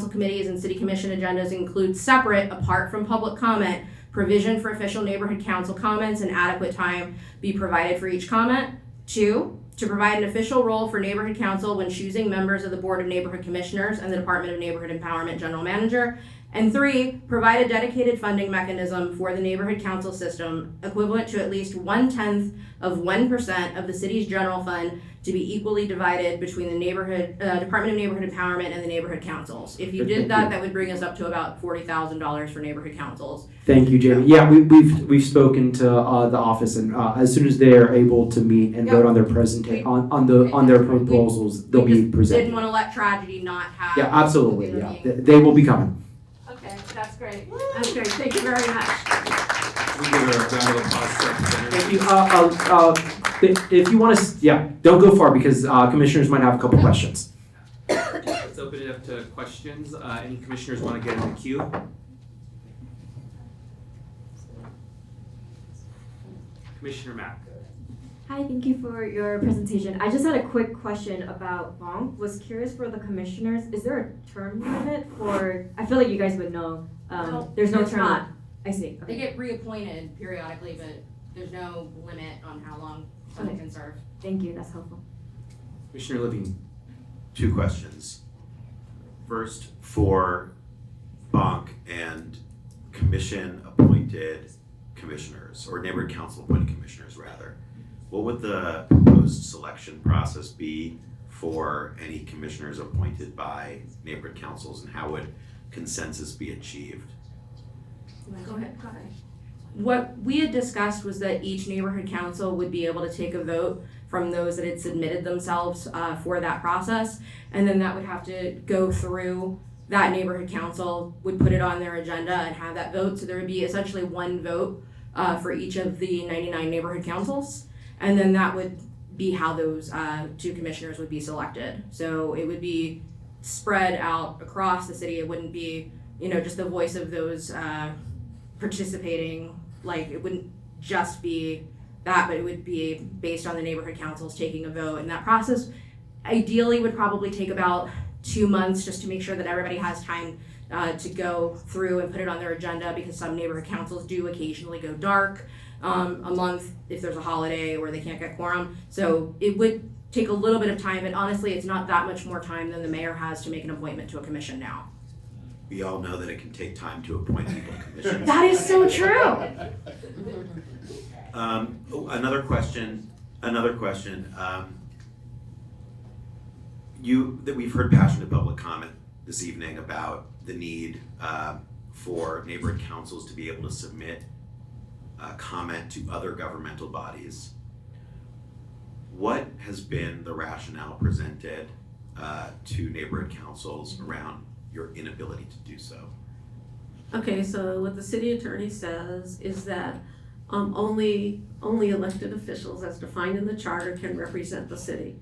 committees, and city commission agendas include separate, apart from public comment, provision for official neighborhood council comments and adequate time be provided for each comment. 2, to provide an official role for neighborhood council when choosing members of the Board of Neighborhood Commissioners and the Department of Neighborhood Empowerment General Manager. And 3, provide a dedicated funding mechanism for the neighborhood council system equivalent to at least 1/10 of 1% of the city's general fund to be equally divided between the neighborhood Department of Neighborhood Empowerment and the neighborhood councils. If you did that, that would bring us up to about $40,000 for neighborhood councils. Thank you, Jamie. Yeah, we've spoken to the office, and as soon as they are able to meet and vote on their on their proposals, they'll be presented. Didn't want to let tragedy not have. Yeah, absolutely. Yeah, they will be coming. Okay, that's great. That's great. Thank you very much. We give a round of applause to our Thank you. If you want to, don't go far because commissioners might have a couple questions. Let's open it up to questions. Any commissioners want to get in the queue? Commissioner Mack. Hi, thank you for your presentation. I just had a quick question about bonk. Was curious for the commissioners, is there a term limit for, I feel like you guys would know. There's no term limit. I see. They get reappointed periodically, but there's no limit on how long someone can serve. Thank you, that's helpful. Commissioner Levine. 2 questions. First, for bonk and commission appointed commissioners, or neighborhood council appointed commissioners rather, what would the proposed selection process be for any commissioners appointed by neighborhood councils, and how would consensus be achieved? Go ahead. What we had discussed was that each neighborhood council would be able to take a vote from those that had submitted themselves for that process, and then that would have to go through that neighborhood council, would put it on their agenda and have that vote. So there would be essentially 1 vote for each of the 99 neighborhood councils. And then that would be how those 2 commissioners would be selected. So it would be spread out across the city. It wouldn't be just the voice of those participating. Like, it wouldn't just be that, but it would be based on the neighborhood councils taking a vote. And that process ideally would probably take about 2 months, just to make sure that everybody has time to go through and put it on their agenda, because some neighborhood councils do occasionally go dark a month if there's a holiday or they can't get quorum. So it would take a little bit of time, but honestly, it's not that much more time than the mayor has to make an appointment to a commission now. We all know that it can take time to appoint people to commissions. That is so true. Another question. We've heard passionate public comment this evening about the need for neighborhood councils to be able to submit comment to other governmental bodies. What has been the rationale presented to neighborhood councils around your inability to do so? Okay, so what the city attorney says is that only elected officials, as defined in the charter, can represent the city.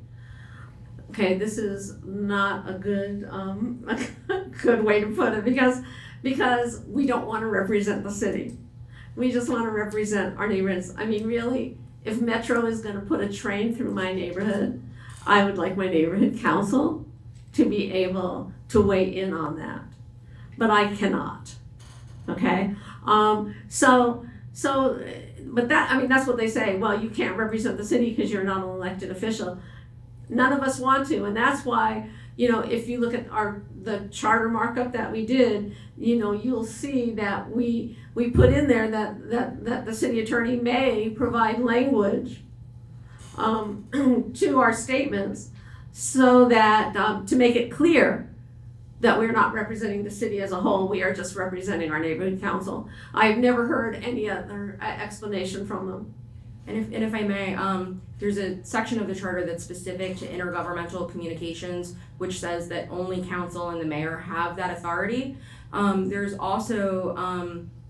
Okay, this is not a good good way to put it, because we don't want to represent the city. We just want to represent our neighborhoods. I mean, really, if Metro is going to put a train through my neighborhood, I would like my neighborhood council to be able to weigh in on that, but I cannot. Okay, but that's what they say. Well, you can't represent the city because you're not an elected official. None of us want to, and that's why, if you look at the charter markup that we did, you'll see that we put in there that the city attorney may provide language to our statements, so that to make it clear that we're not representing the city as a whole, we are just representing our neighborhood council. I've never heard any other explanation from them. And if I may, there's a section of the charter that's specific to intergovernmental communications, which says that only council and the mayor have that authority. There's also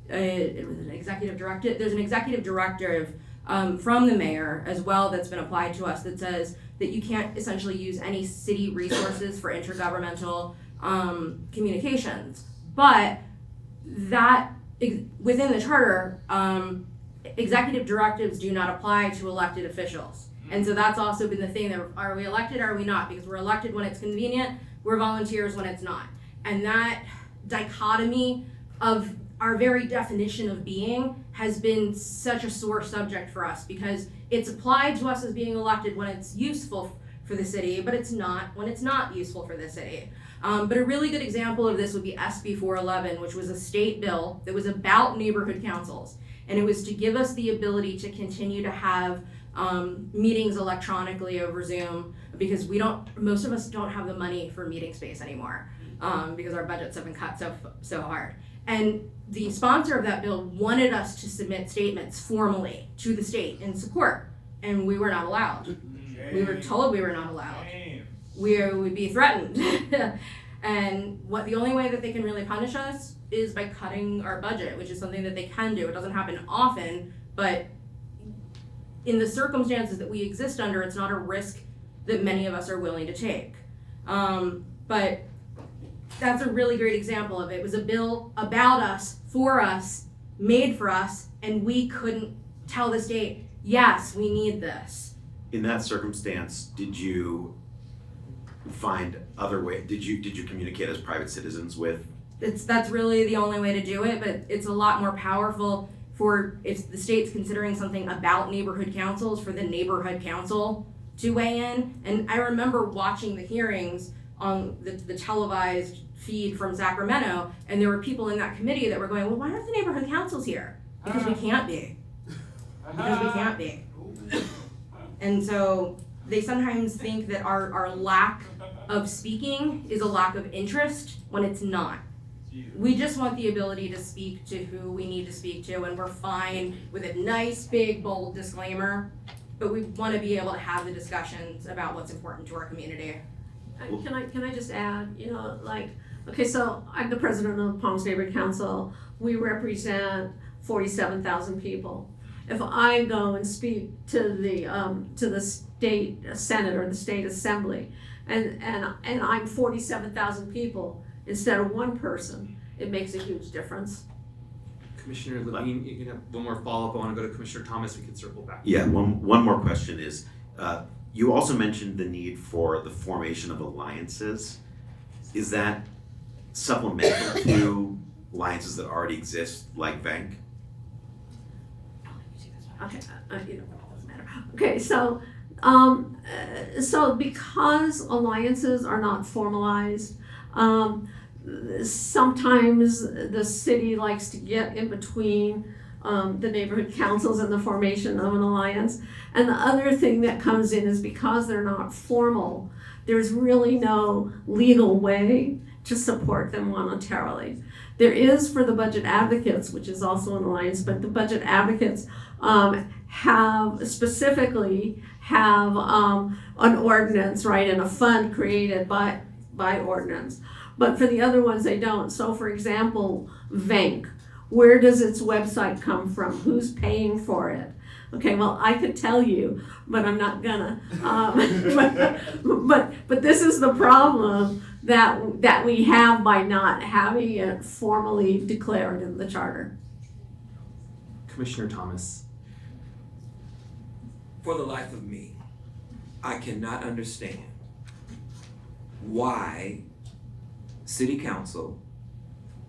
an executive directive. There's an executive directive from the mayor as well that's been applied to us that says that you can't essentially use any city resources for intergovernmental communications. But that within the charter, executive directives do not apply to elected officials. And so that's also been the thing, that are we elected, or are we not? Because we're elected when it's convenient, we're volunteers when it's not. And that dichotomy of our very definition of being has been such a sore subject for us, because it's applied to us as being elected when it's useful for the city, but it's not when it's not useful for the city. But a really good example of this would be SB 411, which was a state bill that was about neighborhood councils. And it was to give us the ability to continue to have meetings electronically over Zoom, because most of us don't have the money for meeting space anymore, because our budgets have been cut so hard. And the sponsor of that bill wanted us to submit statements formally to the state in support, and we were not allowed. We were told we were not allowed. We would be threatened. And the only way that they can really punish us is by cutting our budget, which is something that they can do. It doesn't happen often, but in the circumstances that we exist under, it's not a risk that many of us are willing to take. But that's a really great example of it. It was a bill about us, for us, made for us, and we couldn't tell the state, yes, we need this. In that circumstance, did you find other ways? Did you communicate as private citizens with? That's really the only way to do it, but it's a lot more powerful for, if the state's considering something about neighborhood councils, for the neighborhood council to weigh in. And I remember watching the hearings on the televised feed from Sacramento, and there were people in that committee that were going, well, why aren't the neighborhood councils here? Because we can't be. Because we can't be. And so they sometimes think that our lack of speaking is a lack of interest, when it's not. We just want the ability to speak to who we need to speak to, and we're fine with a nice, big, bold disclaimer, but we want to be able to have the discussions about what's important to our community. Can I just add, okay, so I'm the president of the Palms Neighborhood Council. We represent 47,000 people. If I go and speak to the state senate or the state assembly, and I'm 47,000 people instead of one person, it makes a huge difference. Commissioner Levine, you can have one more follow-up. I want to go to Commissioner Thomas. We can circle back. Yeah, one more question is, you also mentioned the need for the formation of alliances. Is that supplemental to alliances that already exist, like bank? Okay, you know, it doesn't matter. Okay, so because alliances are not formalized, sometimes the city likes to get in between the neighborhood councils and the formation of an alliance. And the other thing that comes in is because they're not formal, there's really no legal way to support them monetarily. There is for the budget advocates, which is also an alliance, but the budget advocates specifically have an ordinance, right, and a fund created by ordinance. But for the other ones, they don't. So for example, VANC, where does its website come from? Who's paying for it? Okay, well, I could tell you, but I'm not gonna. But this is the problem that we have by not having it formally declared in the charter. Commissioner Thomas. For the life of me, I cannot understand why City Council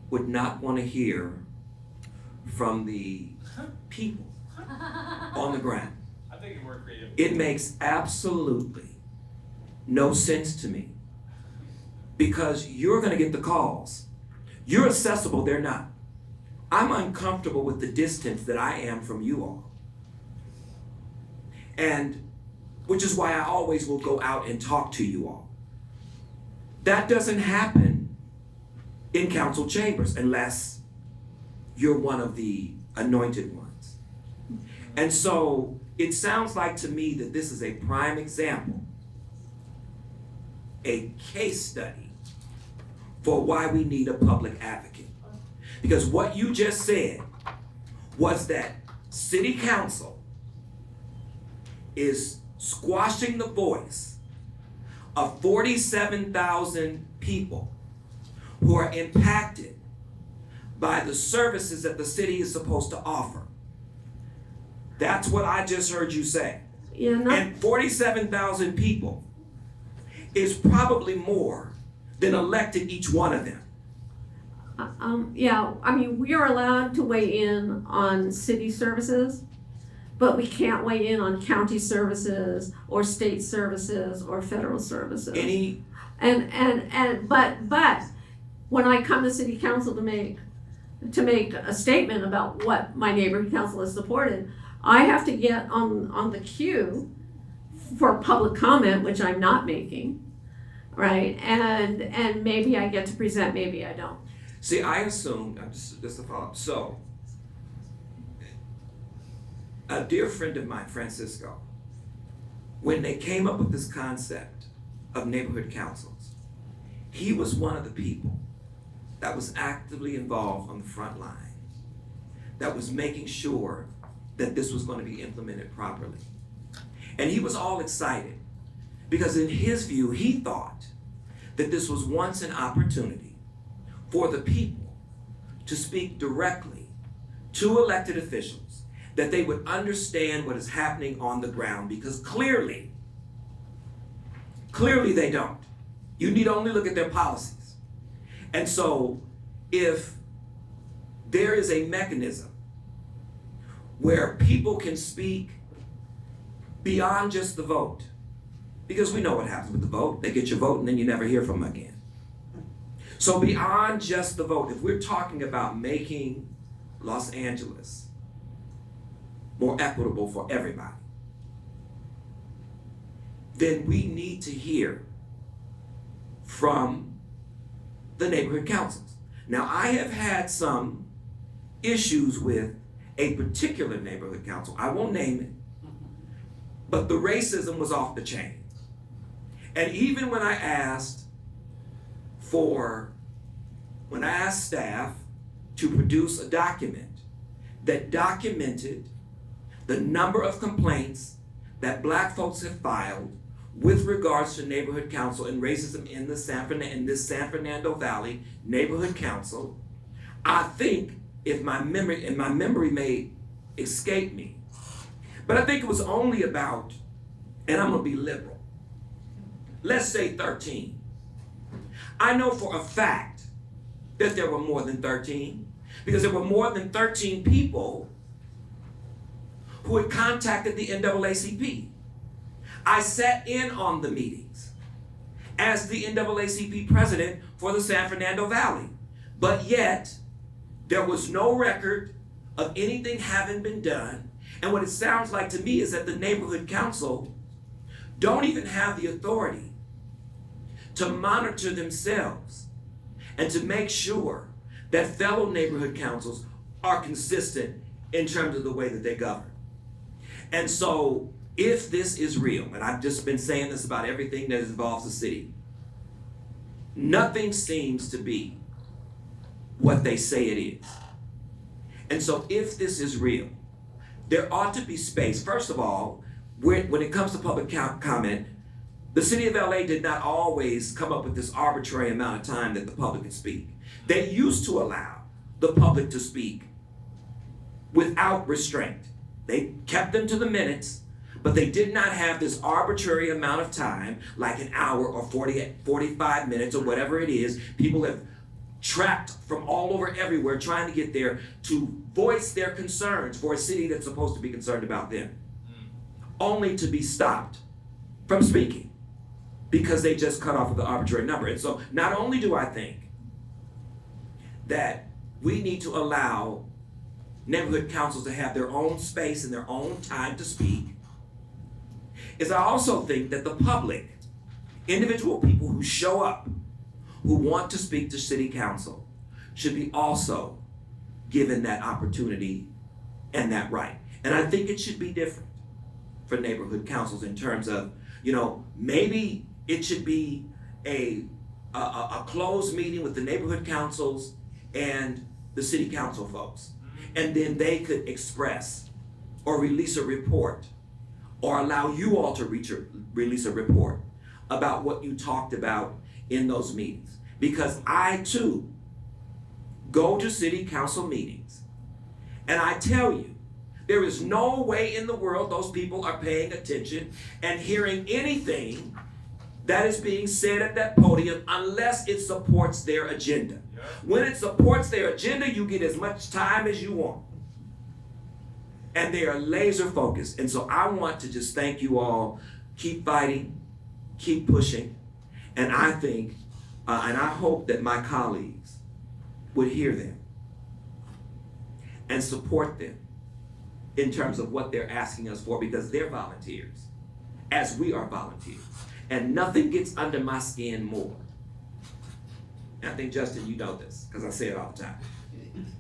would not want to hear from the people on the ground. I think you're more creative. It makes absolutely no sense to me because you're going to get the calls. You're accessible, they're not. I'm uncomfortable with the distance that I am from you all. And which is why I always will go out and talk to you all. That doesn't happen in council chambers unless you're one of the anointed ones. And so it sounds like to me that this is a prime example, a case study for why we need a public advocate. Because what you just said was that City Council is squashing the voice of 47,000 people who are impacted by the services that the city is supposed to offer. That's what I just heard you say. And 47,000 people is probably more than elected each one of them. Yeah, I mean, we are allowed to weigh in on city services, but we can't weigh in on county services or state services or federal services. But when I come to city council to make a statement about what my neighborhood council has supported, I have to get on the queue for public comment, which I'm not making, right? And maybe I get to present, maybe I don't. See, I assumed, just a follow-up. So, a dear friend of mine, Francisco, when they came up with this concept of neighborhood councils, he was one of the people that was actively involved on the front line, that was making sure that this was going to be implemented properly. And he was all excited because in his view, he thought that this was once an opportunity for the people to speak directly to elected officials, that they would understand what is happening on the ground, because clearly they don't. You need only look at their policies. And so if there is a mechanism where people can speak beyond just the vote, because we know what happens with the vote, they get your vote and then you never hear from them again. So beyond just the vote, if we're talking about making Los Angeles more equitable for everybody, then we need to hear from the neighborhood councils. Now, I have had some issues with a particular neighborhood council. I won't name it, but the racism was off the chain. And even when I asked staff to produce a document that documented the number of complaints that Black folks have filed with regards to neighborhood council and racism in this San Fernando Valley neighborhood council, I think if my memory may escape me, but I think it was only about, and I'm gonna be liberal, let's say 13. I know for a fact that there were more than 13 because there were more than 13 people who had contacted the NAACP. I sat in on the meetings as the NAACP president for the San Fernando Valley, but yet there was no record of anything having been done. And what it sounds like to me is that the neighborhood council don't even have the authority to monitor themselves and to make sure that fellow neighborhood councils are consistent in terms of the way that they govern. And so if this is real, and I've just been saying this about everything that involves the city, nothing seems to be what they say it is. And so if this is real, there ought to be space. First of all, when it comes to public comment, the city of LA did not always come up with this arbitrary amount of time that the public could speak. They used to allow the public to speak without restraint. They kept them to the minutes, but they did not have this arbitrary amount of time, like an hour or 45 minutes or whatever it is. People have trapped from all over everywhere trying to get there to voice their concerns for a city that's supposed to be concerned about them, only to be stopped from speaking because they just cut off with the arbitrary number. And so not only do I think that we need to allow neighborhood councils to have their own space and their own time to speak, is I also think that the public, individual people who show up, who want to speak to city council, should be also given that opportunity and that right. And I think it should be different for neighborhood councils in terms of, maybe it should be a closed meeting with the neighborhood councils and the city council folks. And then they could express or release a report or allow you all to release a report about what you talked about in those meetings. Because I too go to city council meetings and I tell you, there is no way in the world those people are paying attention and hearing anything that is being said at that podium unless it supports their agenda. When it supports their agenda, you get as much time as you want. And they are laser focused. And so I want to just thank you all. Keep fighting, keep pushing. And I think, and I hope that my colleagues would hear them and support them in terms of what they're asking us for, because they're volunteers, as we are volunteers. And nothing gets under my skin more. And I think, Justin, you know this, because I say it all the time.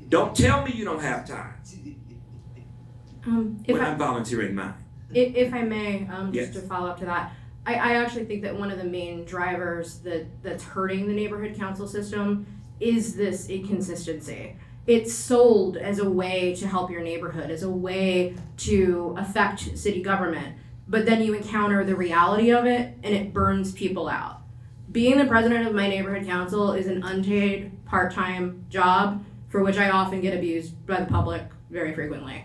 Don't tell me you don't have time when I'm volunteering mine. If I may, Yes. just to follow up to that, I actually think that one of the main drivers that's hurting the neighborhood council system is this inconsistency. It's sold as a way to help your neighborhood, as a way to affect city government, but then you encounter the reality of it and it burns people out. Being the president of my neighborhood council is an unpaid part-time job for which I often get abused by the public very frequently.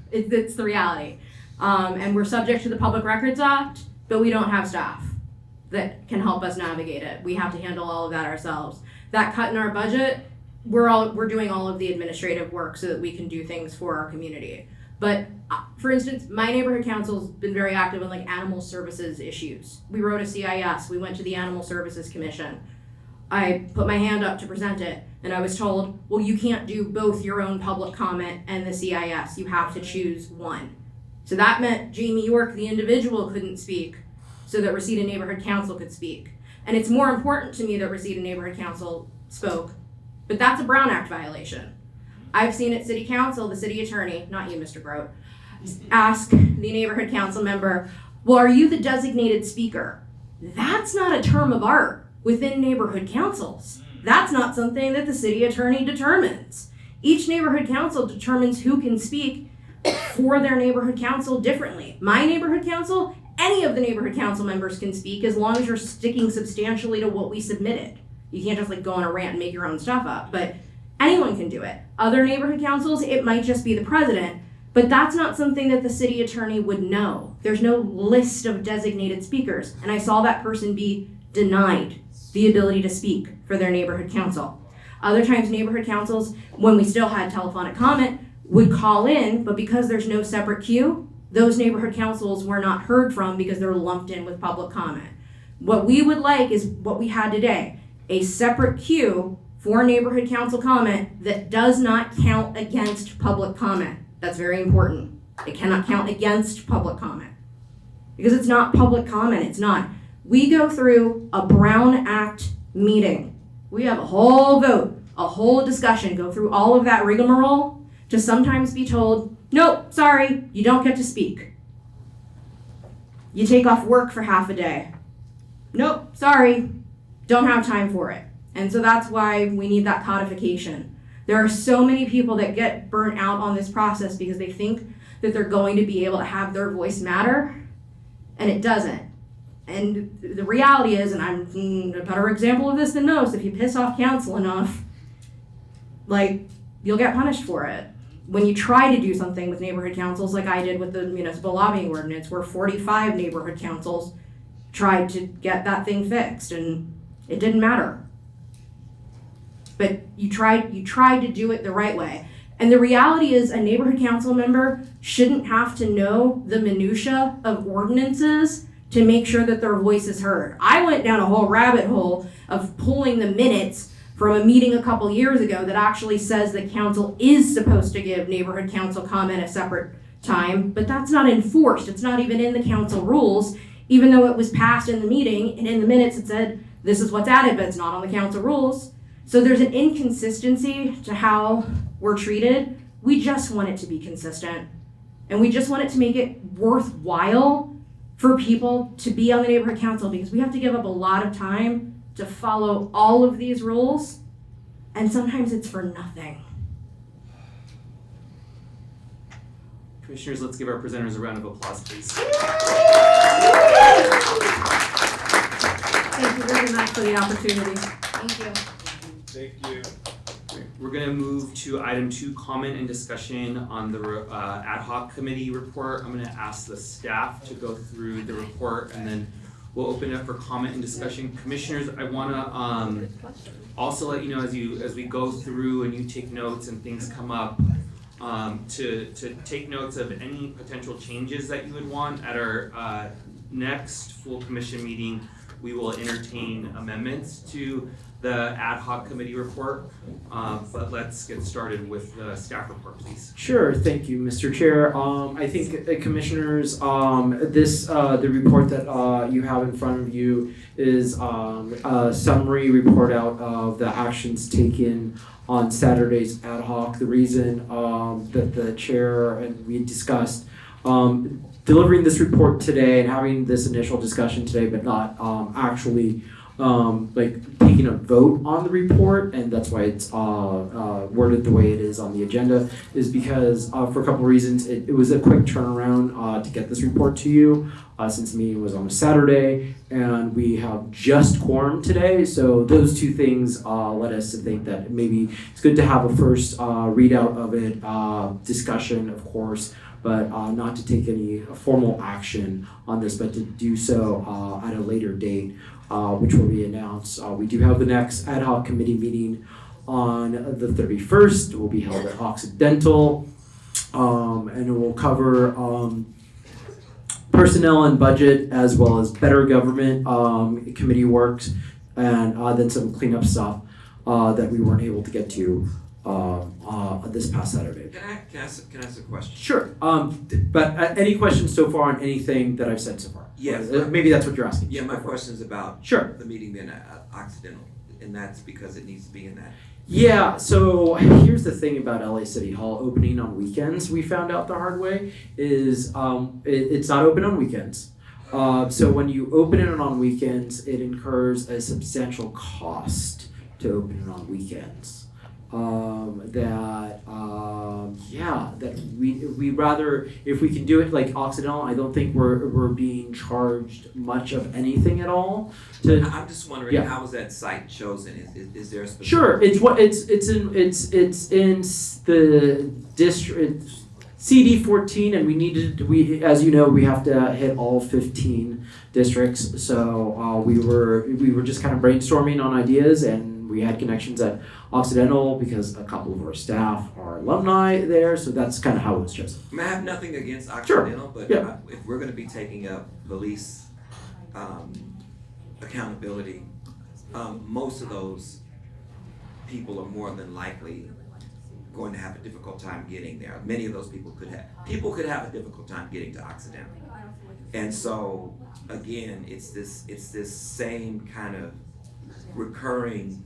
It's the reality. And we're subject to the Public Records Act, but we don't have staff that can help us navigate it. We have to handle all of that ourselves. That cut in our budget, we're doing all of the administrative work so that we can do things for our community. But for instance, my neighborhood council's been very active in animal services issues. We wrote a CIS, we went to the Animal Services Commission. I put my hand up to present it, and I was told, well, you can't do both your own public comment and the CIS. You have to choose one. So that meant Jamie York, the individual, couldn't speak so that Reseda Neighborhood Council could speak. And it's more important to me that Reseda Neighborhood Council spoke, but that's a Brown Act violation. I've seen at City Council, the city attorney, not you, Mr. Grote, ask the neighborhood council member, well, are you the designated speaker? That's not a term of art within neighborhood councils. That's not something that the city attorney determines. Each neighborhood council determines who can speak for their neighborhood council differently. My neighborhood council, any of the neighborhood council members can speak as long as you're sticking substantially to what we submitted. You can't just go on a rant and make your own stuff up. But anyone can do it. Other neighborhood councils, it might just be the president, but that's not something that the city attorney would know. There's no list of designated speakers, and I saw that person be denied the ability to speak for their neighborhood council. Other times, neighborhood councils, when we still had telephonic comment, would call in, but because there's no separate queue, those neighborhood councils were not heard from because they're lumped in with public comment. What we would like is what we had today, a separate queue for neighborhood council comment that does not count against public comment. That's very important. It cannot count against public comment because it's not public comment, it's not. We go through a Brown Act meeting. We have a whole vote, a whole discussion, go through all of that rigmarole to sometimes be told, nope, sorry, you don't get to speak. You take off work for half a day. Nope, sorry, don't have time for it. And so that's why we need that codification. There are so many people that get burnt out on this process because they think that they're going to be able to have their voice matter, and it doesn't. And the reality is, and I'm a better example of this than most, if you piss off council enough, like, you'll get punished for it. When you try to do something with neighborhood councils, like I did with the municipal lobbying ordinance, where 45 neighborhood councils tried to get that thing fixed, and it didn't matter. But you tried to do it the right way. And the reality is a neighborhood council member shouldn't have to know the minutia of ordinances to make sure that their voice is heard. I went down a whole rabbit hole of pulling the minutes from a meeting a couple years ago that actually says that council is supposed to give neighborhood council comment a separate time, but that's not enforced. It's not even in the council rules, even though it was passed in the meeting, and in the minutes it said, this is what's added, but it's not on the council rules. So there's an inconsistency to how we're treated. We just want it to be consistent. And we just want it to make it worthwhile for people to be on the neighborhood council, because we have to give up a lot of time to follow all of these rules, and sometimes it's for nothing. Commissioners, let's give our presenters a round of applause, please. Thank you very much for the opportunity. Thank you. Thank you. We're going to move to item 2, comment and discussion on the ad hoc committee report. I'm going to ask the staff to go through the report, and then we'll open it up for comment and discussion. Commissioners, I want to also let you know as we go through and you take notes and things come up, to take notes of any potential changes that you would want. At our next full commission meeting, we will entertain amendments to the ad hoc committee report, but let's get started with the staff report, please. Sure, thank you, Mr. Chair. I think commissioners, the report that you have in front of you is a summary report out of the actions taken on Saturday's ad hoc. The reason that the chair and we discussed delivering this report today and having this initial discussion today, but not actually taking a vote on the report, and that's why it's worded the way it is on the agenda, is because for a couple of reasons. It was a quick turnaround to get this report to you, since the meeting was on a Saturday, and we have just quorum today, so those two things led us to think that maybe it's good to have a first readout of it, discussion, of course, but not to take any formal action on this, but to do so at a later date, which will be announced. We do have the next ad hoc committee meeting on the 31st. It will be held at Occidental, and it will cover personnel and budget, as well as better government committee works, and then some cleanup stuff that we weren't able to get to this past Saturday. Can I ask a question? Sure. But any questions so far on anything that I've said so far? Yes. Maybe that's what you're asking. Yeah, my question is about Sure. the meeting being at Occidental, and that's because it needs to be in that. Yeah, so here's the thing about LA City Hall opening on weekends. We found out the hard way is it's not open on weekends. So when you open it on weekends, it incurs a substantial cost to open it on weekends. That we rather, if we can do it like Occidental, I don't think we're being charged much of anything at all. I'm just wondering, Yeah. how was that site chosen? Is there a specific? Sure, it's in the district CD 14, and we as you know, we have to hit all 15 districts. So we were just kind of brainstorming on ideas, and we had connections at Occidental because a couple of our staff are alumni there. So that's kind of how it was chosen. I mean, I have nothing against Sure. Occidental, but Yeah. if we're going to be taking up police accountability, most of those people are more than likely going to have a difficult time getting there. Many of those people could have a difficult time getting to Occidental. And so again, it's this same kind of recurring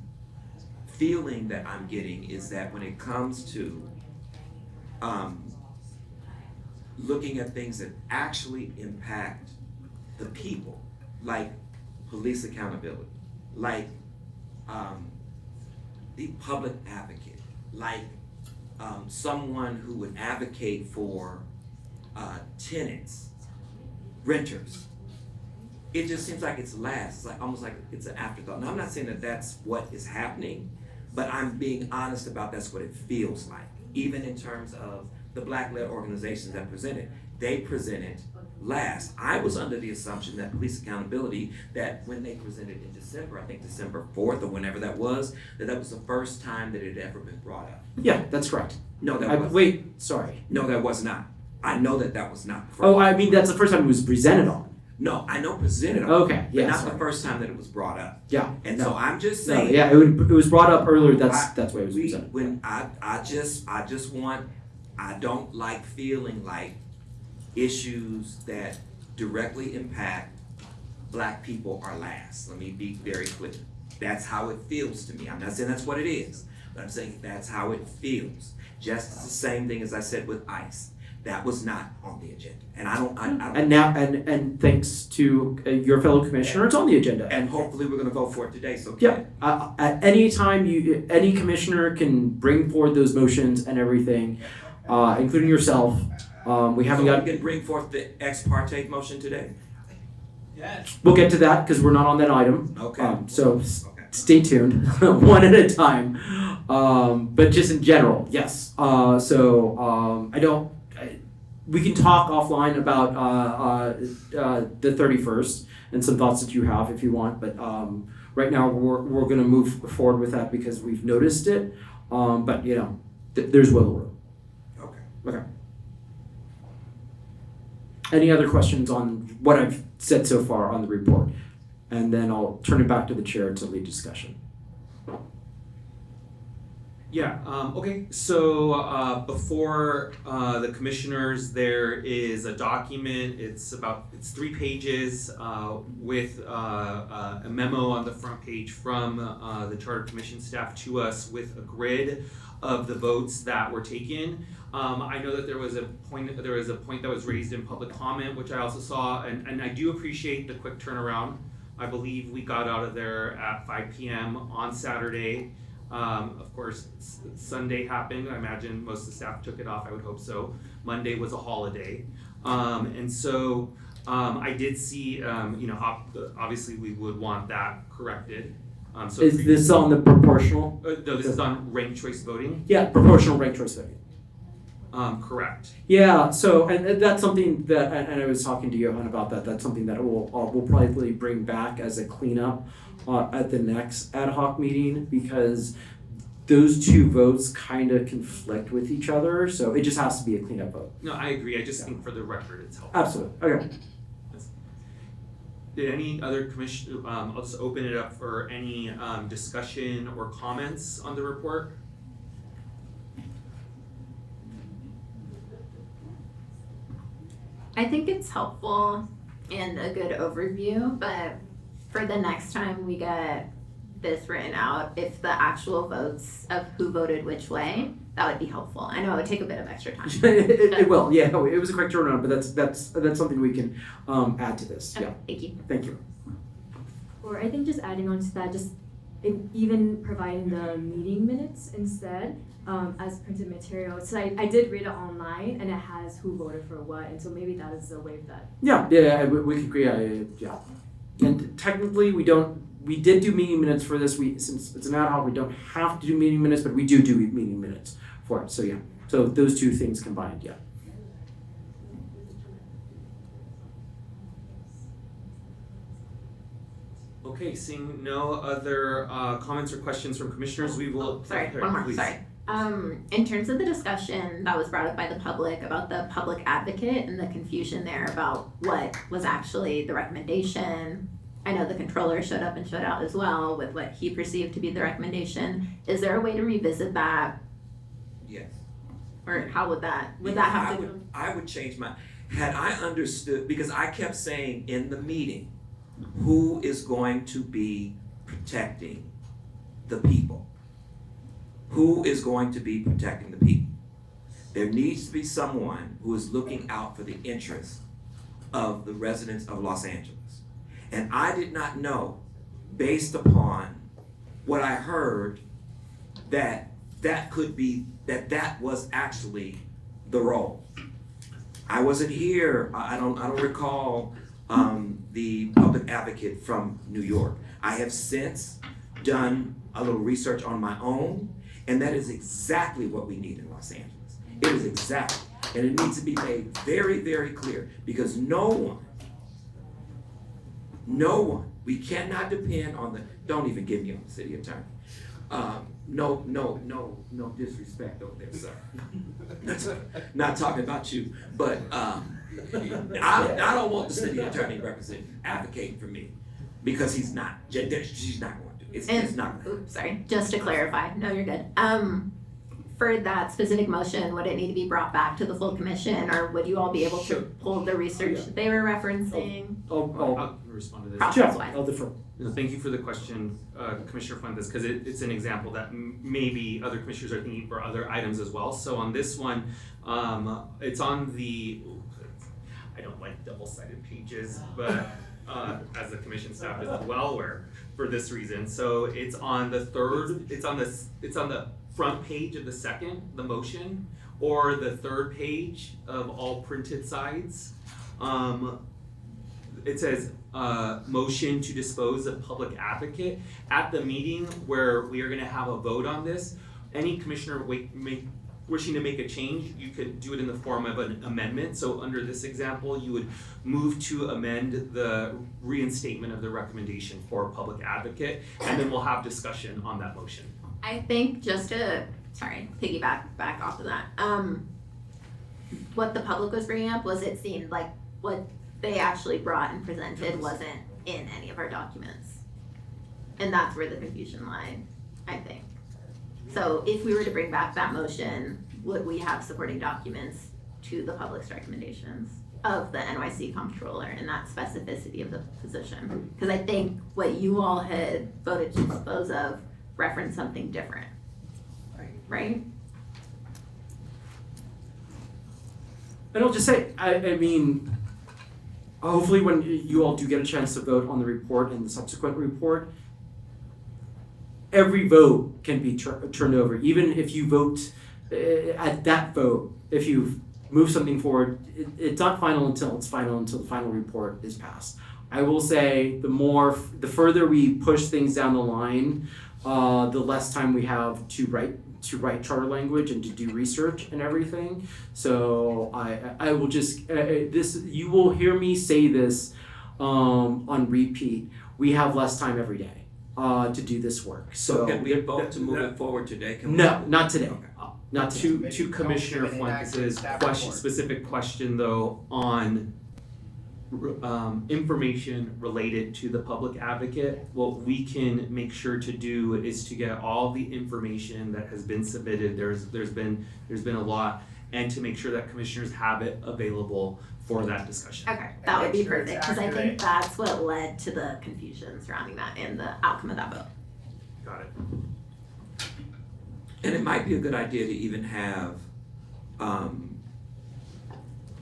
feeling that I'm getting, is that when it comes to looking at things that actually impact the people, like police accountability, like the public advocate, like someone who would advocate for tenants, renters. It just seems like it's last. It's like almost like it's an afterthought. Now, I'm not saying that that's what is happening, but I'm being honest about that's what it feels like. Even in terms of the Black-led organizations that presented, they presented last. I was under the assumption that police accountability, that when they presented in December, I think December 4th or whenever that was the first time that it had ever been brought up. Yeah, that's correct. No, that was. Wait, sorry. No, that was not. I know that was not. Oh, I mean that's the first time it was presented on. No, I know presented on. Okay, yeah, but not sorry. the first time that it was brought up. Yeah. And no. so I'm just No, saying. yeah, it was brought up earlier. That's why it was presented. When I just want, I don't like feeling like issues that directly impact Black people are last. Let me be very clear. That's how it feels to me. I'm not saying that's what it is, but I'm saying that's how it feels. Just as the same thing as I said with ICE. That was not on the agenda, and I don't. And now, and thanks to your fellow commissioner, it's on the agenda. And hopefully, we're going to vote for it today. So yeah, at any time, any commissioner can bring forward those motions and everything, including yourself. We haven't got. We can bring forth the ex parte motion today. Yes. We'll get to that because we're not on that item. Okay. So stay tuned, one at a time. But just in general, yes. I don't. We can talk offline about the 31st and some thoughts that you have if you want. But right now we're going to move forward with that because we've noticed it. But you know, there's wiggle room. Okay. Okay. Any other questions on what I've said so far on the report? And then I'll turn it back to the chair to lead discussion. Yeah, okay, so before the commissioners, there is a document, it's 3 pages with a memo on the front page from the Charter Commission staff to us with a grid of the votes that were taken. I know that there was a point that was raised in public comment, which I also saw, and I do appreciate the quick turnaround. I believe we got out of there at 5 p.m. on Saturday. Of course, Sunday happened. I imagine most of the staff took it off. I would hope so. Monday was a holiday. And so I did see, obviously we would want that corrected. So is this on the proportional? No, this is on ranked choice voting. Yeah, proportional ranked choice voting. Correct. Yeah, so, and that's something that, and I was talking to Johan about that, that's something that we'll probably bring back as a cleanup at the next ad hoc meeting, because those two votes kind of conflict with each other, so it just has to be a cleanup vote. No, I agree. I just think for the record it's helpful. Absolutely, okay. Did any other commission, I'll just open it up for any discussion or comments on the report? I think it's helpful and a good overview, but for the next time we get this written out, if the actual votes of who voted which way, that would be helpful. I know it would take a bit of extra time. it will, yeah, no, it was a quick turnaround, but that's something we can add to this, Okay, yeah. thank you. Thank you. Or I think just adding on to that, just even providing the meeting minutes instead as printed material. So I did read it online and it has who voted for what, and so maybe that is a way that. Yeah, we could agree, yeah. And technically, we did do meeting minutes for this. Since it's an ad hoc, we don't have to do meeting minutes, but we do meeting minutes for it, so yeah. So those two things combined, yeah. Okay, seeing no other comments or questions from commissioners, we will. Sorry, one more, please. sorry. In terms of the discussion that was brought up by the public about the public advocate and the confusion there about what was actually the recommendation, I know the controller showed up and showed out as well with what he perceived to be the recommendation. Is there a way to revisit that? Yes. Or how would that have to? I would change had I understood, because I kept saying in the meeting, who is going to be protecting the people? Who is going to be protecting the people? There needs to be someone who is looking out for the interests of the residents of Los Angeles. And I did not know, based upon what I heard, that was actually the role. I wasn't here, I don't recall the public advocate from New York. I have since done a little research on my own, and that is exactly what we need in Los Angeles. It is exactly, and it needs to be made very, very clear, because no one, we cannot depend on don't even get me on the city attorney. No disrespect over there, sir. Not talking about you, but I don't want the city attorney advocating for me, because she's not going to. It's not. Oops, sorry. Just to clarify, no, you're good. For that specific motion, would it need to be brought back to the full commission, or would you all be able to pull the research that they were referencing? I'll respond to this. Process-wise. I'll defer. No, thank you for the question, Commissioner Funtes, because it's an example that maybe other commissioners are thinking for other items as well. So on this one, it's on the, I don't like double-sided pages, but as the commission staff is well aware for this reason. So it's on the third, it's on the front page of the motion, or the third page of all printed sides. It says motion to dispose of public advocate. At the meeting where we are going to have a vote on this, any commissioner wishing to make a change, you could do it in the form of an amendment. So under this example, you would move to amend the reinstatement of the recommendation for public advocate, and then we'll have discussion on that motion. I think just to, piggyback back off of that, what the public was bringing up was it seemed like what they actually brought and presented wasn't in any of our documents. And that's where the confusion lied, I think. So if we were to bring back that motion, would we have supporting documents to the public's recommendations of the NYC comptroller and that specificity of the position? Because I think what you all had voted to dispose of referenced something different, right? And I'll just say, I mean, hopefully when you all do get a chance to vote on the report and the subsequent report, every vote can be turned over. Even if you vote at that vote, if you move something forward, it's not final until the final report is passed. I will say the further we push things down the line, the less time we have to write charter language and to do research and everything. So I will just you will hear me say this on repeat. We have less time every day to do this work. So can we vote to move it forward today? No, not today. Okay. Not today. To Commissioner Fuentes' specific question though on information related to the public advocate, what we can make sure to do is to get all the information that has been submitted. There's been a lot, and to make sure that commissioners have it available for that discussion. Okay, that would be perfect, because I think that's what led to the confusion surrounding that and the outcome of that vote. Got it. And it might be a good idea to even have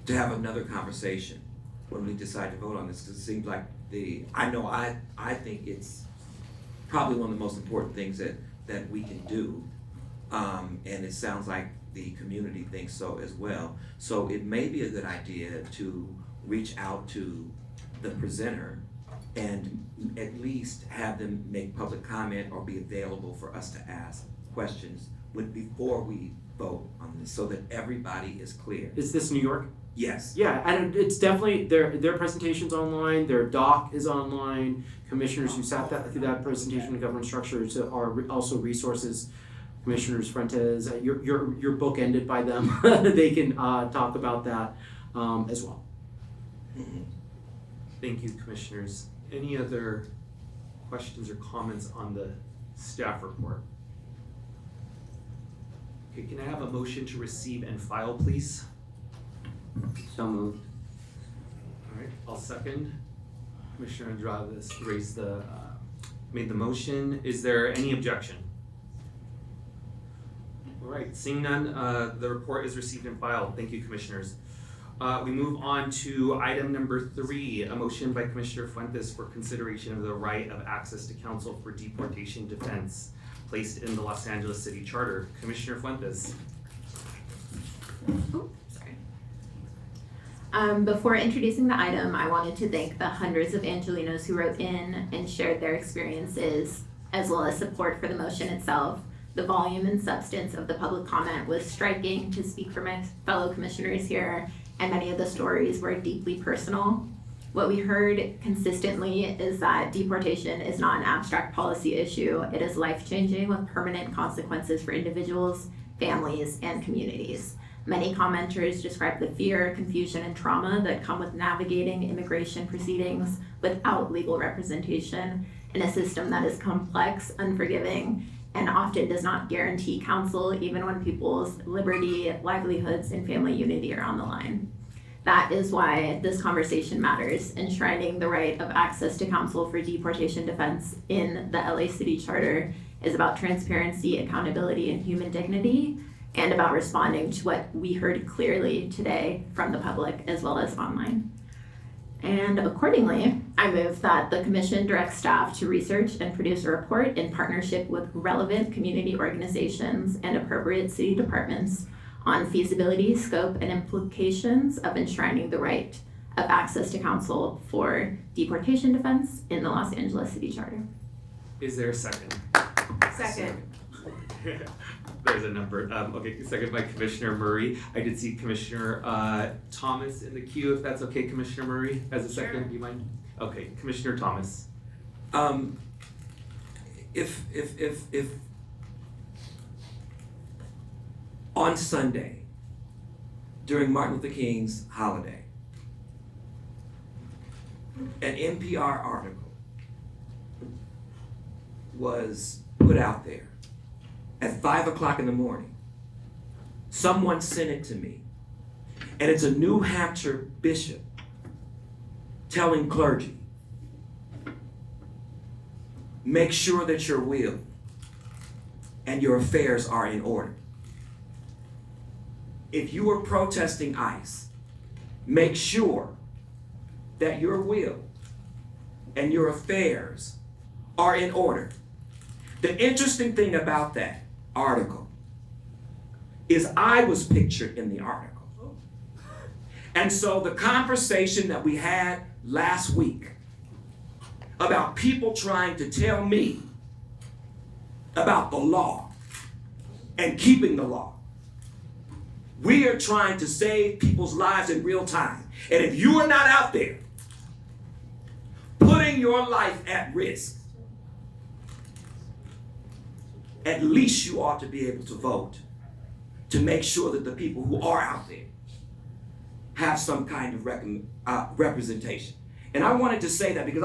another conversation when we decide to vote on this, because it seems like I think it's probably one of the most important things that we can do. And it sounds like the community thinks so as well. So it may be a good idea to reach out to the presenter and at least have them make public comment or be available for us to ask questions before we vote on this, so that everybody is clear. Is this New York? Yes. Yeah, and it's definitely, their presentation's online, their doc is online, commissioners who sat through that presentation and governance structures are also resources. Commissioners Funtes, your book ended by them, they can talk about that as well. Thank you, commissioners. Any other questions or comments on the staff report? Okay, can I have a motion to receive and file, please? So moved. All right, I'll second. Commissioner Andrade made the motion. Is there any objection? All right, seeing none, the report is received and filed. Thank you, commissioners. We move on to item number 3, a motion by Commissioner Funtes for consideration of the right of access to counsel for deportation defense placed in the Los Angeles City Charter. Commissioner Funtes. Oh, sorry. Before introducing the item, I wanted to thank the hundreds of Angelinos who wrote in and shared their experiences, as well as support for the motion itself. The volume and substance of the public comment was striking, to speak for my fellow commissioners here, and many of the stories were deeply personal. What we heard consistently is that deportation is not an abstract policy issue. It is life-changing with permanent consequences for individuals, families, and communities. Many commenters described the fear, confusion, and trauma that come with navigating immigration proceedings without legal representation in a system that is complex, unforgiving, and often does not guarantee counsel even when people's liberty, livelihoods, and family unity are on the line. That is why this conversation matters, enshrining the right of access to counsel for deportation defense in the LA City Charter is about transparency, accountability, and human dignity, and about responding to what we heard clearly today from the public as well as online. And accordingly, I move that the Commission direct staff to research and produce a report in partnership with relevant community organizations and appropriate city departments on feasibility, scope, and implications of enshrining the right of access to counsel for deportation defense in the Los Angeles City Charter. Is there a second? Second. There's a number. Okay, second by Commissioner Murray. I did see Commissioner Thomas in the queue, if that's okay, Commissioner Murray, as a second, do you mind? Okay, Commissioner Thomas. If on Sunday, during Martin Luther King's holiday, an NPR article was put out there at 5 o'clock in the morning. Someone sent it to me, and it's a New Hampshire bishop telling clergy, make sure that your will and your affairs are in order. If you are protesting ICE, make sure that your will and your affairs are in order. The interesting thing about that article is I was pictured in the article. And so the conversation that we had last week about people trying to tell me about the law and keeping the law. We are trying to save people's lives in real time. And if you are not out there putting your life at risk, at least you ought to be able to vote to make sure that the people who are out there have some kind of representation. And I wanted to say that because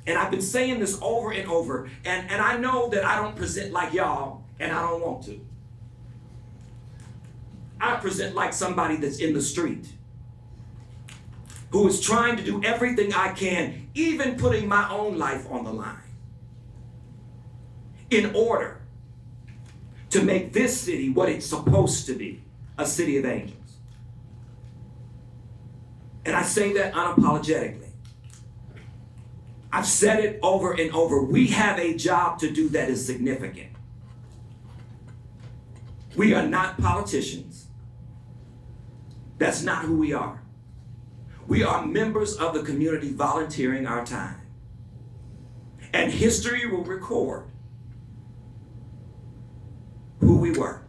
and I've been saying this over and over, and I know that I don't present like y'all, and I don't want to. I present like somebody that's in the street, who is trying to do everything I can, even putting my own life on the line, in order to make this city what it's supposed to be, a city of angels. And I say that unapologetically. I've said it over and over. We have a job to do that is significant. We are not politicians. That's not who we are. We are members of the community volunteering our time. And history will record who we were.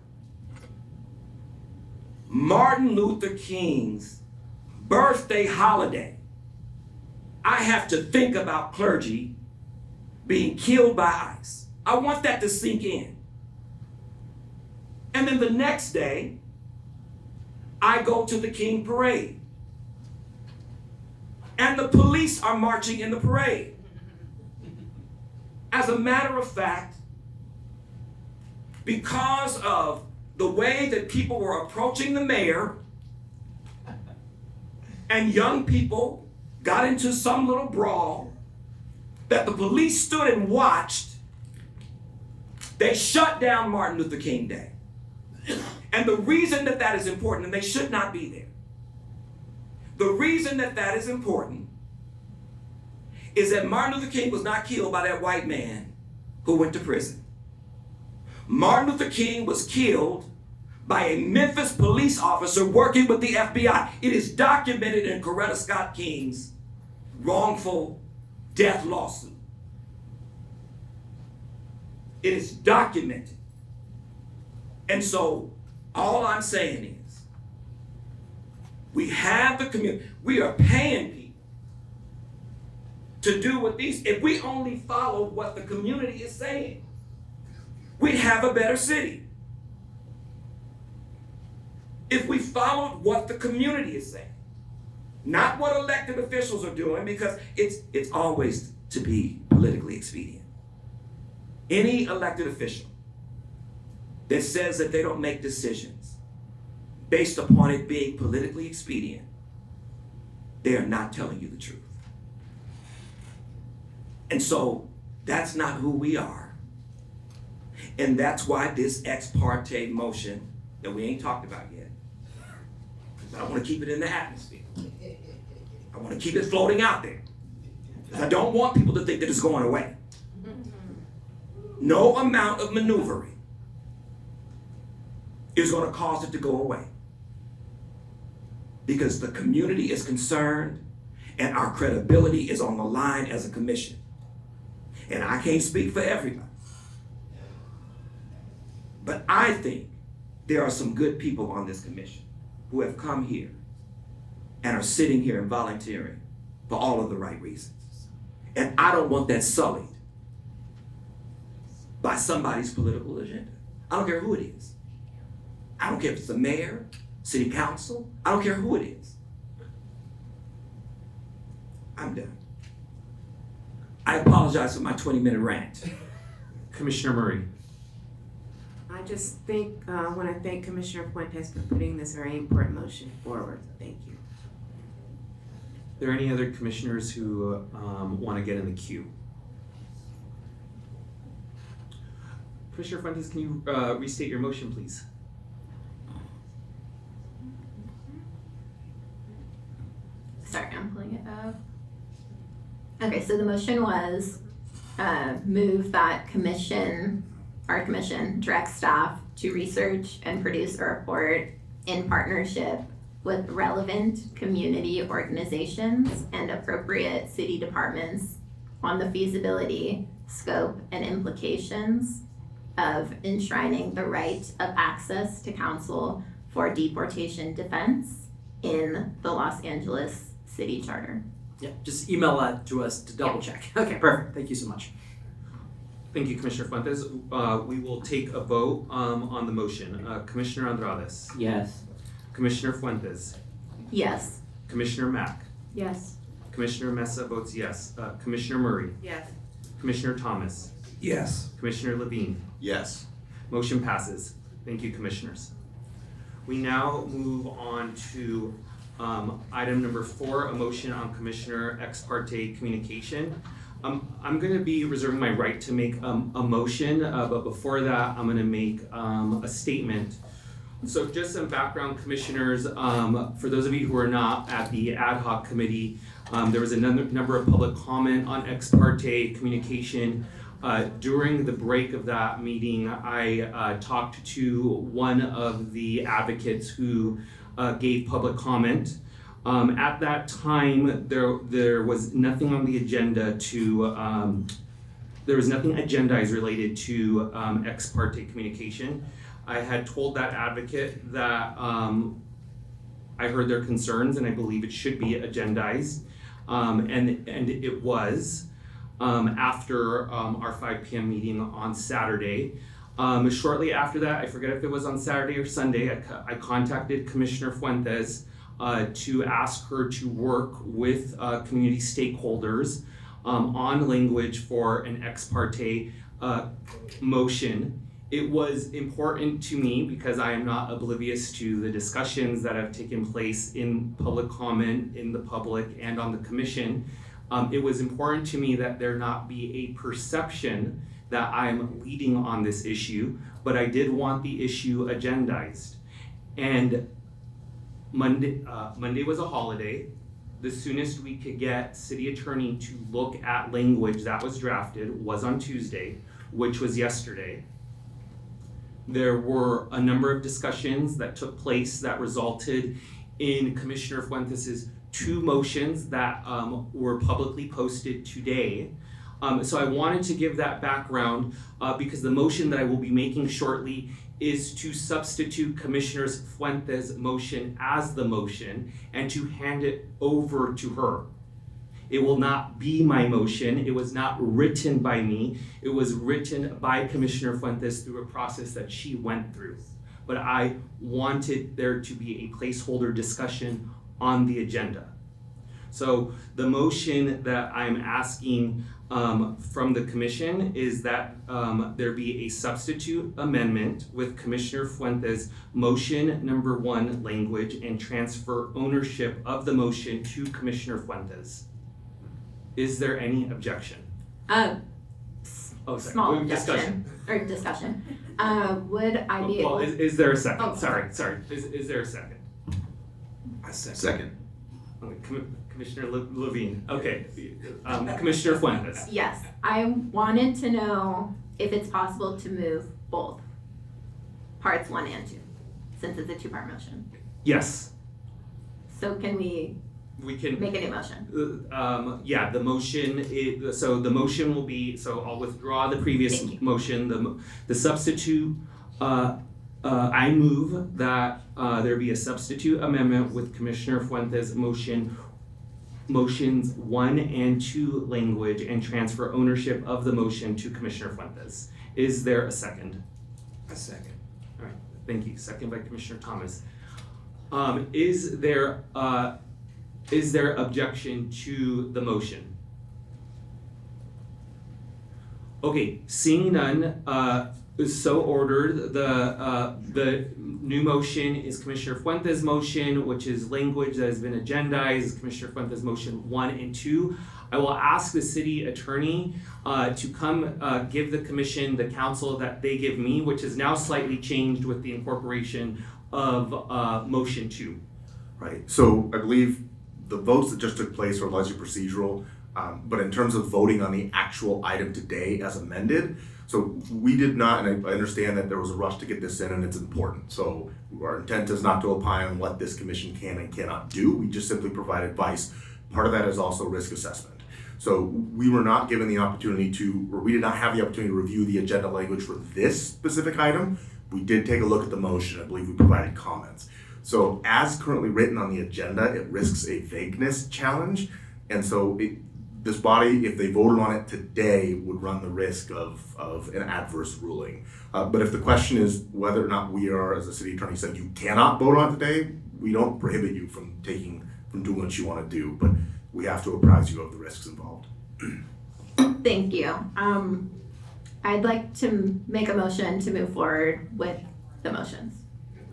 Martin Luther King's birthday holiday, I have to think about clergy being killed by ICE. I want that to sink in. And then the next day, I go to the King Parade. And the police are marching in the parade. As a matter of fact, because of the way that people were approaching the mayor, and young people got into some little brawl that the police stood and watched, they shut down Martin Luther King Day. And the reason that that is important, and they should not be there, the reason that that is important is that Martin Luther King was not killed by that white man who went to prison. Martin Luther King was killed by a Memphis police officer working with the FBI. It is documented in Coretta Scott King's wrongful death lawsuit. It is documented. And so all I'm saying is, we have the community, we are paying people to do what these, if we only followed what the community is saying, we'd have a better city. If we followed what the community is saying, not what elected officials are doing, because it's always to be politically expedient. Any elected official that says that they don't make decisions based upon it being politically expedient, they are not telling you the truth. And so that's not who we are. And that's why this ex parte motion that we ain't talked about yet, because I want to keep it in the atmosphere. I want to keep it floating out there. Because I don't want people to think that it's going away. No amount of maneuvering is going to cause it to go away. Because the community is concerned and our credibility is on the line as a commission. And I can't speak for everybody. But I think there are some good people on this commission who have come here and are sitting here and volunteering for all of the right reasons. And I don't want that sullied by somebody's political agenda. I don't care who it is. I don't care if it's the mayor, city council, I don't care who it is. I'm done. I apologize for my 20-minute rant. Commissioner Murray. I just think, want to thank Commissioner Fuentes for putting this very important motion forward. Thank you. Are there any other commissioners who want to get in the queue? Commissioner Fuentes, can you restate your motion, please? Sorry, I'm pulling it up. Okay, so the motion was move that our commission directs staff to research and produce a report in partnership with relevant community organizations and appropriate city departments on the feasibility, scope, and implications of enshrining the right of access to counsel for deportation defense in the Los Angeles City Charter. Yeah, just email that to us to double check. Okay, perfect. Thank you so much. Thank you, Commissioner Fuentes. We will take a vote on the motion. Commissioner Andrades. Yes. Commissioner Fuentes. Yes. Commissioner Mack. Yes. Commissioner Mesa votes yes. Commissioner Murray. Yes. Commissioner Thomas. Yes. Commissioner Levine. Yes. Motion passes. Thank you, commissioners. We now move on to item number 4, a motion on Commissioner ex parte communication. I'm going to be reserving my right to make a motion, but before that, I'm going to make a statement. So just some background, commissioners, for those of you who are not at the ad hoc committee, there was a number of public comment on ex parte communication. During the break of that meeting, I talked to one of the advocates who gave public comment. At that time, there was nothing on the agenda there was nothing agendized related to ex parte communication. I had told that advocate that I heard their concerns and I believe it should be agendized. And it was after our 5 p.m. meeting on Saturday. Shortly after that, I forget if it was on Saturday or Sunday, I contacted Commissioner Funtes to ask her to work with community stakeholders on language for an ex parte motion. It was important to me because I am not oblivious to the discussions that have taken place in public comment, in the public, and on the commission. It was important to me that there not be a perception that I'm leading on this issue, but I did want the issue agendized. And Monday was a holiday. The soonest we could get city attorney to look at language that was drafted was on Tuesday, which was yesterday. There were a number of discussions that took place that resulted in Commissioner Fuentes' 2 motions that were publicly posted today. So I wanted to give that background because the motion that I will be making shortly is to substitute Commissioner Fuentes' motion as the motion and to hand it over to her. It will not be my motion. It was not written by me. It was written by Commissioner Funtes through a process that she went through. But I wanted there to be a placeholder discussion on the agenda. So the motion that I'm asking from the commission is that there be a substitute amendment with Commissioner Fuentes' motion number 1 language and transfer ownership of the motion to Commissioner Fuentes. Is there any objection? Small objection, or discussion. Would I be able? Is there a second? Oh. Sorry. Is there a second? I second. Second. Okay, Commissioner Levine. Okay. Commissioner Fuentes. Yes, I wanted to know if it's possible to move both parts 1 and 2, since it's a 2-part motion. Yes. So can we can make a new motion? Yeah, the motion so the motion will be, so I'll withdraw the previous motion. The substitute, I move that there be a substitute amendment with Commissioner Fuentes' motions 1 and 2 language and transfer ownership of the motion to Commissioner Fuentes. Is there a second? I second. All right, thank you. Second by Commissioner Thomas. Is there objection to the motion? Okay, seeing none, so ordered. The new motion is Commissioner Fuentes' motion, which is language that has been agendized, Commissioner Fuentes' motion 1 and 2. I will ask the city attorney to come give the commission the counsel that they give me, which is now slightly changed with the incorporation of motion 2. Right, so I believe the votes that just took place were largely procedural, but in terms of voting on the actual item today as amended, so we did not, and I understand that there was a rush to get this in and it's important. So our intent is not to opine on what this commission can and cannot do. We just simply provide advice. Part of that is also risk assessment. So we were not given the opportunity or we did not have the opportunity to review the agenda language for this specific item. We did take a look at the motion. I believe we provided comments. So as currently written on the agenda, it risks a vagueness challenge. And so this body, if they voted on it today, would run the risk of an adverse ruling. But if the question is whether or not we are, as the city attorney said, you cannot vote on it today, we don't prohibit you from doing what you want to do, but we have to apprise you of the risks involved. Thank you. I'd like to make a motion to move forward with the motions,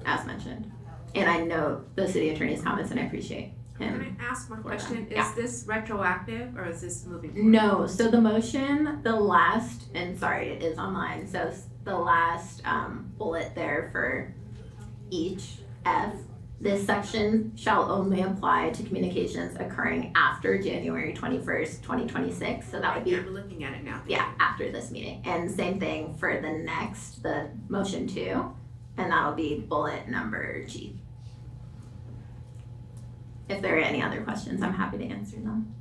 as mentioned. And I know the city attorney's comments and I appreciate him. Can I ask one question? Yeah. Is this retroactive or is this moving forward? No, so the motion, the last, and sorry, it is online, so the last bullet there for each F. This section shall only apply to communications occurring after January 21st, 2026. So that would be, We're looking at it now. yeah, after this meeting. And same thing for the next, the motion 2, and that'll be bullet number G. If there are any other questions, I'm happy to answer them.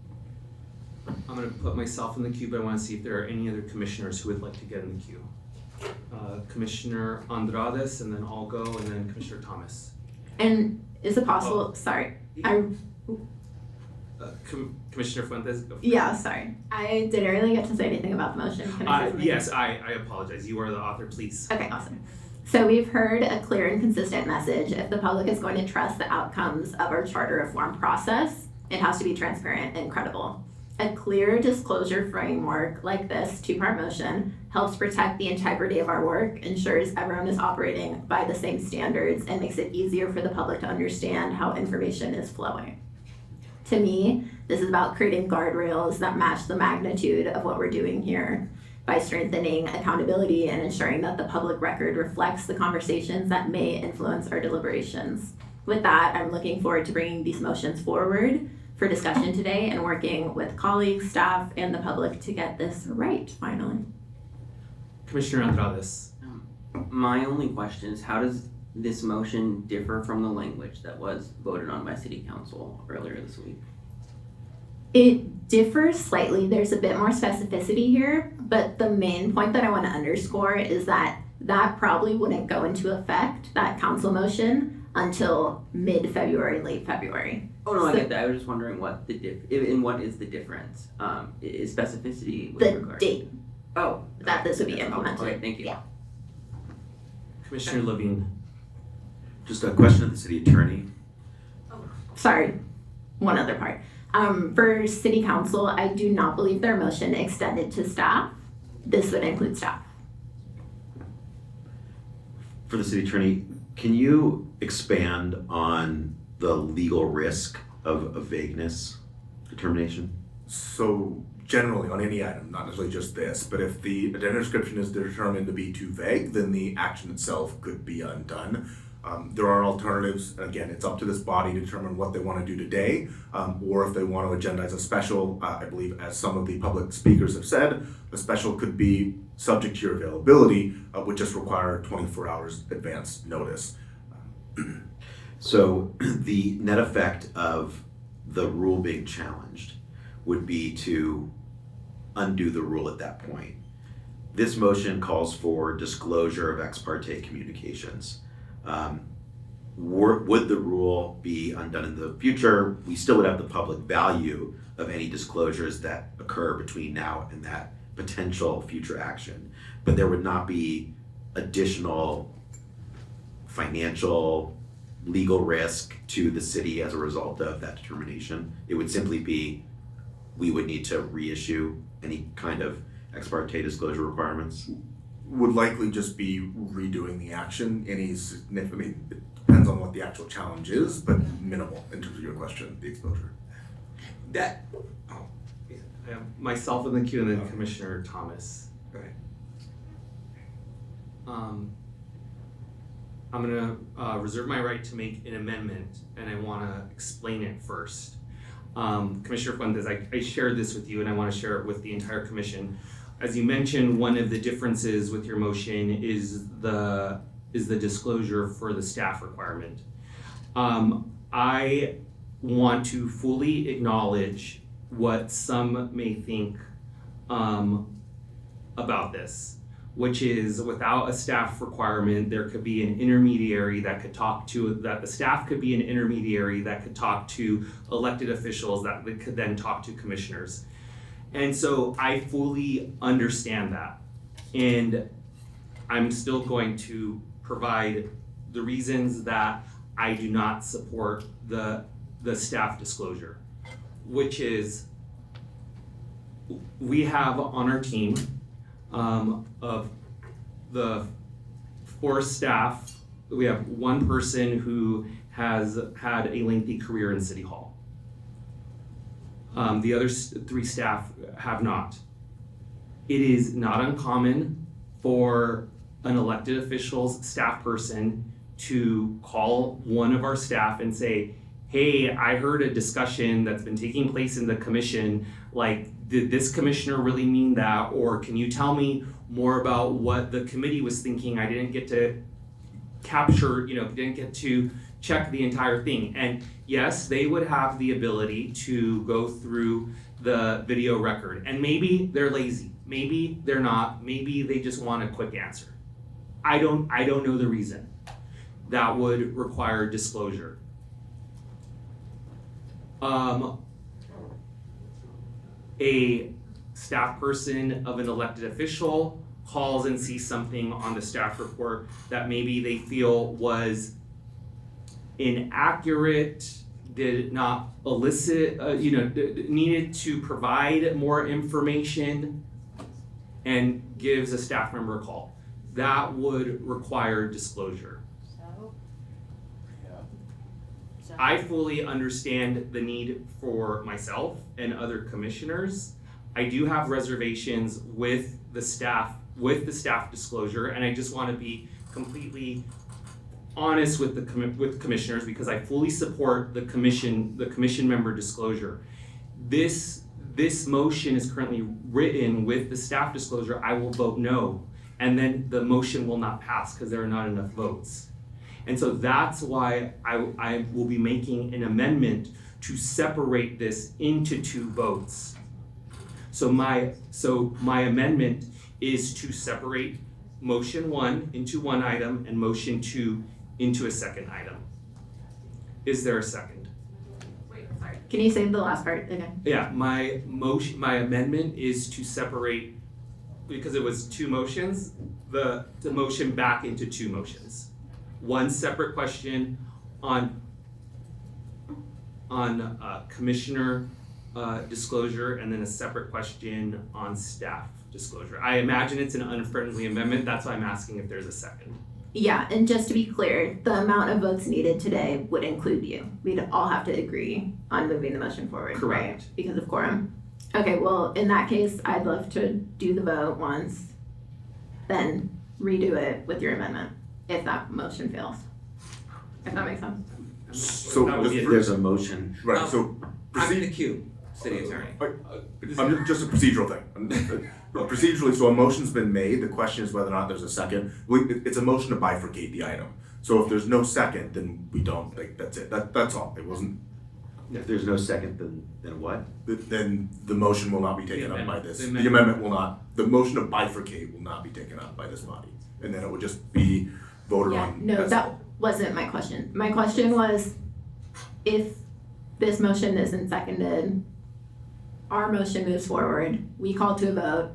I'm gonna put myself in the queue, but I wanna see if there are any other commissioners who would like to get in the queue. Commissioner Andrades, and then I'll go, and then Commissioner Thomas. And is it possible, sorry, Commissioner Funtes, go. yeah, sorry. I didn't really get to say anything about the motion. Can I say something? Yes, I apologize. You are the author, please. Okay, awesome. So we've heard a clear and consistent message. If the public is going to trust the outcomes of our charter reform process, it has to be transparent and credible. A clear disclosure framework like this two-part motion helps protect the integrity of our work, ensures everyone is operating by the same standards, and makes it easier for the public to understand how information is flowing. To me, this is about creating guardrails that match the magnitude of what we're doing here by strengthening accountability and ensuring that the public record reflects the conversations that may influence our deliberations. With that, I'm looking forward to bringing these motions forward for discussion today and working with colleagues, staff, and the public to get this right, finally. Commissioner Andrades. My only question is, how does this motion differ from the language that was voted on by City Council earlier this week? It differs slightly. There's a bit more specificity here, but the main point that I want to underscore is that that probably wouldn't go into effect, that council motion, until mid-February, late February. Oh no, I get that. I was just wondering what what is the difference? Is specificity with The regard? date Oh, that this would be implemented. Okay, thank you. Yeah. Commissioner Levine. Just a question of the city attorney. Sorry, one other part. For city council, I do not believe their motion extended to staff. This would include staff. For the city attorney, can you expand on the legal risk of a vagueness determination? So generally on any item, not necessarily just this, but if the agenda description is determined to be too vague, then the action itself could be undone. There are alternatives, and again, it's up to this body to determine what they want to do today, or if they want to agendize a special. I believe, as some of the public speakers have said, the special could be subject to your availability, would just require 24 hours advance notice. So the net effect of the rule being challenged would be to undo the rule at that point. This motion calls for disclosure of ex parte communications. Would the rule be undone in the future? We still would have the public value of any disclosures that occur between now and that potential future action, but there would not be additional financial, legal risk to the city as a result of that determination. It would simply be, we would need to reissue any kind of ex parte disclosure requirements. Would likely just be redoing the action. Any significant, I mean, it depends on what the actual challenge is, but minimal in terms of your question, the exposure. That, I have myself in the queue and then Commissioner Thomas. Right. I'm gonna reserve my right to make an amendment, and I wanna explain it first. Commissioner Funtes, I shared this with you and I wanna share it with the entire commission. As you mentioned, one of the differences with your motion is the disclosure for the staff requirement. I want to fully acknowledge what some may think about this, which is without a staff requirement, there could be an intermediary that could talk to, that the staff could be an intermediary that could talk to elected officials that could then talk to commissioners. And so I fully understand that. And I'm still going to provide the reasons that I do not support the staff disclosure, which is we have on our team of the 4 staff, we have 1 person who has had a lengthy career in City Hall. The other 3 staff have not. It is not uncommon for an elected official's staff person to call one of our staff and say, hey, I heard a discussion that's been taking place in the commission, like, did this commissioner really mean that? Or can you tell me more about what the committee was thinking? I didn't get to capture, didn't get to check the entire thing. And yes, they would have the ability to go through the video record. And maybe they're lazy, maybe they're not, maybe they just want a quick answer. I don't know the reason. That would require disclosure. A staff person of an elected official calls and sees something on the staff report that maybe they feel was inaccurate, did not elicit, needed to provide more information, and gives a staff member a call. That would require disclosure. I fully understand the need for myself and other commissioners. I do have reservations with the staff disclosure, and I just want to be completely honest with with commissioners, because I fully support the commission member disclosure. This motion is currently written with the staff disclosure. I will vote no, and then the motion will not pass because there are not enough votes. And so that's why I will be making an amendment to separate this into 2 votes. So my amendment is to separate motion 1 into 1 item and motion 2 into a second item. Is there a second? Wait, sorry. Can you say the last part again? Yeah, my amendment is to separate, because it was 2 motions, the motion back into 2 motions. 1 separate question on commissioner disclosure, and then a separate question on staff disclosure. I imagine it's an unfriendly amendment. That's why I'm asking if there's a second. Yeah, and just to be clear, the amount of votes needed today would include you. We'd all have to agree on moving the motion forward, Correct. right? Because of quorum. Okay, well, in that case, I'd love to do the vote once, then redo it with your amendment, if that motion fails. If that makes sense. So There's a motion. Right, so I'm in the queue, city attorney. just a procedural thing. Procedurally, so a motion's been made, the question is whether or not there's a second. It's a motion to bifurcate the item. So if there's no second, then we don't, that's it, that's all, it wasn't. If there's no second, then what? Then the motion will not be taken up by this. The The amendment will not, the motion to bifurcate will not be taken up by this body. And then it would just be voted on. No, as- that wasn't my question. My question was, if this motion isn't seconded, our motion moves forward, we call to a vote,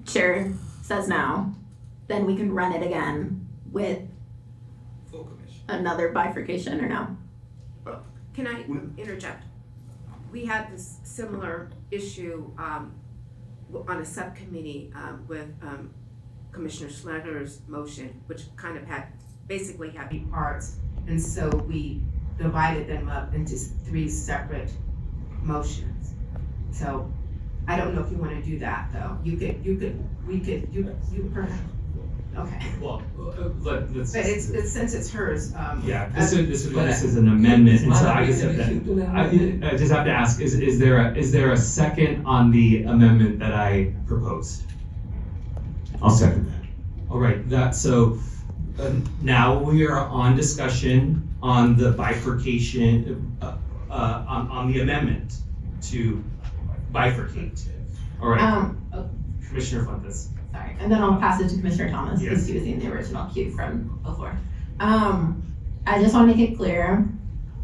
chair says no, then we can run it again with Full commission. another bifurcation or no? Can I interject? We had this similar issue on a subcommittee with Commissioner Schlegler's motion, which kind of basically had 3 parts. And so we divided them up into 3 separate motions. So I don't know if you want to do that, though. You perhaps. Okay. Well, But it's since it's hers. Yeah, this is an amendment, and so I just have to ask, is there a second on the amendment that I proposed? I'll second that. All right, now we are on discussion on the bifurcation, on the amendment to bifurcate. All right, Commissioner Funtes. Sorry, and then I'll pass it to Commissioner Thomas, Yes. who's using the original cue from before. I just want to make it clear,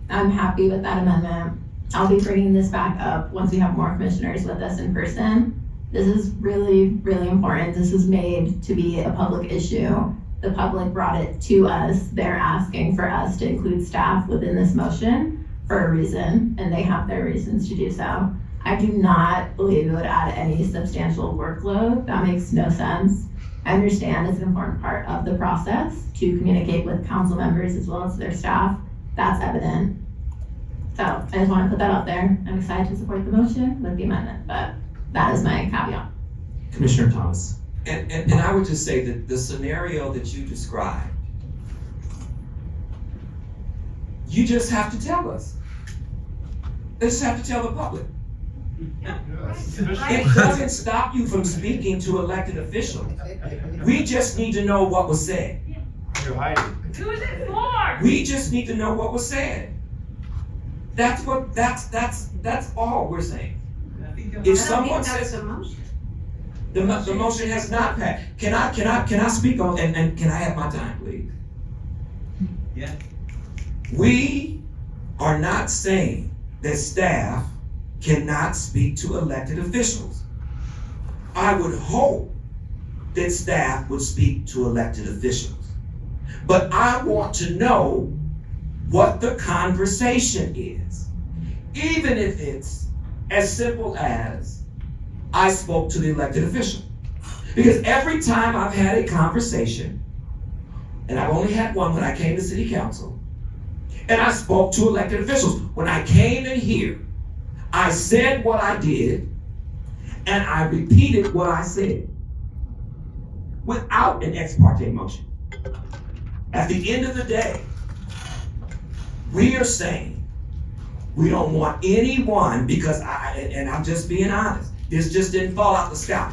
I'm happy with that amendment. I'll be bringing this back up once we have more commissioners with us in person. This is really, really important. This is made to be a public issue. The public brought it to us. They're asking for us to include staff within this motion for a reason, and they have their reasons to do so. I do not believe it would add any substantial workload. That makes no sense. I understand it's an important part of the process to communicate with council members as well as their staff. That's evident. So I just want to put that out there. I'm excited to support the motion with the amendment, but that is my caveat. Commissioner Thomas. And I would just say that the scenario that you described You just have to tell us. They just have to tell the public. It doesn't stop you from speaking to elected officials. We just need to know what was said. You're hiding. Who is it for? We just need to know what was said. That's all we're saying. If someone says the motion. the motion has not passed, can I speak on and can I have my time, please? Yeah. We are not saying that staff cannot speak to elected officials. I would hope that staff would speak to elected officials. But I want to know what the conversation is, even if it's as simple as I spoke to the elected official. Because every time I've had a conversation, and I've only had one when I came to city council, and I spoke to elected officials. When I came in here, I said what I did, and I repeated what I said without an ex parte motion. At the end of the day, we are saying we don't want anyone, because and I'm just being honest, this just didn't fall out the sky.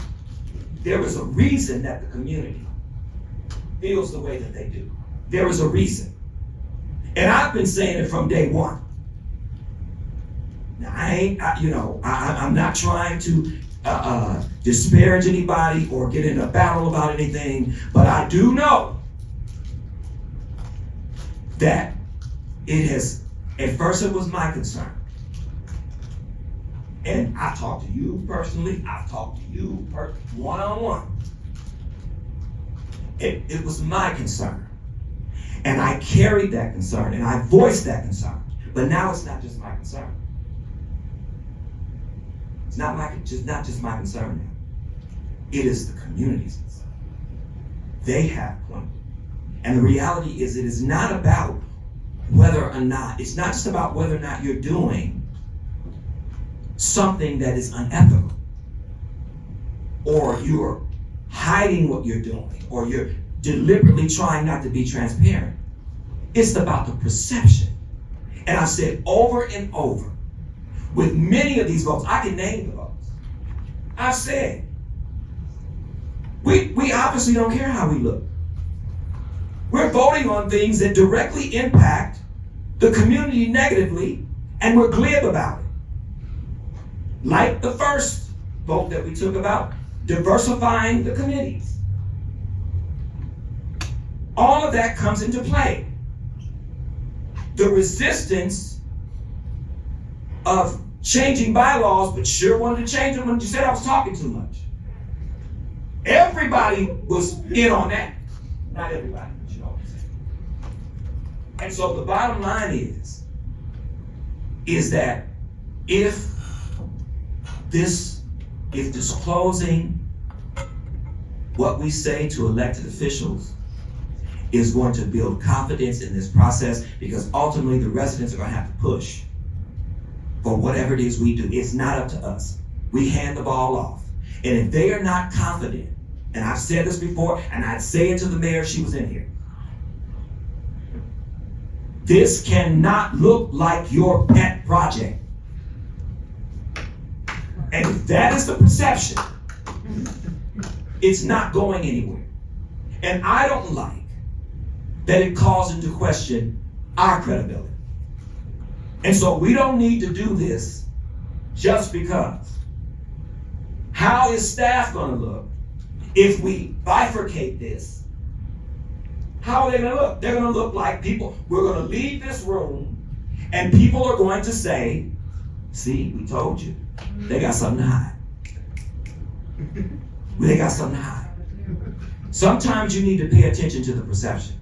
There is a reason that the community feels the way that they do. There is a reason. And I've been saying it from day one. Now, I'm not trying to disparage anybody or get in a battle about anything, but I do know that it has, at first it was my concern. And I talked to you personally, I've talked to you one-on-one. It was my concern. And I carried that concern and I voiced that concern. But now it's not just my concern. It's not just my concern now. It is the community's concern. They have pointed. And the reality is it is not about whether or not, it's not just about whether or not you're doing something that is unethical, or you're hiding what you're doing, or you're deliberately trying not to be transparent. It's about the perception. And I've said over and over, with many of these votes, I can name the votes. I've said, we obviously don't care how we look. We're voting on things that directly impact the community negatively, and we're glib about it. Like the first vote that we took about diversifying the committees. All of that comes into play. The resistance of changing bylaws, but sure wanted to change them when you said I was talking too much. Everybody was in on that. Not everybody, but you know what I'm saying. And so the bottom line is that if disclosing what we say to elected officials is going to build confidence in this process, because ultimately the residents are going to have to push for whatever it is we do. It's not up to us. We hand the ball off. And if they are not confident, and I've said this before, and I'd say it to the mayor if she was in here, this cannot look like your pet project. And if that is the perception, it's not going anywhere. And I don't like that it calls into question our credibility. And so we don't need to do this just because. How is staff going to look if we bifurcate this? How are they going to look? They're going to look like people, we're going to leave this room and people are going to say, see, we told you. They got something to hide. They got something to hide. Sometimes you need to pay attention to the perception.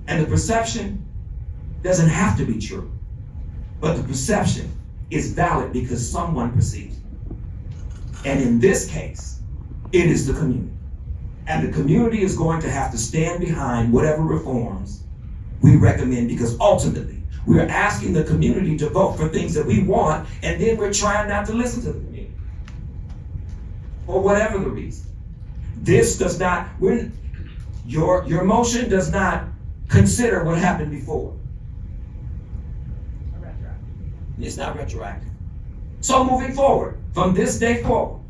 And the perception doesn't have to be true. But the perception is valid because someone perceives it. And in this case, it is the community. And the community is going to have to stand behind whatever reforms we recommend, because ultimately, we're asking the community to vote for things that we want, and then we're trying not to listen to the community. For whatever the reason. This does not, your motion does not consider what happened before. It's not retroactive. So moving forward, from this day forward,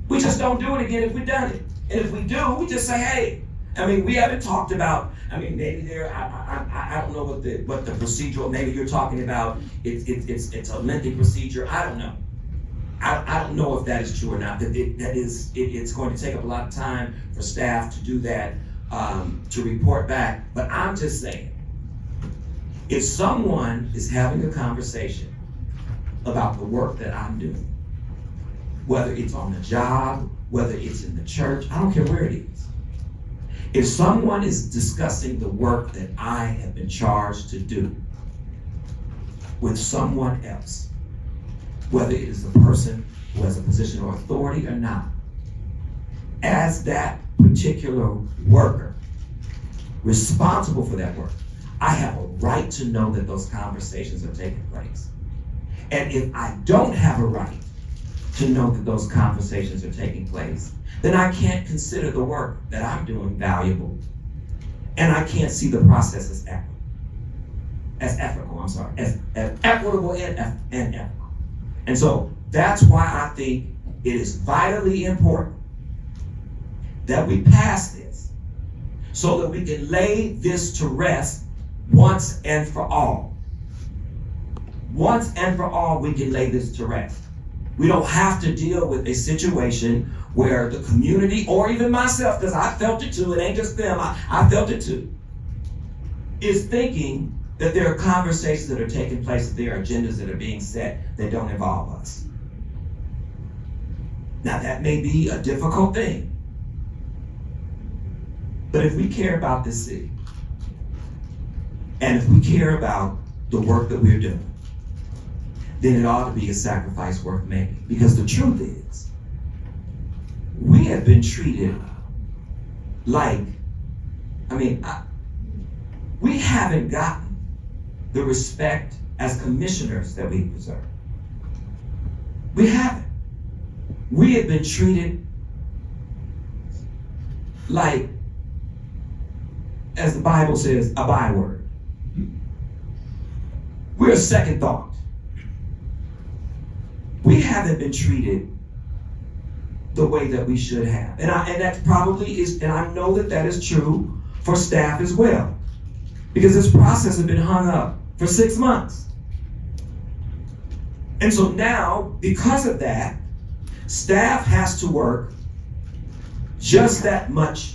we just don't do it again if we've done it. And if we do, we just say, hey, I mean, we haven't talked about, I mean, maybe there, I don't know what the procedural, maybe you're talking about, it's a lengthy procedure, I don't know. I don't know if that is true or not, it's going to take up a lot of time for staff to do that, to report back, but I'm just saying, if someone is having a conversation about the work that I'm doing, whether it's on the job, whether it's in the church, I don't care where it is. If someone is discussing the work that I have been charged to do with someone else, whether it is a person who has a position of authority or not, as that particular worker responsible for that work, I have a right to know that those conversations are taking place. And if I don't have a right to know that those conversations are taking place, then I can't consider the work that I'm doing valuable. And I can't see the process as equitable and ethical. And so that's why I think it is vitally important that we pass this so that we can lay this to rest once and for all. Once and for all, we can lay this to rest. We don't have to deal with a situation where the community, or even myself, because I felt it too, it ain't just them, I felt it too, is thinking that there are conversations that are taking place, that there are agendas that are being set that don't involve us. Now that may be a difficult thing, but if we care about this city, and if we care about the work that we're doing, then it ought to be a sacrifice worth making. Because the truth is, we have been treated like, we haven't gotten the respect as commissioners that we deserve. We haven't. We have been treated like, as the Bible says, a byword. We're a second thought. We haven't been treated the way that we should have. And that probably is, and I know that is true for staff as well. Because this process has been hung up for 6 months. And so now, because of that, staff has to work just that much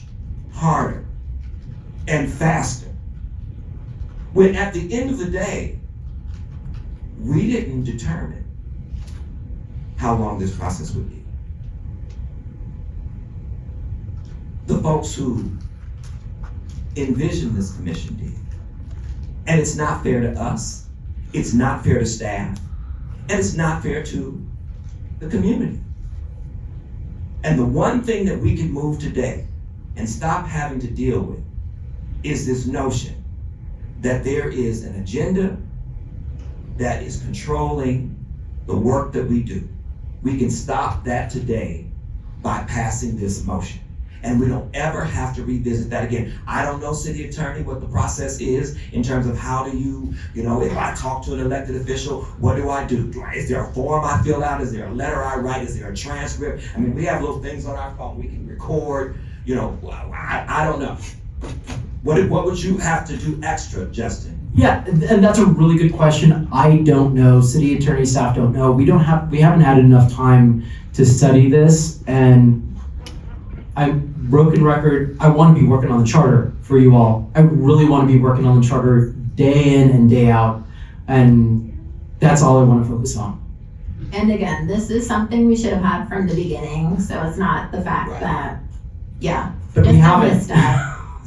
harder and faster. When at the end of the day, we didn't determine how long this process would be. The folks who envisioned this commission did. And it's not fair to us, it's not fair to staff, and it's not fair to the community. And the one thing that we can move today and stop having to deal with is this notion that there is an agenda that is controlling the work that we do. We can stop that today by passing this motion. And we don't ever have to revisit that again. I don't know, city attorney, what the process is in terms of how do you, if I talk to an elected official, what do I do? Is there a form I fill out? Is there a letter I write? Is there a transcript? We have little things on our phone we can record. I don't know. What would you have to do extra, Justin? Yeah, and that's a really good question. I don't know. City attorney staff don't know. We haven't had enough time to study this, and I'm broken record. I want to be working on the charter for you all. I really want to be working on the charter day in and day out, and that's all I want to focus on. And again, this is something we should have had from the beginning, so it's not the fact that, but we haven't.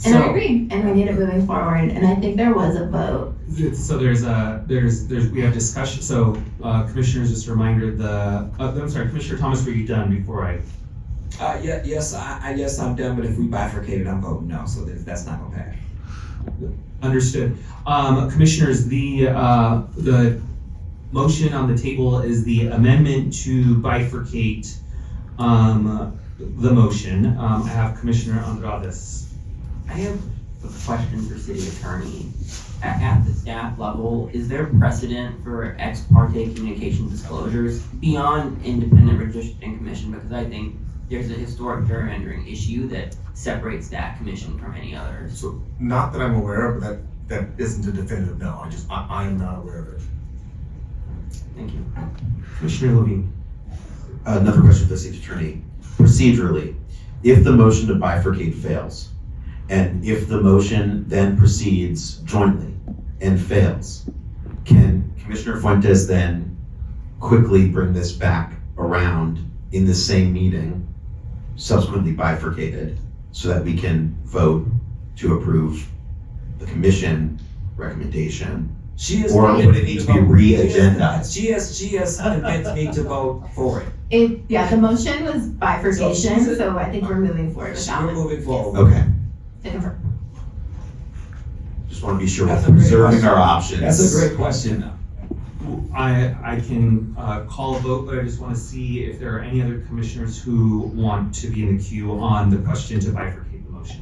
And I agree, and we need it moving forward, and I think there was a vote. So we have discussion, so commissioners, just a reminder, I'm sorry, Commissioner Thomas, were you done before I? Yes, I'm done, but if we bifurcated, I'm voting no, so that's not gonna pass. Understood. Commissioners, the motion on the table is the amendment to bifurcate the motion. I have Commissioner Andrades. I have question for city attorney. At the staff level, is there precedent for ex parte communication disclosures beyond independent redistricting commission? Because I think there's a historic gerrymandering issue that separates that commission from any others. So, not that I'm aware of, but that isn't a definitive no, I am not aware of it. Thank you. Commissioner Levine. Another question for the city attorney. Procedurally, if the motion to bifurcate fails, and if the motion then proceeds jointly and fails, can Commissioner Fuentes then quickly bring this back around in the same meeting, subsequently bifurcated, so that we can vote to approve the commission recommendation? Or would it need to be re-agendized? She has convinced me to vote for it. Yeah, the motion was bifurcation, so I think we're moving forward with that We're one. moving forward. Okay, To confirm. just want to be sure we're That's a great preserving question. our options. That's a great question. I can call a vote, but I just want to see if there are any other commissioners who want to be in the queue on the question to bifurcate the motion.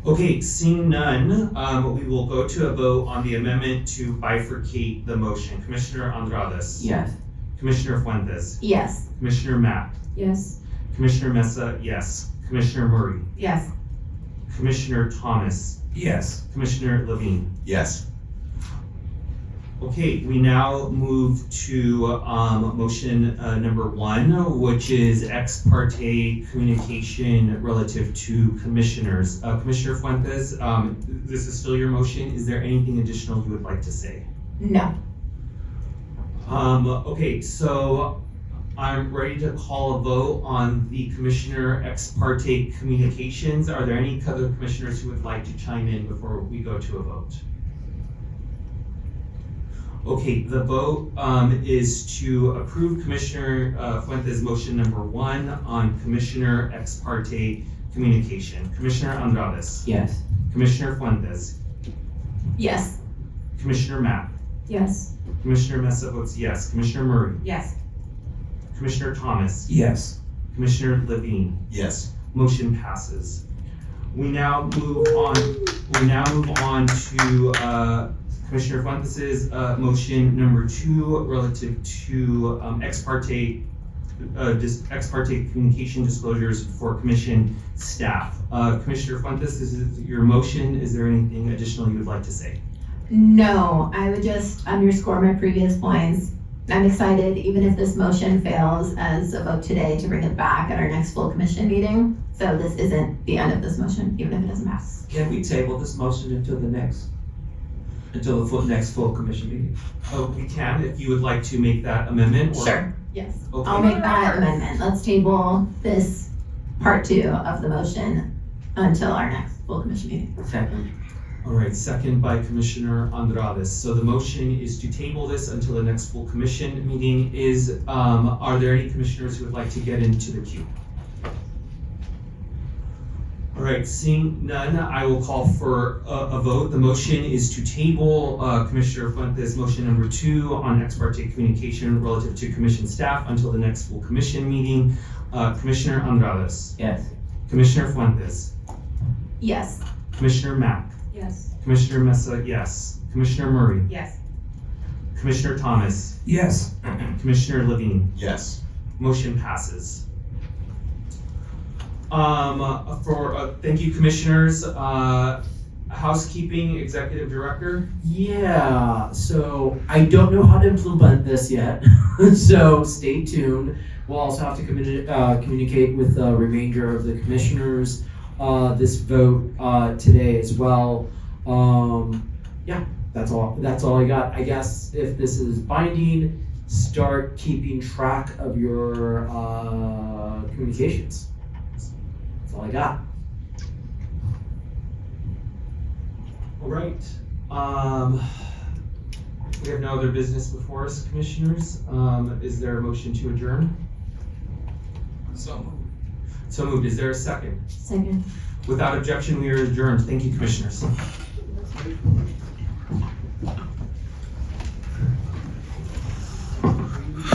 Okay, seeing none, we will go to a vote on the amendment to bifurcate the motion. Commissioner Andrades. Yes. Commissioner Fuentes. Yes. Commissioner Mack. Yes. Commissioner Mesa, yes. Commissioner Murray. Yes. Commissioner Thomas. Yes. Commissioner Levine. Yes. Okay, we now move to motion number 1, which is ex parte communication relative to commissioners. Commissioner Fuentes, this is still your motion. Is there anything additional you would like to say? No. Okay, so I'm ready to call a vote on the commissioner ex parte communications. Are there any other commissioners who would like to chime in before we go to a vote? Okay, the vote is to approve Commissioner Fuentes' motion number 1 on commissioner ex parte communication. Commissioner Andrades. Yes. Commissioner Fuentes. Yes. Commissioner Mack. Yes. Commissioner Mesa votes yes. Commissioner Murray. Yes. Commissioner Thomas. Yes. Commissioner Levine. Yes. Motion passes. We now move on to Commissioner Fuentes' motion number 2 relative to ex parte communication disclosures for commission staff. Commissioner Fuentes, this is your motion. Is there anything additional you would like to say? No, I would just underscore my previous points. I'm excited, even if this motion fails as a vote today, to bring it back at our next full commission meeting. So this isn't the end of this motion, even if it doesn't pass. Can we table this motion until the next full commission meeting? Oh, we can, if you would like to make that amendment. Or... Sure, yes. Okay. I'll make that amendment. Let's table this part 2 of the motion until our next full commission meeting. Second. All right, second by Commissioner Andrades. So the motion is to table this until the next full commission meeting. Are there any commissioners who would like to get into the queue? All right, seeing none, I will call for a vote. The motion is to table Commissioner Fuentes' motion number 2 on ex parte communication relative to commission staff until the next full commission meeting. Commissioner Andrades. Yes. Commissioner Fuentes. Yes. Commissioner Mack. Yes. Commissioner Mesa, yes. Commissioner Murray. Yes. Commissioner Thomas. Yes. Commissioner Levine. Yes. Motion passes. Thank you, commissioners. Housekeeping Executive Director. Yeah, so I don't know how to implement this yet, so stay tuned. We'll also have to communicate with the remainder of the commissioners this vote today as well. Yeah, that's all I got. I guess if this is binding, start keeping track of your communications. That's all I got. All right. We have no other business before us, commissioners. Is there a motion to adjourn? So moved. So moved. Is there a second? Second. Without objection, we are adjourned. Thank you, commissioners.